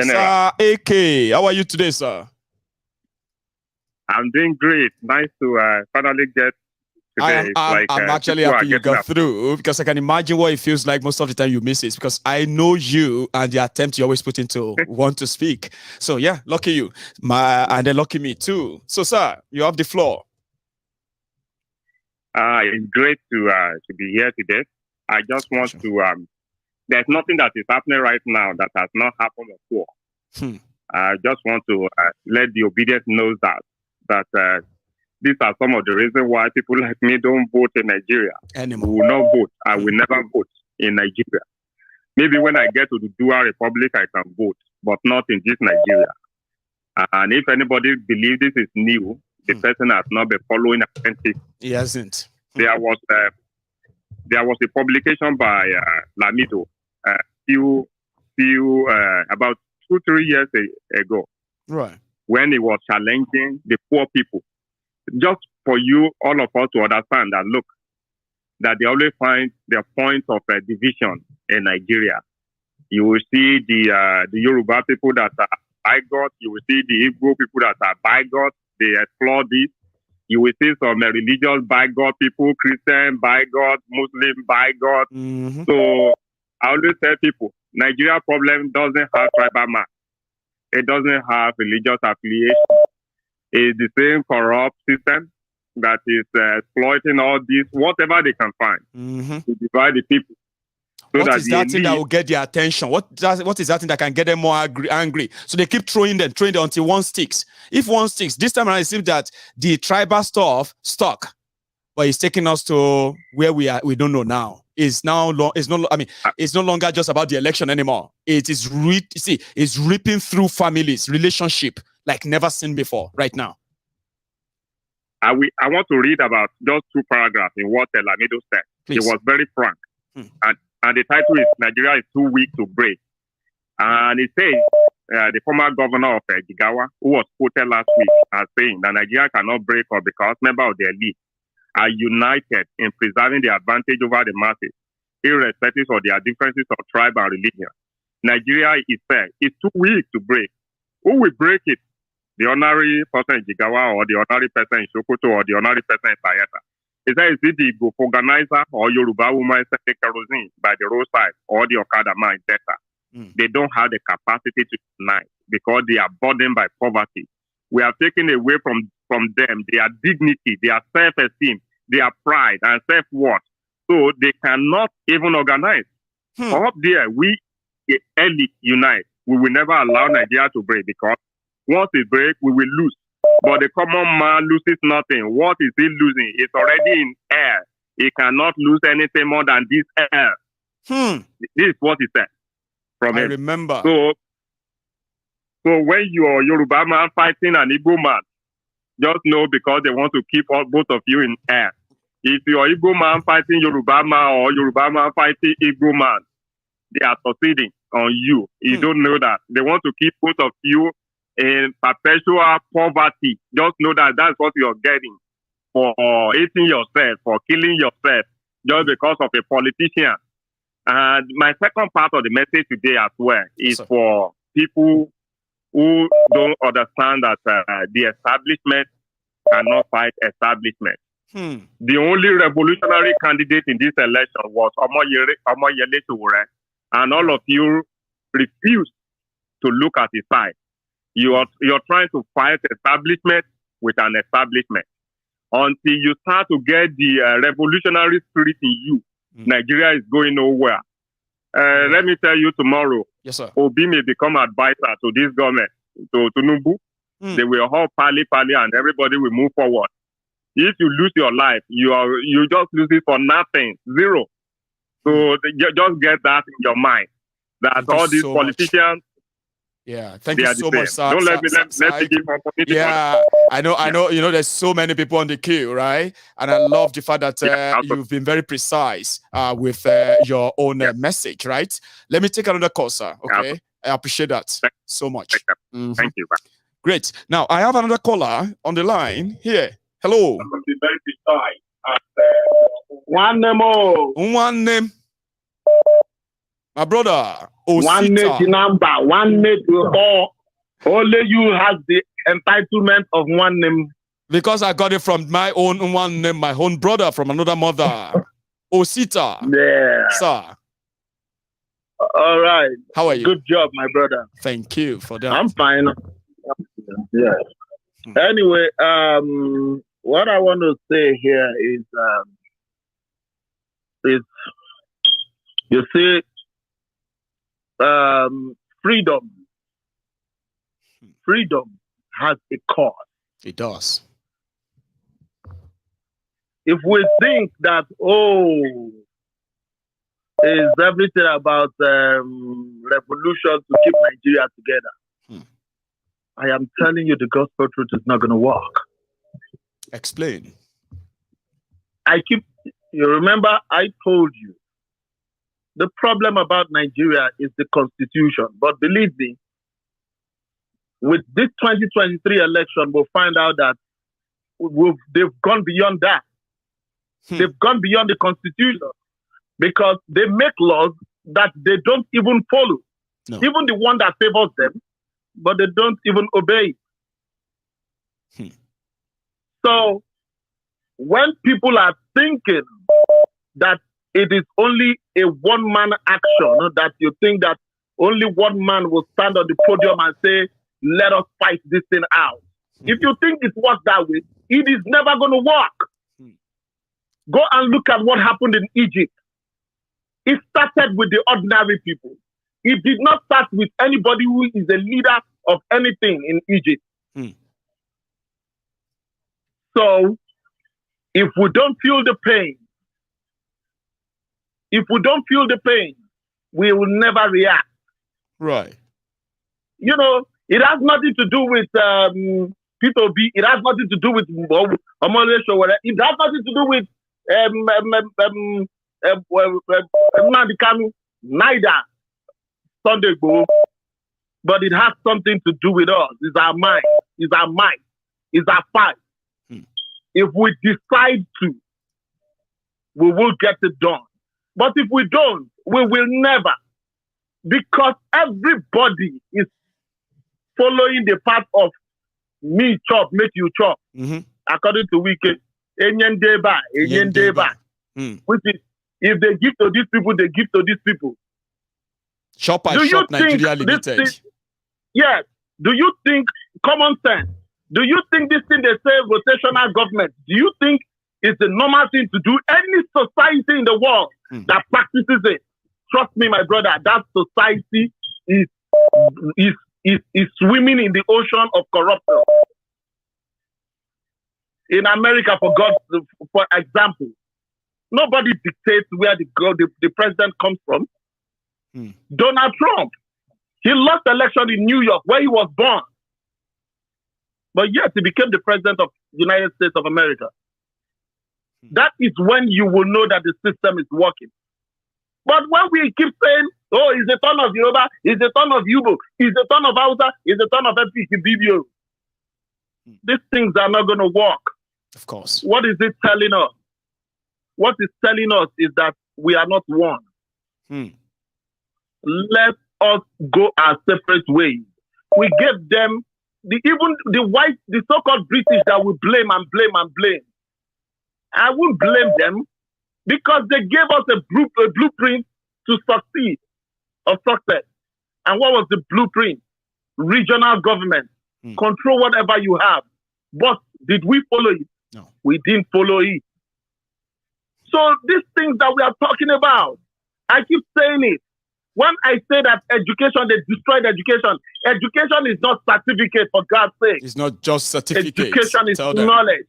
Sir AK. How are you today, sir?
I'm doing great. Nice to finally get today.
I'm actually happy you got through, because I can imagine what it feels like most of the time you miss it, because I know you and the attempt you always put into want to speak. So yeah, lucky you. And then lucky me too. So sir, you have the floor.
It's great to be here today. I just want to there's nothing that is happening right now that has not happened before. I just want to let the obedience know that these are some of the reasons why people like me don't vote in Nigeria.
Anymore.
We will not vote. I will never vote in Nigeria. Maybe when I get to the dual republic, I can vote, but not in this Nigeria. And if anybody believes this is new, the person has not been following attentive.
He hasn't.
There was a publication by Lamido about 2-3 years ago,
right,
when he was challenging the poor people. Just for you, all of us to understand that, look, that they always find their points of division in Nigeria. You will see the Yoruba people that are bigots. You will see the Igbo people that are bigots. They explore this. You will see some religious bigot people, Christian bigot, Muslim bigot. So I always tell people, Nigeria problem doesn't have tribal mark. It doesn't have religious affiliation. It's the same corrupt system that is exploiting all this, whatever they can find, to divide the people. So
what is that thing that will get their attention? What is that thing that can get them more angry? So they keep throwing them until one sticks. If one sticks, this time around it seems that the tribal stuff stuck. but it's taking us to where we are. We don't know now. It's now it's no. I mean, it's no longer just about the election anymore. It is it's ripping through families, relationship like never seen before. Right now,
I want to read about just 2 paragraphs in what Lamido said.
Please.
He was very frank, and the title is "Nigeria is too weak to break." And it says the former governor of Jigawa, who was quoted last week as saying that Nigeria cannot break up because members of the elite are united in preserving the advantage over the masses, irrespective of their differences of tribe and religion. Nigeria is too weak to break. Who will break it? The ordinary person in Jigawa, or the ordinary person in Sokoto, or the ordinary person in Bayelsa? Is it the group organizer or Yoruba woman selling kerosene by the roadside, or the Okada man in Delta? They don't have the capacity to unite because they are burdened by poverty. We are taking away from them their dignity, their self-esteem, their pride and self-worth. So they cannot even organize. Up there, we, the elite, unite. We will never allow Nigeria to break, because once it breaks, we will lose. But the common man loses nothing. What is he losing? It's already in air. He cannot lose anything more than this air. This is what he said. From
I
him.
remember.
So when you're Yoruba man fighting an Igbo man, just know because they want to keep both of you in air. If you're Igbo man fighting Yoruba man, or Yoruba man fighting Igbo man, they are succeeding on you. You don't know that. They want to keep both of you in perpetual poverty. Just know that that's what you're getting for eating yourself, for killing yourself, just because of a politician. And my second part of the message today as well is for people who don't understand that the establishment cannot fight establishment. The only revolutionary candidate in this election was Omoyele Sowore, and all of you refuse to look at his side. You're trying to fight establishment with an establishment. Until you start to get the revolutionary spirit in you, Nigeria is going nowhere. Let me tell you tomorrow,
yes, sir.
Obi may become advisor to this government, to Tinubu. They will all pally, and everybody will move forward. If you lose your life, you just lose it for nothing, zero. So just get that in your mind, that all these politicians.
Yeah, thank you so much, sir.
Don't let me give opportunity.
Yeah, I know. You know, there's so many people on the queue, right? And I love the fact that you've been very precise with your own message, right? Let me take another call, sir. Okay, I appreciate that so much.
Thank you.
Great. Now I have another caller on the line here. Hello.
Be very precise.
One
name. My brother,
one name to all. Only you have the entitlement of one name.
Because I got it from my own one name, my own brother from another mother. Osita.
Yeah.
Sir.
All right.
How are you?
Good job, my brother.
Thank you for that.
I'm fine. Yeah. Anyway, what I want to say here is you see, freedom has a cost.
It does.
If we think that, is everything about revolution to keep Nigeria together, I am telling you the gospel truth is not going to work.
Explain.
You remember I told you, the problem about Nigeria is the constitution. But believe me, with this 2023 election, we'll find out that they've gone beyond that. They've gone beyond the constitution because they make laws that they don't even follow.
No.
Even the one that favors them, but they don't even obey. So when people are thinking that it is only a one-man action, that you think that only one man will stand on the podium and say, let us fight this thing out. If you think it works that way, it is never going to work. Go and look at what happened in Egypt. It started with the ordinary people. It did not start with anybody who is a leader of anything in Egypt. So if we don't feel the pain, we will never react.
Right.
You know, it has nothing to do with P2B. It has nothing to do with Omolesho or whatever. It has nothing to do with neither Sunday Go, but it has something to do with us. It's our mind. It's our might. It's our fight. If we decide to, we will get it done. But if we don't, we will never. Because everybody is following the path of me chop, make you chop. According to Wiki, Enyen Deba. Which is, if they give to these people, they give to these people.
Shop and Shop Nigeria Limited.
Yes. Do you think, common sense, do you think this thing they say rotational government, do you think it's a normal thing to do? Any society in the world that practices it, trust me, my brother, that society is swimming in the ocean of corruption. In America, for example, nobody dictates where the president comes from. Donald Trump, he lost the election in New York, where he was born. But yet, he became the president of the United States of America. That is when you will know that the system is working. But when we keep saying, oh, it's the turn of Yoruba, it's the turn of Yubo, it's the turn of Hausa, it's the turn of FPC, these things are not going to work.
Of course.
What is it telling us? What it's telling us is that we are not one. Let us go our separate ways. We gave them, even the white, the so-called British that we blame. I won't blame them because they gave us a blueprint to succeed or success. And what was the blueprint? Regional government. Control whatever you have. But did we follow it?
No.
We didn't follow it. So these things that we are talking about, I keep saying it. When I say that education, they destroyed education. Education is not certificate, for God's sake.
It's not just certificate.
Education is knowledge.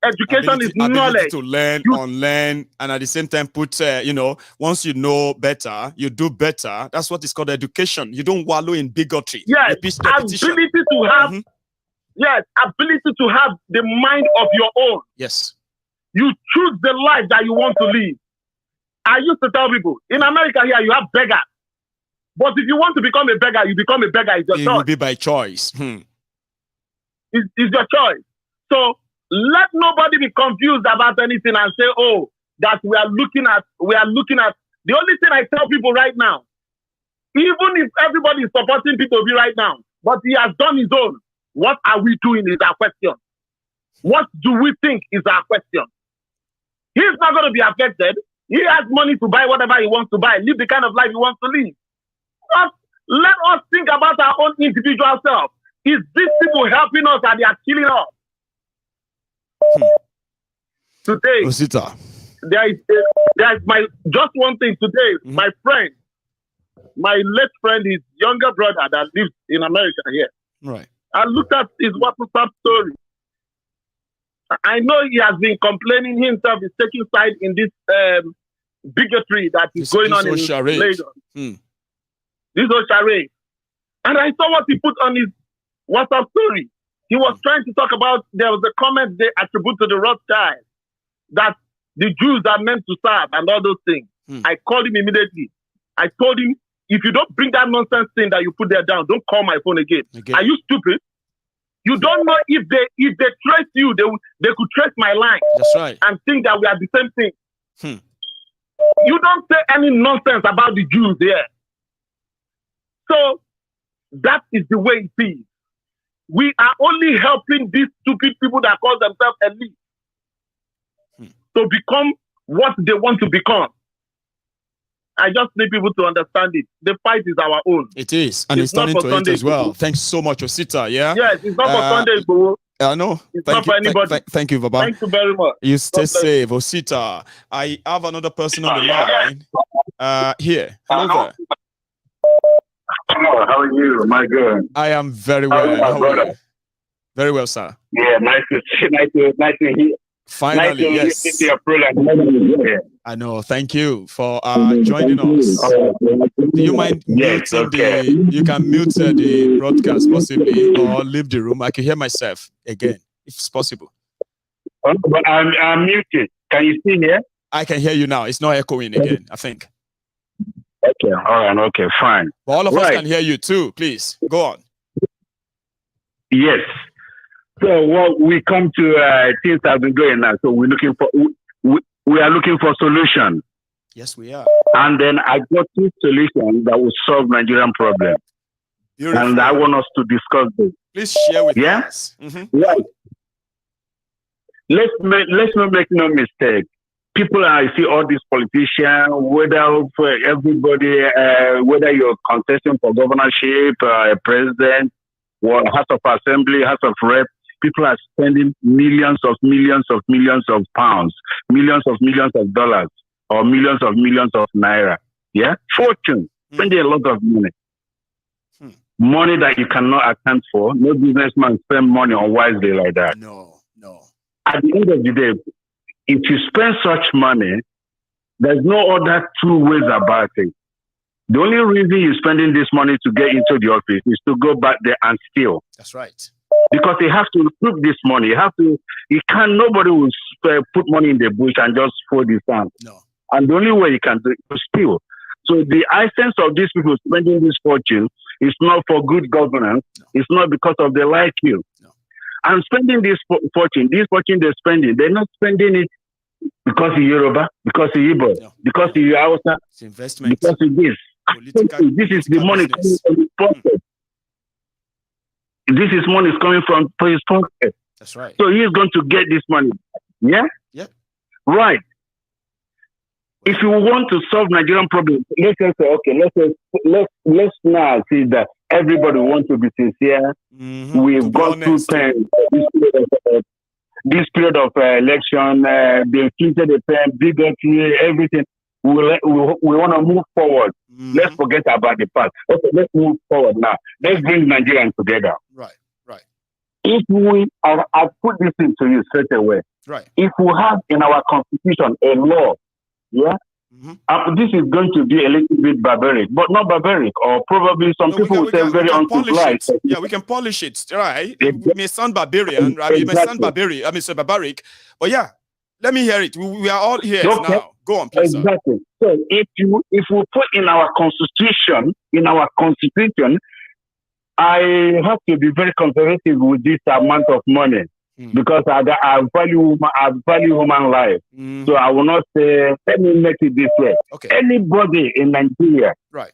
Education is knowledge.
To learn, unlearn, and at the same time put, once you know better, you do better. That's what is called education. You don't wallow in bigotry.
Yes, ability to have, ability to have the mind of your own.
Yes.
You choose the life that you want to live. I used to tell people, in America here, you have beggars. But if you want to become a beggar, you become a beggar. It's your choice.
It will be by choice.
It's your choice. So let nobody be confused about anything and say, oh, that we are looking at. The only thing I tell people right now, even if everybody is supporting P2B right now, but he has done his own, what are we doing is our question. What do we think is our question? He's not going to be affected. He has money to buy whatever he wants to buy, live the kind of life he wants to live. But let us think about our own individual self. Is these people helping us and they are killing us? Today, there is just one thing today. My friend, my late friend, his younger brother that lives in America here.
Right.
I looked at his WhatsApp story. I know he has been complaining himself. He's taking side in this bigotry that is going on in Lagos. This whole charade. And I saw what he put on his WhatsApp story. He was trying to talk about, there was a comment they attribute to the Rothschild that the Jews are meant to serve and all those things. I called him immediately. I told him, if you don't bring that nonsense thing that you put there down, don't call my phone again. Are you stupid? You don't know if they trace you, they could trace my line.
That's right.
And think that we are the same thing. You don't say any nonsense about the Jews here. So that is the way it is. We are only helping these stupid people that call themselves elite to become what they want to become. I just need people to understand it. The fight is our own.
It is, and it's turning to Sunday it as well. Thanks so much, Osita. Yeah.
Yes, it's not for Sunday, bro.
I know.
It's not for anybody.
Thank you, Baba.
Thank you very much.
You stay safe, Osita. I have another person on the line. Here. Hello there.
How are you? Maiyegun?
I am very well. How are you? Very well, sir.
Yeah, nice to hear.
Finally,
nice
yes.
To your program. Yeah.
I know. Thank you for joining us. Do you mind muting you can mute the broadcast possibly, or leave the room? I can hear myself again, if it's possible.
But I'm muted. Can you see here?
I can hear you now. It's not echoing again, I think.
Okay, all right, okay, fine.
But all of us can hear you too. Please, go on.
Yes. So what we come to things have been going now. So we're looking for we are looking for solutions.
Yes, we are.
And then I got two solutions that will solve Nigerian problem.
Beautiful.
And I want us to discuss this.
Please share with us.
Right. Let's not make no mistake. People, I see all these politicians, whether for everybody, whether you're contesting for governorship, president, or House of Assembly, House of Rep, people are spending millions of pounds, millions of dollars, or millions of naira. Yeah? Fortune. Spending a lot of money. Money that you cannot account for. No businessman spend money unwisely like that.
No.
At the end of the day, if you spend such money, there's no other two ways about it. The only reason you're spending this money to get into the office is to go back there and steal.
That's right.
Because they have to recruit this money. Nobody will put money in the bush and just fold his hand.
No.
And the only way you can do it is to steal. So the essence of these people spending this fortune is not for good governance. No. It's not because of they like you.
No. And
spending this fortune they're spending, they're not spending it because of Yoruba, because of Igbo, because of Hausa,
it's investment.
Because of this. This is the money coming from his pocket. This is money coming from his pocket.
That's right.
So he's going to get this money. Yeah?
Yep.
Right. If you want to solve Nigerian problems, let's say, okay, let's now see that everybody wants to be sincere. We've gone through this period of election, they inflicted the pen, bigotry, everything. We want to move forward. Let's forget about the past. Okay, let's move forward now. Let's bring Nigerians together.
Right.
If we, I'll put this into you straight away.
Right.
If we have in our constitution a law, yeah, this is going to be a little bit barbaric, but not barbaric, or probably some people will say very uncivilized.
Yeah, we can polish it, right? It may sound barbarian, right? It may sound barbaric, but yeah, let me hear it. We are all here now. Go on, please.
Exactly. So if we put in our constitution, I have to be very conservative with this amount of money. Because I value human life. So I will not say, let me make it this way.
Okay.
Anybody in Nigeria,
right?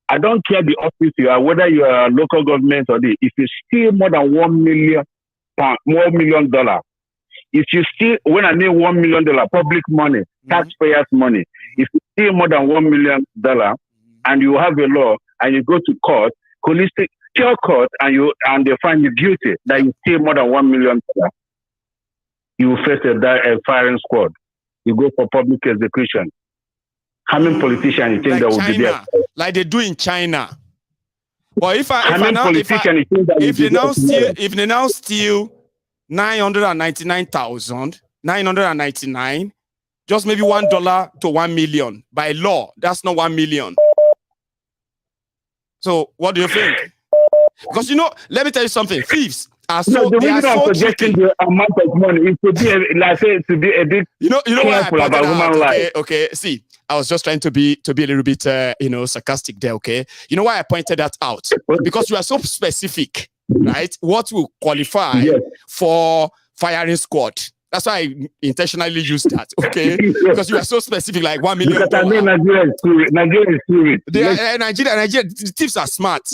I don't care the office you are, whether you are a local government or this, if you steal more than $1 million, if you steal, when I mean $1 million, public money, taxpayers' money, if you steal more than $1 million and you have a law and you go to court, holistic, your court and they find you guilty that you steal more than $1 million, you will face a firing squad. You go for public execution. How many politicians you think that will be there?
Like they do in China. But if they now steal 999,999, just maybe $1 to 1 million by law, that's not 1 million. So what do you think? Because let me tell you something. Thieves are so
the reason I'm suggesting the amount of money is to be a bit careful about human life.
Okay. See, I was just trying to be a little bit sarcastic there. Okay. You know why I pointed that out? Because you are so specific, right? What will qualify for firing squad? That's why I intentionally used that, okay? Because you are so specific, like $1 million.
Because I mean Nigeria is stupid.
Nigeria, the thieves are smart.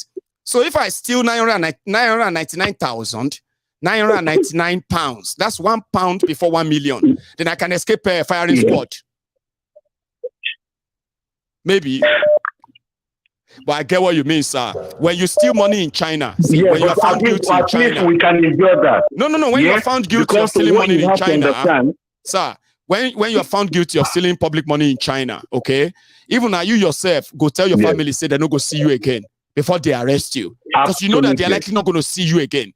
So if I steal 999,999 pounds, that's £1 before 1 million, then I can escape a firing squad. Maybe. But I get what you mean, sir. When you steal money in China, when you are found guilty in China,
we can endure that.
No. When you are found guilty of stealing money in China, sir, when you are found guilty of stealing public money in China, okay, even now you yourself go tell your family, say they're not going to see you again before they arrest you. Because you know that they're likely not going to see you again.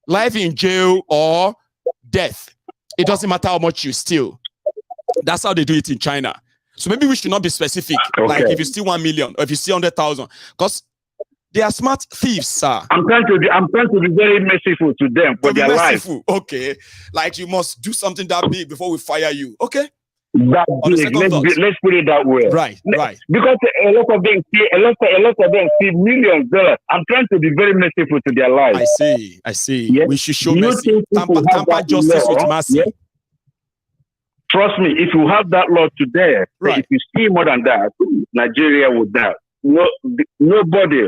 life in jail or death. It doesn't matter how much you steal. That's how they do it in China. So maybe we should not be specific.
Okay.
Like if you steal 1 million or if you steal 100,000, because they are smart thieves, sir.
I'm trying to be very merciful to them for their life.
Okay. Like you must do something that big before we fire you. Okay.
That big. Let's put it that way.
Right.
Because a lot of them see millions of dollars. I'm trying to be very merciful to their lives.
I see.
Yes?
We should show mercy. Tamper justice with mercy.
Yes? Trust me, if you have that law today, if you see more than that, Nigeria would die. Nobody,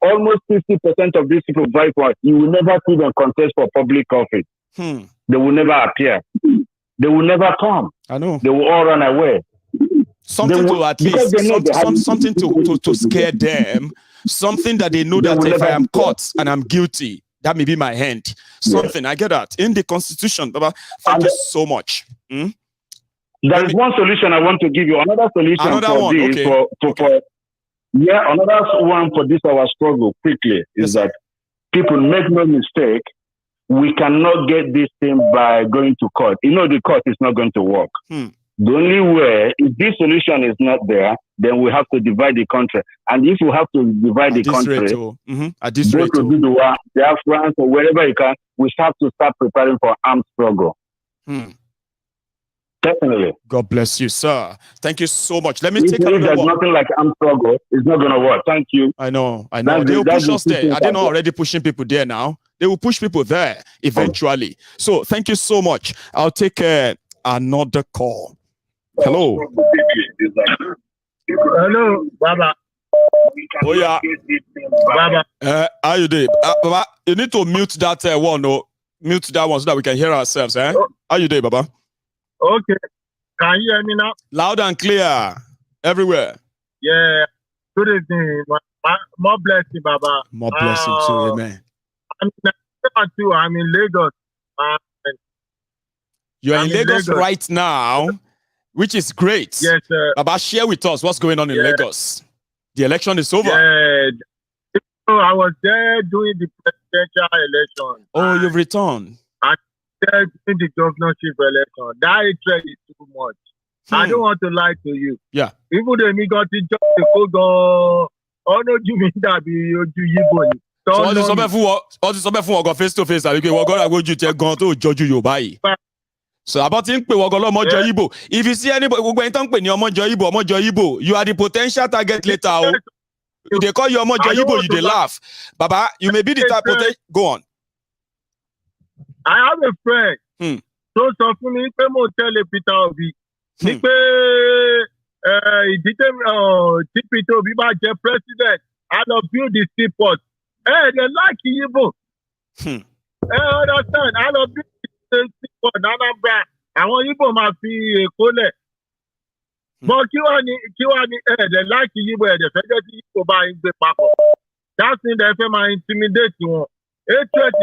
almost 50% of these people vote for us. You will never see them contest for public office. They will never appear. They will never come.
I know.
They will all run away.
Something to at least something to scare them. Something that they know that if I am caught and I'm guilty, that may be my hand. Something. I get that. In the Constitution, Baba, thank you so much.
There is one solution I want to give you. Another solution
another
one for this our struggle quickly is that people make no mistake. We cannot get this thing by going to court. You know, the court is not going to work. The only way, if this solution is not there, then we have to divide the country. And if we have to divide the country, go to Duduwa, France, or wherever you can, we have to start preparing for armed struggle. Definitely.
God bless you, sir. Thank you so much. Let me take
another one. There's nothing like armed struggle. It's not going to work. Thank you.
I know. They will push us there. Are they not already pushing people there now? They will push people there eventually. So thank you so much. I'll take another call. Hello.
Hello, Baba.
Oh yeah.
Baba.
How you doing? Baba, you need to mute that one. No, mute that one so that we can hear ourselves. How you doing, Baba?
Okay. Can you hear me now?
Loud and clear. Everywhere.
Yeah. Good evening. More blessing, Baba.
More blessing too. Amen.
I'm in Lagos.
You're in Lagos right now, which is great.
Yes, sir.
Baba, share with us what's going on in Lagos. The election is over.
Yeah. I was there doing the presidential election.
Oh, you've returned.
And there doing the governorship election. That hatred is too much. I don't want to lie to you.
Yeah.
Even though me got to just go go. Oh no, you mean that be you.
So all the summer fún ọgọ face to face àbí pé wọ́n gọ́ra gbójú tẹ gan tó jọjú Yorùbá yìí. So about tí ń pè wọ́n gan lọ́mọjọ Igbo. If you see anybody, gbogbo ẹni tó ń pè ní ọmọjọ Igbo, you are the potential target later. If they call you ọmọjọ Igbo, you dey laugh. Baba, you may be the type of go on.
I have a friend. So sọ fún mi pé mo tẹ́lẹ̀ Peter Obi. Ní pé ìdí tí Peter Obi bá jẹ president, I lọ build the seaport. They like Igbo. Understand? I love this for Anambra. Àwọn Igbo máa fi Èkó lẹ̀. But kí wá ní they like Igbo they fẹ́ jẹ́ kí Igbo bá ń gbé papọ̀. That thing they fẹ́ máa intimidate wọn. Hatred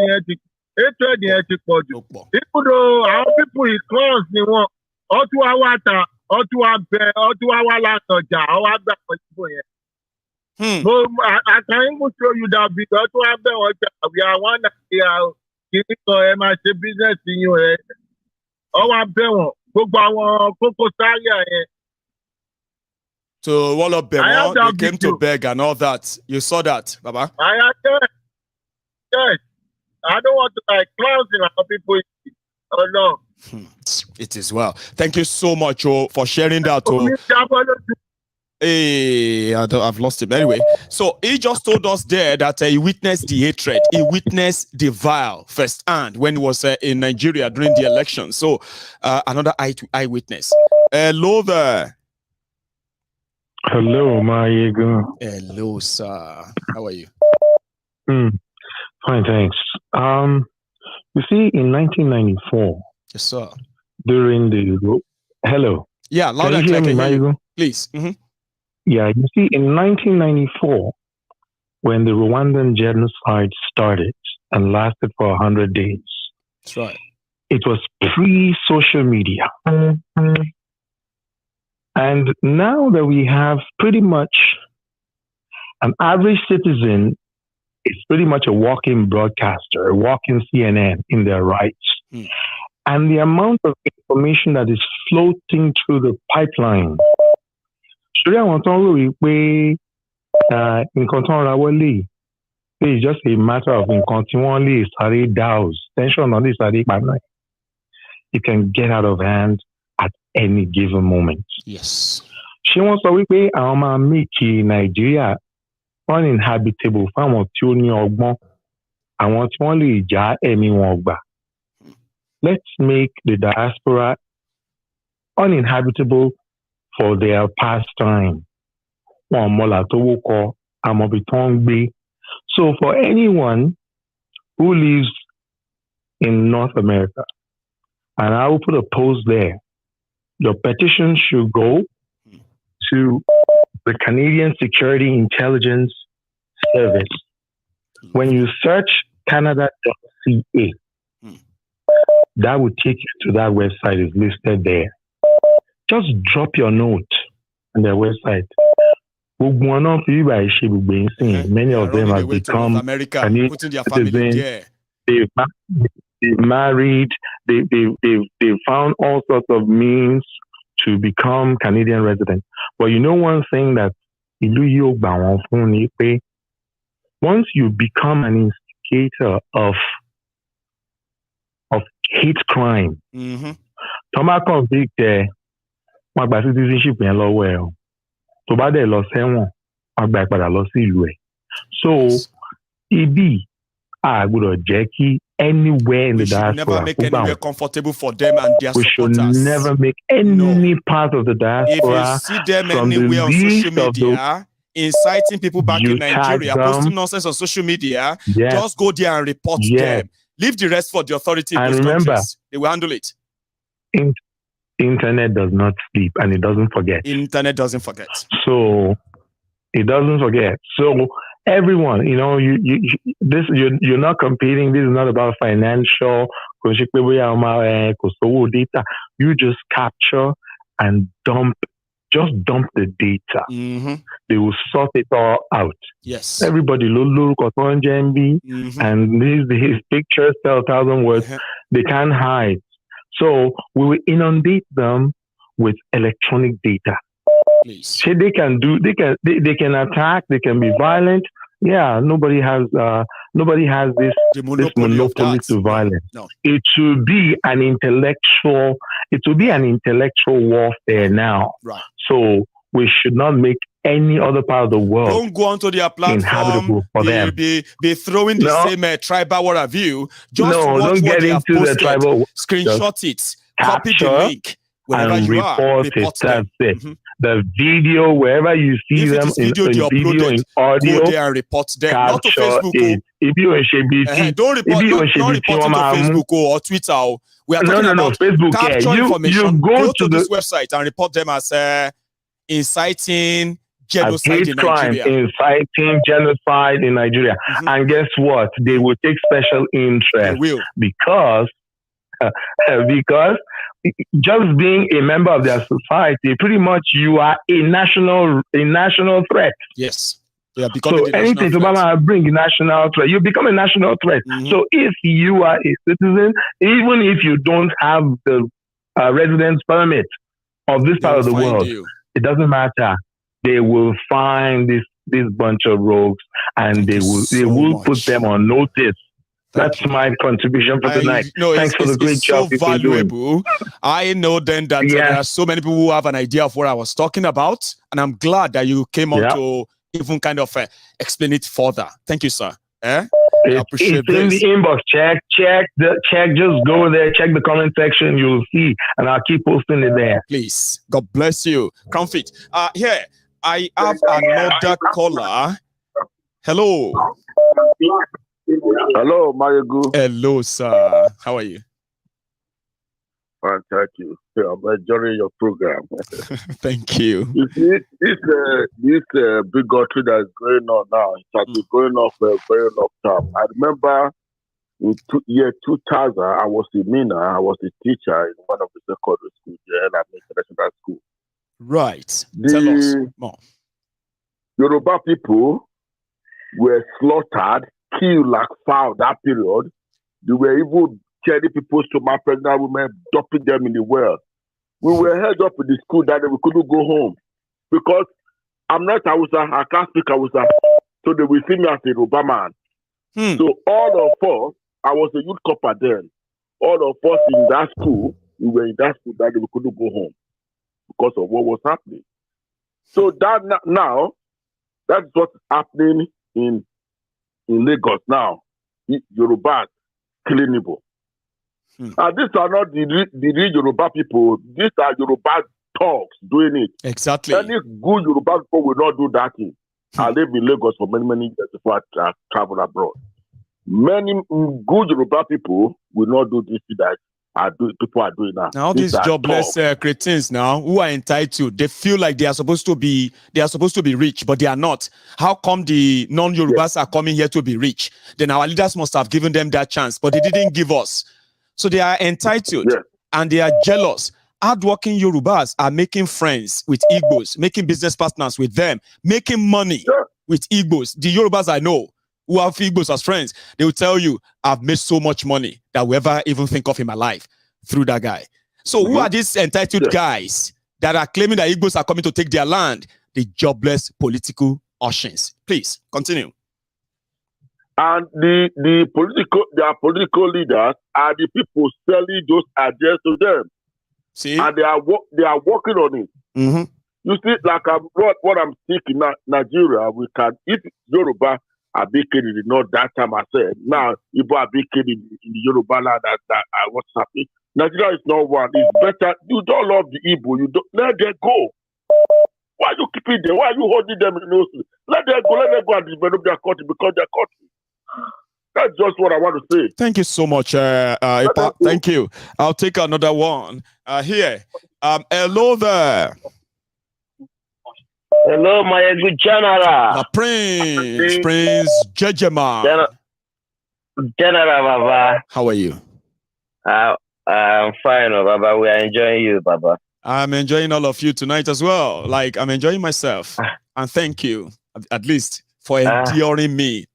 yẹn ti pọ̀ jù. Even though àwọn people is close ni wọn, ọtún wá wá ta, ọtún wá wá látọjà, ọwọ́ àgbà pọ̀ Igbo yẹn. So I can even show you that because we are one business in you.
So all of them they came to beg and all that. You saw that, Baba?
Yes. I don't want to clowns in our people. Oh no.
It is well. Thank you so much for sharing that. Hey, I've lost him. Anyway, so he just told us there that he witnessed the hatred. He witnessed the vile firsthand when he was in Nigeria during the election. So another eyewitness. Hello there.
Hello, Maiyegun.
Hello, sir. How are you?
Fine, thanks. You see, in 1994,
yes, sir.
During the hello.
Yeah, loud and clear. Maiyegun? Please.
Yeah, you see, in 1994, when the Rwandan genocide started and lasted for 100 days,
that's right.
It was pre-social media. And now that we have pretty much an average citizen It's pretty much a walking broadcaster, a walking CNN in their rights. And the amount of information that is floating through the pipeline. It's just a matter of continually tension on this. It can get out of hand at any given moment.
Yes.
She wants to say, "I'ma make Nigeria uninhabitable for àwọn tí ó ní ọgbọ́n, àwọn tí wọ́n lè já ẹ̀mí wọn gbà. Let's make the diaspora uninhabitable for their pastime. Wọ́n mọ̀lá tó wókọ, àmọ̀bí tó ń gbé." So for anyone who lives in North America, and I will put a post there, your petition should go to the Canadian Security Intelligence Service. When you search canada.ca, that will take you to that website. It's listed there. Just drop your note on their website. Many of them have become Canadian citizens. They've married. They've found all sorts of means to become Canadian residents. But you know one thing that once you become an instigator of hate crime, so anywhere in the diaspora,
never make anywhere comfortable for them and their supporters.
We should never make any part of the diaspora.
If you see them anywhere on social media, inciting people back in Nigeria, posting nonsense on social media, just go there and report them. Leave the rest for the authority in those countries. They will handle it.
Internet does not sleep and it doesn't forget.
Internet doesn't forget.
So it doesn't forget. So everyone, you're not competing. This is not about financial. You just capture and dump the data. They will sort it all out.
Yes.
Everybody look at and his pictures tell 1,000 words. They can't hide. So we will inundate them with electronic data.
Please.
They can attack, they can be violent. Yeah, nobody has this monopoly to violence.
No.
It will be an intellectual warfare now.
Right.
So we should not make any other part of the world
don't go onto their platform. Be throwing the same tribal war view. Just watch
don't
what
get
they have
into
posted.
the tribal.
Screenshot it. Copy the link. Wherever
and
you
report
are,
it. That's it. The video, wherever you see them in video, in audio,
go there and report them. Not to Facebook. Don't report to Facebook or Twitter. We are talking about
Facebook.
Capture information.
You go
to this website and report them as inciting genocide in Nigeria.
Inciting genocide in Nigeria. And guess what? They will take special interest because just being a member of their society, pretty much you are a national threat.
Yes.
So anything to bring a national threat, you become a national threat. So if you are a citizen, even if you don't have the residence permit of this part of the world, it doesn't matter. They will find this bunch of rogues and they will put them on notice. That's my contribution for tonight. Thanks for the great job
so valuable. I know then that there are so many people who have an idea of what I was talking about, and I'm glad that you came on to even kind of explain it further. Thank you, sir. I appreciate
it's in the inbox. Check. Just go there. Check the comment section. You'll see, and I'll keep posting it there.
Please. God bless you. Comfort. Here, I have another caller. Hello.
Hello, Maiyegun.
Hello, sir. How are you?
Fine, thank you. I'm enjoying your program.
Thank you.
You see, this bigotry that is going on now, it has been going on for a very long time. I remember in year 2000, I was in Mina. I was a teacher in one of the secondary schools here at International School.
Right. Tell us more.
Yoruba people were slaughtered killed like foul that period. They were even telling people to my pregnant women, dumping them in the well. We were held up in the school that we couldn't go home because I'm not Hausa, I can't speak Hausa, so they will see me as a Yoruba man. So all of us, I was a youth corper then. All of us in that school, we were in that school that we couldn't go home because of what was happening. So that now, that's what's happening in Lagos now. Yorubas killing Igbo. And these are not the real Yoruba people. These are Yoruba thugs doing it.
Exactly.
Any good Yoruba people will not do that thing. I lived in Lagos for many years before I traveled abroad. Many good Yoruba people will not do this thing that people are doing now.
Now these jobless cretins now who are entitled, they feel like they are supposed to be rich, but they are not. How come the non-Yorubas are coming here to be rich? Then our leaders must have given them that chance, but they didn't give us. So they are entitled and they are jealous. Hardworking Yorubas are making friends with Igbos, making business partners with them, making money with Igbos. The Yorubas I know who have Igbos as friends, they will tell you, I've made so much money that we ever even think of in my life through that guy. So who are these entitled guys that are claiming that Igbos are coming to take their land? The jobless political Oshins. Please, continue.
And their political leaders are the people selling those ideas to them.
See?
And they are working on it. You see, like what I'm thinking now, Nigeria, we can, if Yoruba are big in the north that time I said, now Igbo are big in the Yoruba land that what's happening. Nigeria is not one. It's better. You don't love the Igbo. You don't let them go. Why are you keeping them? Why are you holding them in those? Let them go and develop their country because their country. That's just what I want to say.
Thank you so much, Ipa. Thank you. I'll take another one here. Hello there.
Hello, Maiyegun General.
Prince Jejema.
General Baba.
How are you?
I'm fine, Baba. We are enjoying you, Baba.
I'm enjoying all of you tonight as well. Like, I'm enjoying myself. And thank you, at least, for enduring me.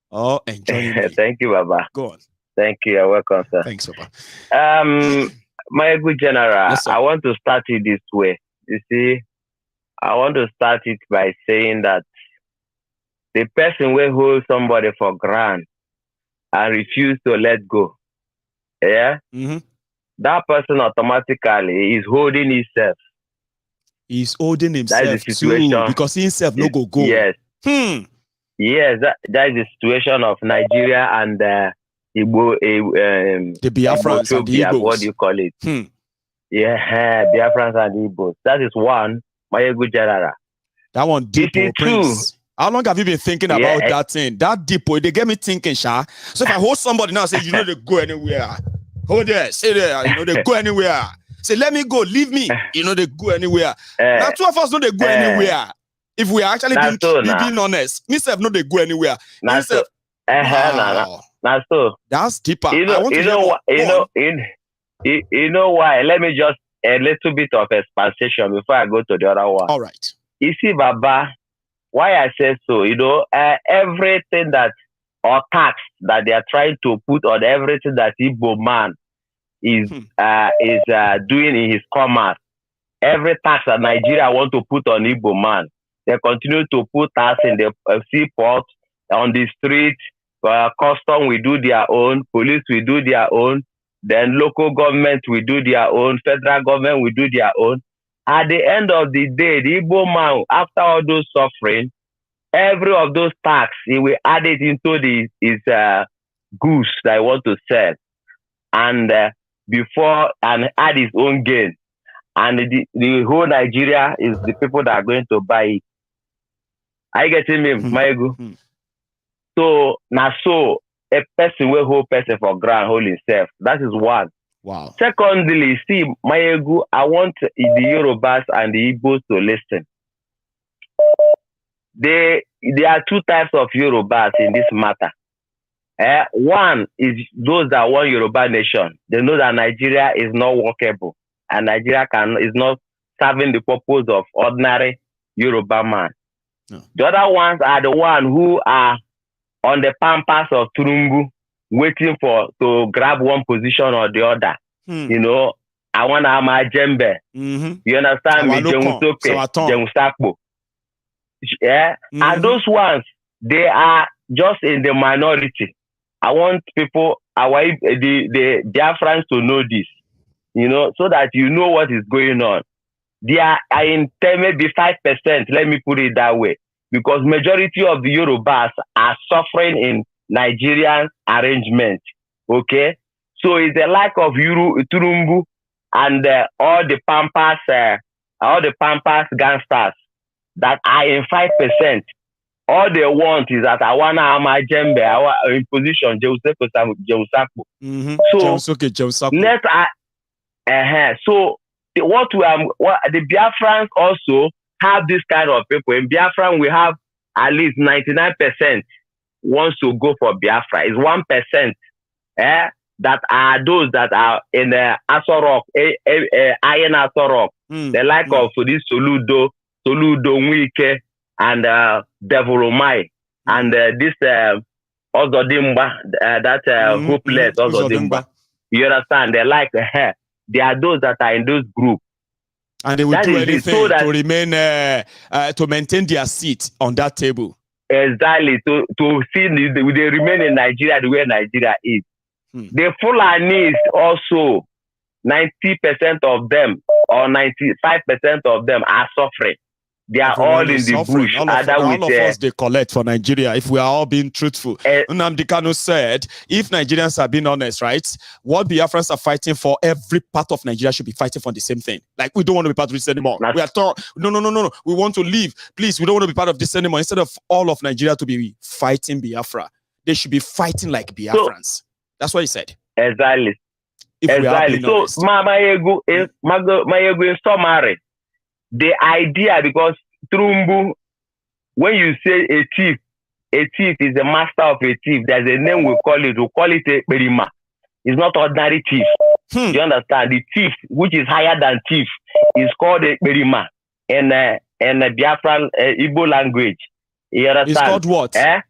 Oh, enjoying me.
Thank you, Baba.
Go on.
Thank you. You're welcome, sir.
Thanks, Baba.
Maiyegun General, yes, I want to start it this way. You see, I want to start it by saying that the person will hold somebody for granted and refuse to let go. Yeah? That person automatically is holding himself.
He's holding himself
that is the situation.
Too, because he himself no go.
Yes. Yes, that is the situation of Nigeria and Igbo,
the Biafrans and the Igbos.
What do you call it? Yeah, Biafrans and Igbos. That is one. Maiyegun General.
That one deep, Prince. How long have you been thinking about that thing? That deep, they get me thinking, Sha. So if I hold somebody now and say, you know, they go anywhere. Hold there, say there, you know, they go anywhere. Say, let me go, leave me. You know, they go anywhere. Now, two of us know they go anywhere. If we are actually being honest, myself know they go anywhere. Myself,
wow.
That's deeper.
You know why? Let me just a little bit of expansion before I go to the other one.
All right.
You see, Baba, why I say so, you know, everything that or tax that they are trying to put on everything that Igbo man is doing in his commerce, every tax that Nigeria want to put on Igbo man, they continue to put tax in the seaport, on the street, custom will do their own, police will do their own, then local government will do their own, federal government will do their own. At the end of the day, the Igbo man, after all those suffering, every of those tax, he will add it into his goods that I want to sell. And and add his own gain. And the whole Nigeria is the people that are going to buy it. Are you getting me, Maiyegun? So, now a person will hold person for ground, hold himself. That is one.
Wow.
Secondly, see, Maiyegun, I want the Yorubas and the Igbos to listen. There are two types of Yorubas in this matter. One is those that want Yoruba nation. They know that Nigeria is not workable and Nigeria is not serving the purpose of ordinary Yoruba man. No. The other ones are the ones who are on the pampas of Tinubu, waiting to grab one position or the other. You know, I want to have my jembe. You understand me? Jemusakpo. Yeah, and those ones, they are just in the minority. I want people, the Biafrans to know this, you know, so that you know what is going on. They are in maybe 5%, let me put it that way, because majority of the Yorubas are suffering in Nigerian arrangement. Okay, so it's the lack of Tinubu and all the pampas gangsters that are in 5%. All they want is that I want to have my jembe, in position, Jemusakpo. So so what the Biafrans also have this kind of people. In Biafran, we have at least 99% wants to go for Biafra. It's 1% that are those that are in the Asorok, Iron Asorok, the like of this Soludo, Nwike, and Devoromai, and this Ozodimba, hopeless Ozodimba. You understand? They like they are those that are in those groups.
And they will do anything to remain, to maintain their seat on that table.
Exactly. To see they remain in Nigeria the way Nigeria is. The Fulanis also, 90% of them or 95% of them are suffering. They are all in the bush.
All of us, they collect for Nigeria, if we are all being truthful. Nnamdi Kanu said, if Nigerians are being honest, right, what Biafrans are fighting for, every part of Nigeria should be fighting for the same thing. Like, we don't want to be part of this anymore. We are no. We want to leave. Please, we don't want to be part of this anymore. Instead of all of Nigeria to be fighting Biafra, they should be fighting like Biafrans. That's what he said.
Exactly.
If we are being honest.
Maiyegun in summary, the idea, because Tinubu, when you say a thief is the master of a thief. There's a name we call it a perima. It's not ordinary thief. You understand? The thief, which is higher than thief, is called a perima in the Biafran Igbo language. You understand?
It's called what?
A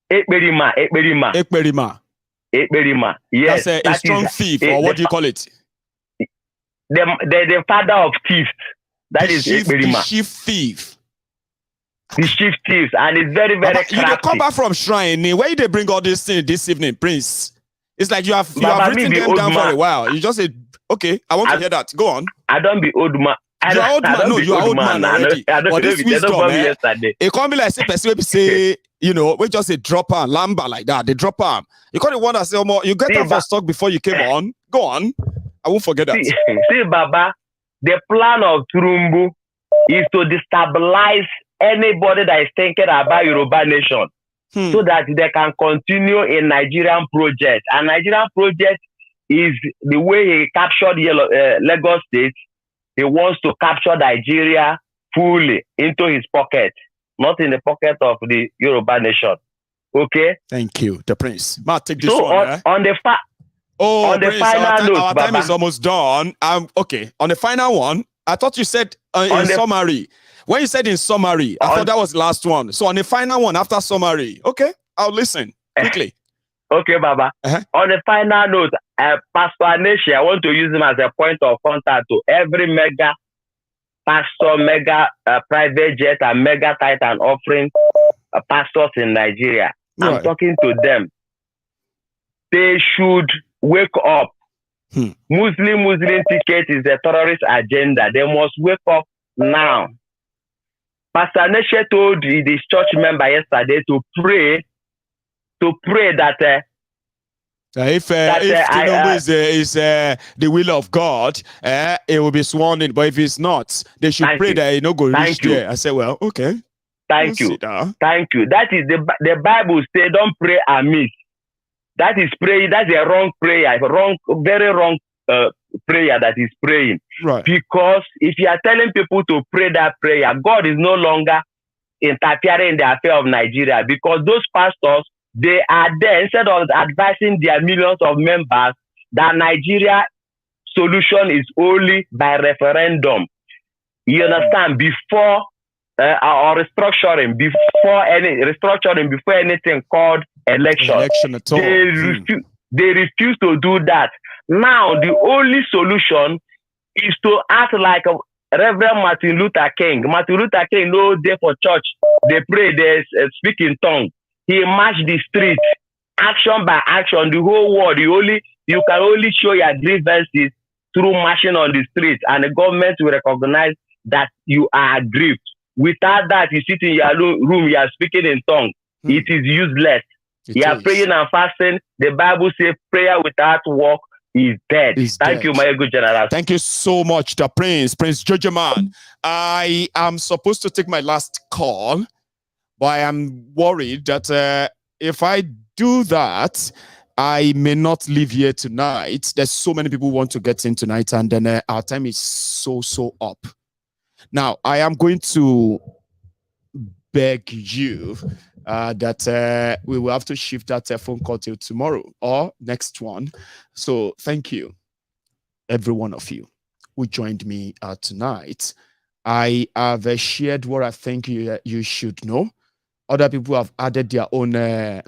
perima. Yes.
That's a strong thief, or what do you call it?
The father of thieves. That is
the chief thief.
The chief thieves, and it's very, very crafty.
You come back from shrine. Where did they bring all these things this evening, Prince? It's like you have written them down for a while. You just said, okay, I want to hear that. Go on.
I don't be old man.
You're old man. No, you're old man already. But this wisdom, it can't be like say, you know, we just say drop arm, lamba like that. They drop arm. You can't want to say more. You get off for stock before you came on. Go on. I won't forget that.
See, Baba, the plan of Tinubu is to destabilize anybody that is thinking about Yoruba nation, so that they can continue in Nigerian project. And Nigerian project is the way he captured Lagos State. He wants to capture Nigeria fully into his pocket, not in the pocket of the Yoruba nation. Okay?
Thank you, the Prince. Ma, take this
so
one.
On the
Prince,
final note,
our time is almost done. Okay, on the final one, I thought you said in summary. When you said in summary, I thought that was the last one. So on the final one, after summary, okay, I'll listen quickly.
Okay, Baba. On the final note, Pastor Aneshi, I want to use him as a point of contact to every mega pastor, mega private jet, and mega tithe and offering pastors in Nigeria. I'm talking to them. They should wake up. Muslim ticket is a terrorist agenda. They must wake up now. Pastor Aneshi told this church member yesterday to pray that
if Tinubu is the will of God, it will be sworn in. But if it's not, they should pray that it no go reach there. I said, well, okay.
Thank you. That is the Bible say, don't pray amiss. That is praying. That's a wrong prayer. Very wrong prayer that is praying.
Right.
Because if you are telling people to pray that prayer, God is no longer interfering in the affair of Nigeria, because those pastors, they are there, instead of advising their millions of members that Nigeria solution is only by referendum. You understand? Before or restructuring before anything called election.
Election at all.
They refuse to do that. Now the only solution is to act like Reverend Martin Luther King. Martin Luther King, no day for church. They pray, they speak in tongue. He marched the street, action by action, the whole world. You can only show your grievances through marching on the streets, and the government will recognize that you are aggrieved. Without that, you sit in your room, you are speaking in tongue. It is useless. You are praying and fasting. The Bible says prayer without work is dead. Thank you, my good general.
Thank you so much, the Prince Jojoman. I am supposed to take my last call, but I am worried that if I do that, I may not leave here tonight. There's so many people who want to get in tonight, and then our time is so up. Now, I am going to beg you that we will have to shift that phone call till tomorrow or next one. So thank you, every one of you who joined me tonight. I have shared what I think you should know. Other people have added their own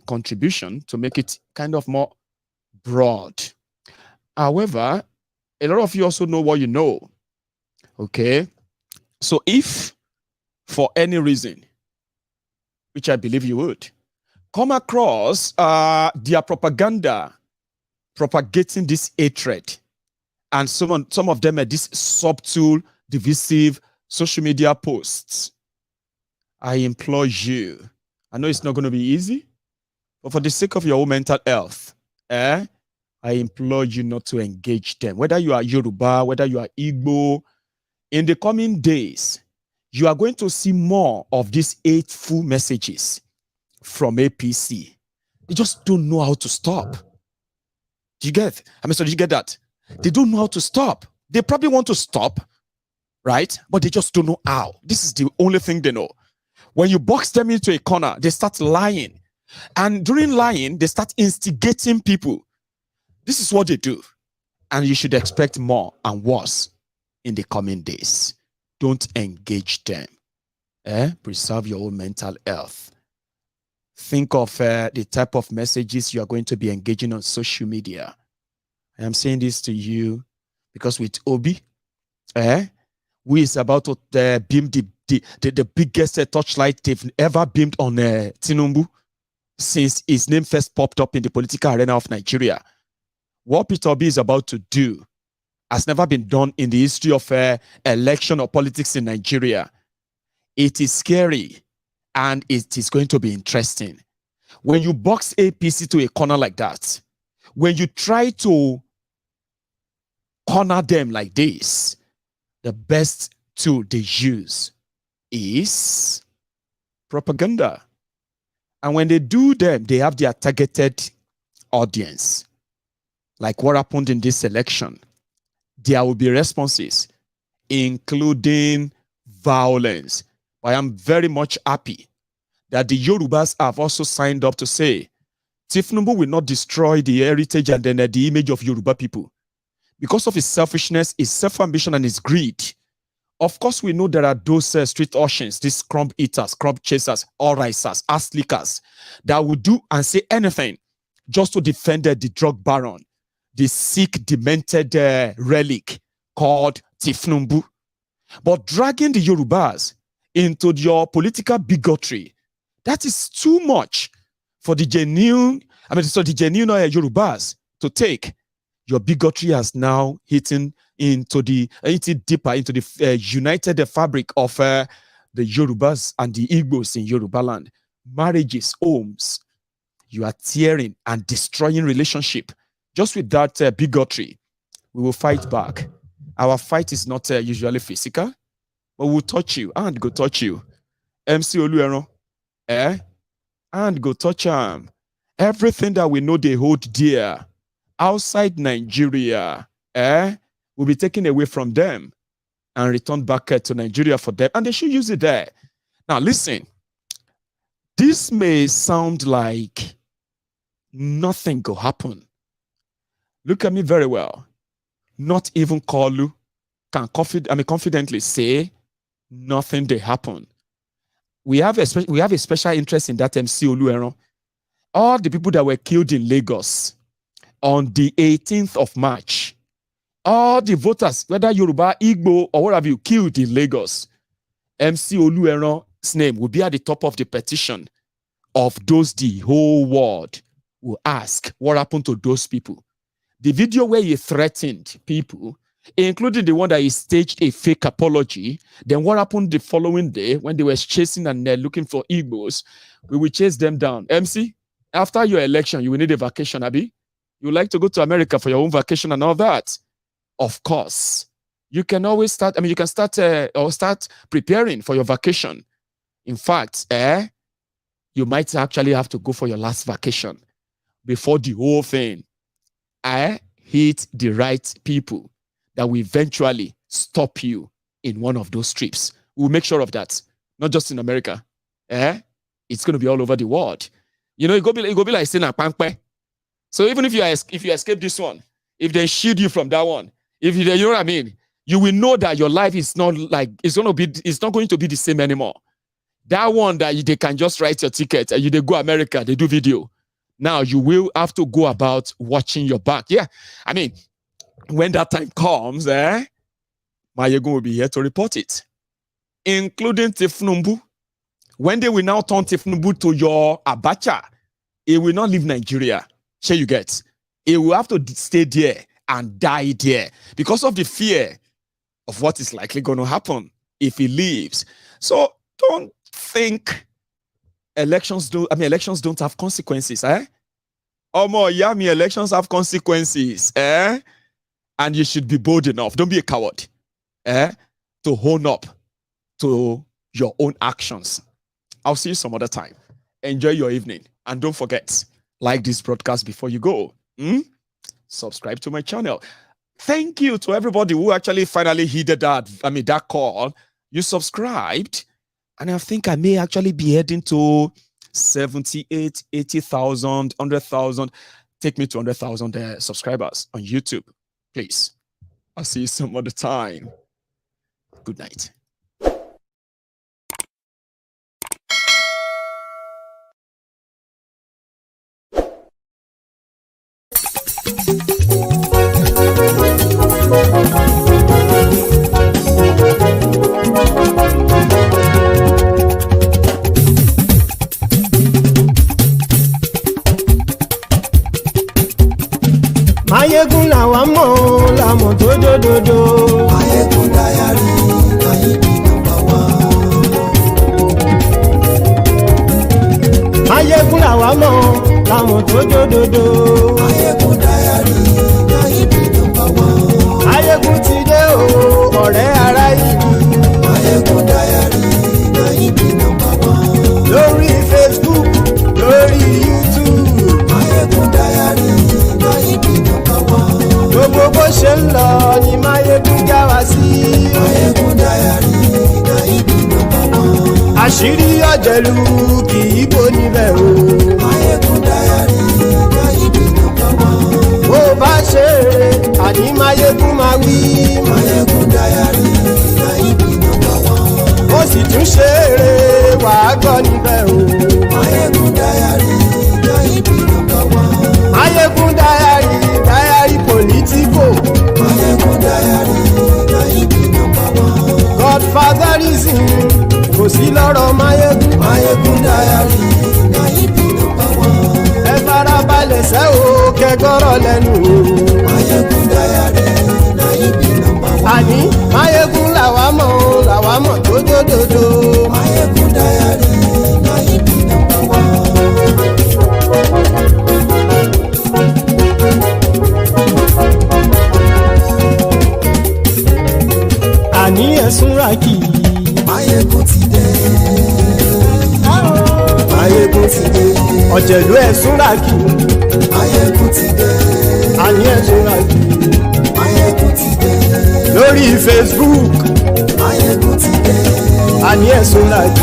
contribution to make it kind of more broad. However, a lot of you also know what you know. Okay? So if for any reason, which I believe you would, come across their propaganda propagating this hatred, and some of them are these subtle, divisive social media posts, I implore you, I know it's not going to be easy, but for the sake of your own mental health, I implore you not to engage them. Whether you are Yoruba, whether you are Igbo, in the coming days, you are going to see more of these hateful messages from APC. They just don't know how to stop. Do you get? Did you get that? They don't know how to stop. They probably want to stop, right? But they just don't know how. This is the only thing they know. When you box them into a corner, they start lying. And during lying, they start instigating people. This is what they do. And you should expect more and worse in the coming days. Don't engage them. Preserve your own mental health. Think of the type of messages you are going to be engaging on social media. I am saying this to you because with Obi, who is about to beam the biggest torchlight they've ever beamed on Tinubu since his name first popped up in the political arena of Nigeria. What Peter Obi is about to do has never been done in the history of election or politics in Nigeria. It is scary and it is going to be interesting. When you box APC to a corner like that, when you try to corner them like this, the best tool they use is propaganda. And when they do them, they have their targeted audience. Like what happened in this election. There will be responses, including violence. I am very much happy that the Yorubas have also signed up to say, Tinubu will not destroy the heritage and then the image of Yoruba people. Because of his selfishness, his self-ambition, and his greed. Of course, we know there are those street urchins, these crumb eaters, crumb chasers, all-risers, ass-lickers, that will do and say anything just to defend the drug baron, the sick, demented relic called Tinubu. But dragging the Yorubas into your political bigotry, that is too much for the genuine, Yorubas to take. Your bigotry has now eaten deeper into the united fabric of the Yorubas and the Igbos in Yoruba land. Marriages, homes, you are tearing and destroying relationship. Just with that bigotry, we will fight back. Our fight is not usually physical, but we'll touch you and go touch you. MC Oluero, and go touch him. Everything that we know they hold dear outside Nigeria, will be taken away from them and returned back to Nigeria for them, and they should use it there. Now, listen, this may sound like nothing will happen. Look at me very well. Not even Kalu can confidently say nothing they happen. we have a special interest in that MC Olueran. All the people that were killed in Lagos on the 18th of March, all the voters, whether Yoruba, Igbo, or what have you, killed in Lagos, MC Olueran's name will be at the top of the petition of those the whole world will ask what happened to those people. The video where he threatened people, including the one that he staged a fake apology, then what happened the following day when they were chasing and looking for Igbos, we will chase them down. MC, after your election, you will need a vacation, Abi. You would like to go to America for your own vacation and all that. Of course. You can always start, you can start preparing for your vacation. In fact, you might actually have to go for your last vacation before the whole thing hit the right people that will eventually stop you in one of those trips. We'll make sure of that. Not just in America. It's going to be all over the world. You know, it go be like saying a pankpe. So even if you escape this one, if they shield you from that one, you know what I mean, you will know that your life is not like, it's not going to be the same anymore. That one that they can just write your ticket and they go America, they do video. Now you will have to go about watching your back. Yeah, I mean, when that time comes, Maiyegun will be here to report it, including Tinubu. When they will now turn Tinubu to your Abacha, he will not leave Nigeria. Sure you get. He will have to stay there and die there because of the fear of what is likely going to happen if he leaves. So don't think elections don't have consequences, elections have consequences, and you should be bold enough. Don't be a coward, to hone up to your own actions. I'll see you some other time. Enjoy your evening. And don't forget, like this broadcast before you go. Subscribe to my channel. Thank you to everybody who actually finally heeded that call. You subscribed. And I think I may actually be heading to 78, 80,000, 100,000. Take me to 100,000 subscribers on YouTube, please. I'll see you some other time. Good night.
Maiyegun làwa mọ̀ làmọ̀ tó dòdòdò. Maiyegun Diary, Maiyegun number one. Maiyegun làwa mọ̀ làmọ̀ tó dòdòdò. Maiyegun Diary, Maiyegun number one. Maiyegun ti dé o, ọ̀rẹ́ ará ìlú. Maiyegun Diary, Maiyegun number one. Lórí Facebook, lórí YouTube. Maiyegun Diary, Maiyegun number one. Gbogbo bó ṣe ń lọ ni Maiyegun já wa sí. Maiyegun Diary, Maiyegun number one. Àṣírí ọ̀jẹ̀lú kì í bò níbẹ̀ o. Maiyegun Diary, Maiyegun number one. Bó bá ṣe eré, àní Maiyegun máa wí. Maiyegun Diary, Maiyegun number one. Ó sì tún ṣe eré, wàá gbọ́ níbẹ̀ o. Maiyegun Diary, Maiyegun number one. Maiyegun Diary, Diary Politico. Maiyegun Diary, Maiyegun number one. Godfatherism, kò sí lọ́rọ̀ Maiyegun. Maiyegun Diary, Maiyegun number one. Ẹ farabalẹ̀ sẹ́ o, kẹ́gọ́rọ̀ lẹ́nu o. Maiyegun Diary, Maiyegun number one. Àní Maiyegun làwa mọ̀ tó dòdòdò. Maiyegun Diary, Maiyegun number one. Àní ẹ̀sùn ràkì. Maiyegun ti dé. Maiyegun ti dé. Ọ̀jẹ̀lú ẹ̀sùn ràkì. Maiyegun ti dé. Àní ẹ̀sùn ràkì. Maiyegun ti dé. Lórí Facebook. Maiyegun ti dé. Àní ẹ̀sùn ràkì.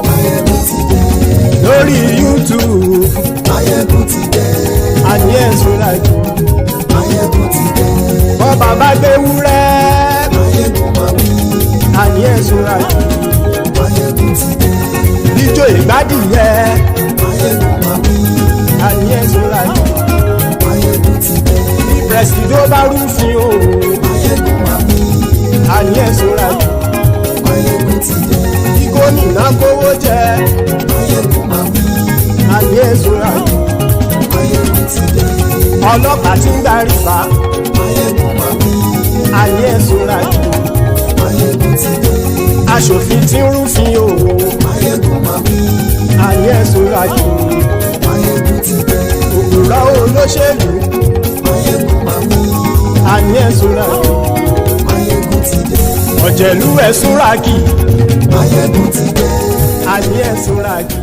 Maiyegun ti dé. Lórí YouTube. Maiyegun ti dé. Àní ẹ̀sùn ràkì. Maiyegun ti dé. Bọ́ bàbá gbé wúrẹ́. Maiyegun máa wí. Àní ẹ̀sùn ràkì. Maiyegun ti dé. ijó ìgbádìyẹ. Maiyegun máa wí. Àní ẹ̀sùn lájú. Maiyegun ti dé. Bí pẹ̀sìdó bá rúfin o. Maiyegun máa wí. Àní ẹ̀sùn lájú. Maiyegun ti dé. Bí gómìnà kówó jẹ. Maiyegun máa wí. Àní ẹ̀sùn lájú. Maiyegun ti dé. Ọlọ́pàá tí ń darí bá. Maiyegun máa wí. Àní ẹ̀sùn lájú. Maiyegun ti dé. Aṣòfin tí ń rúfin o. Maiyegun máa wí. Àní ẹ̀sùn lájú. Maiyegun ti dé. Òpùrọ́ olóṣèlú. Maiyegun máa wí. Àní ẹ̀sùn lájú. Maiyegun ti dé. Ọ̀jẹ̀lú ẹ̀sùn ràgì. Maiyegun ti dé. Àní ẹ̀sùn ràgì.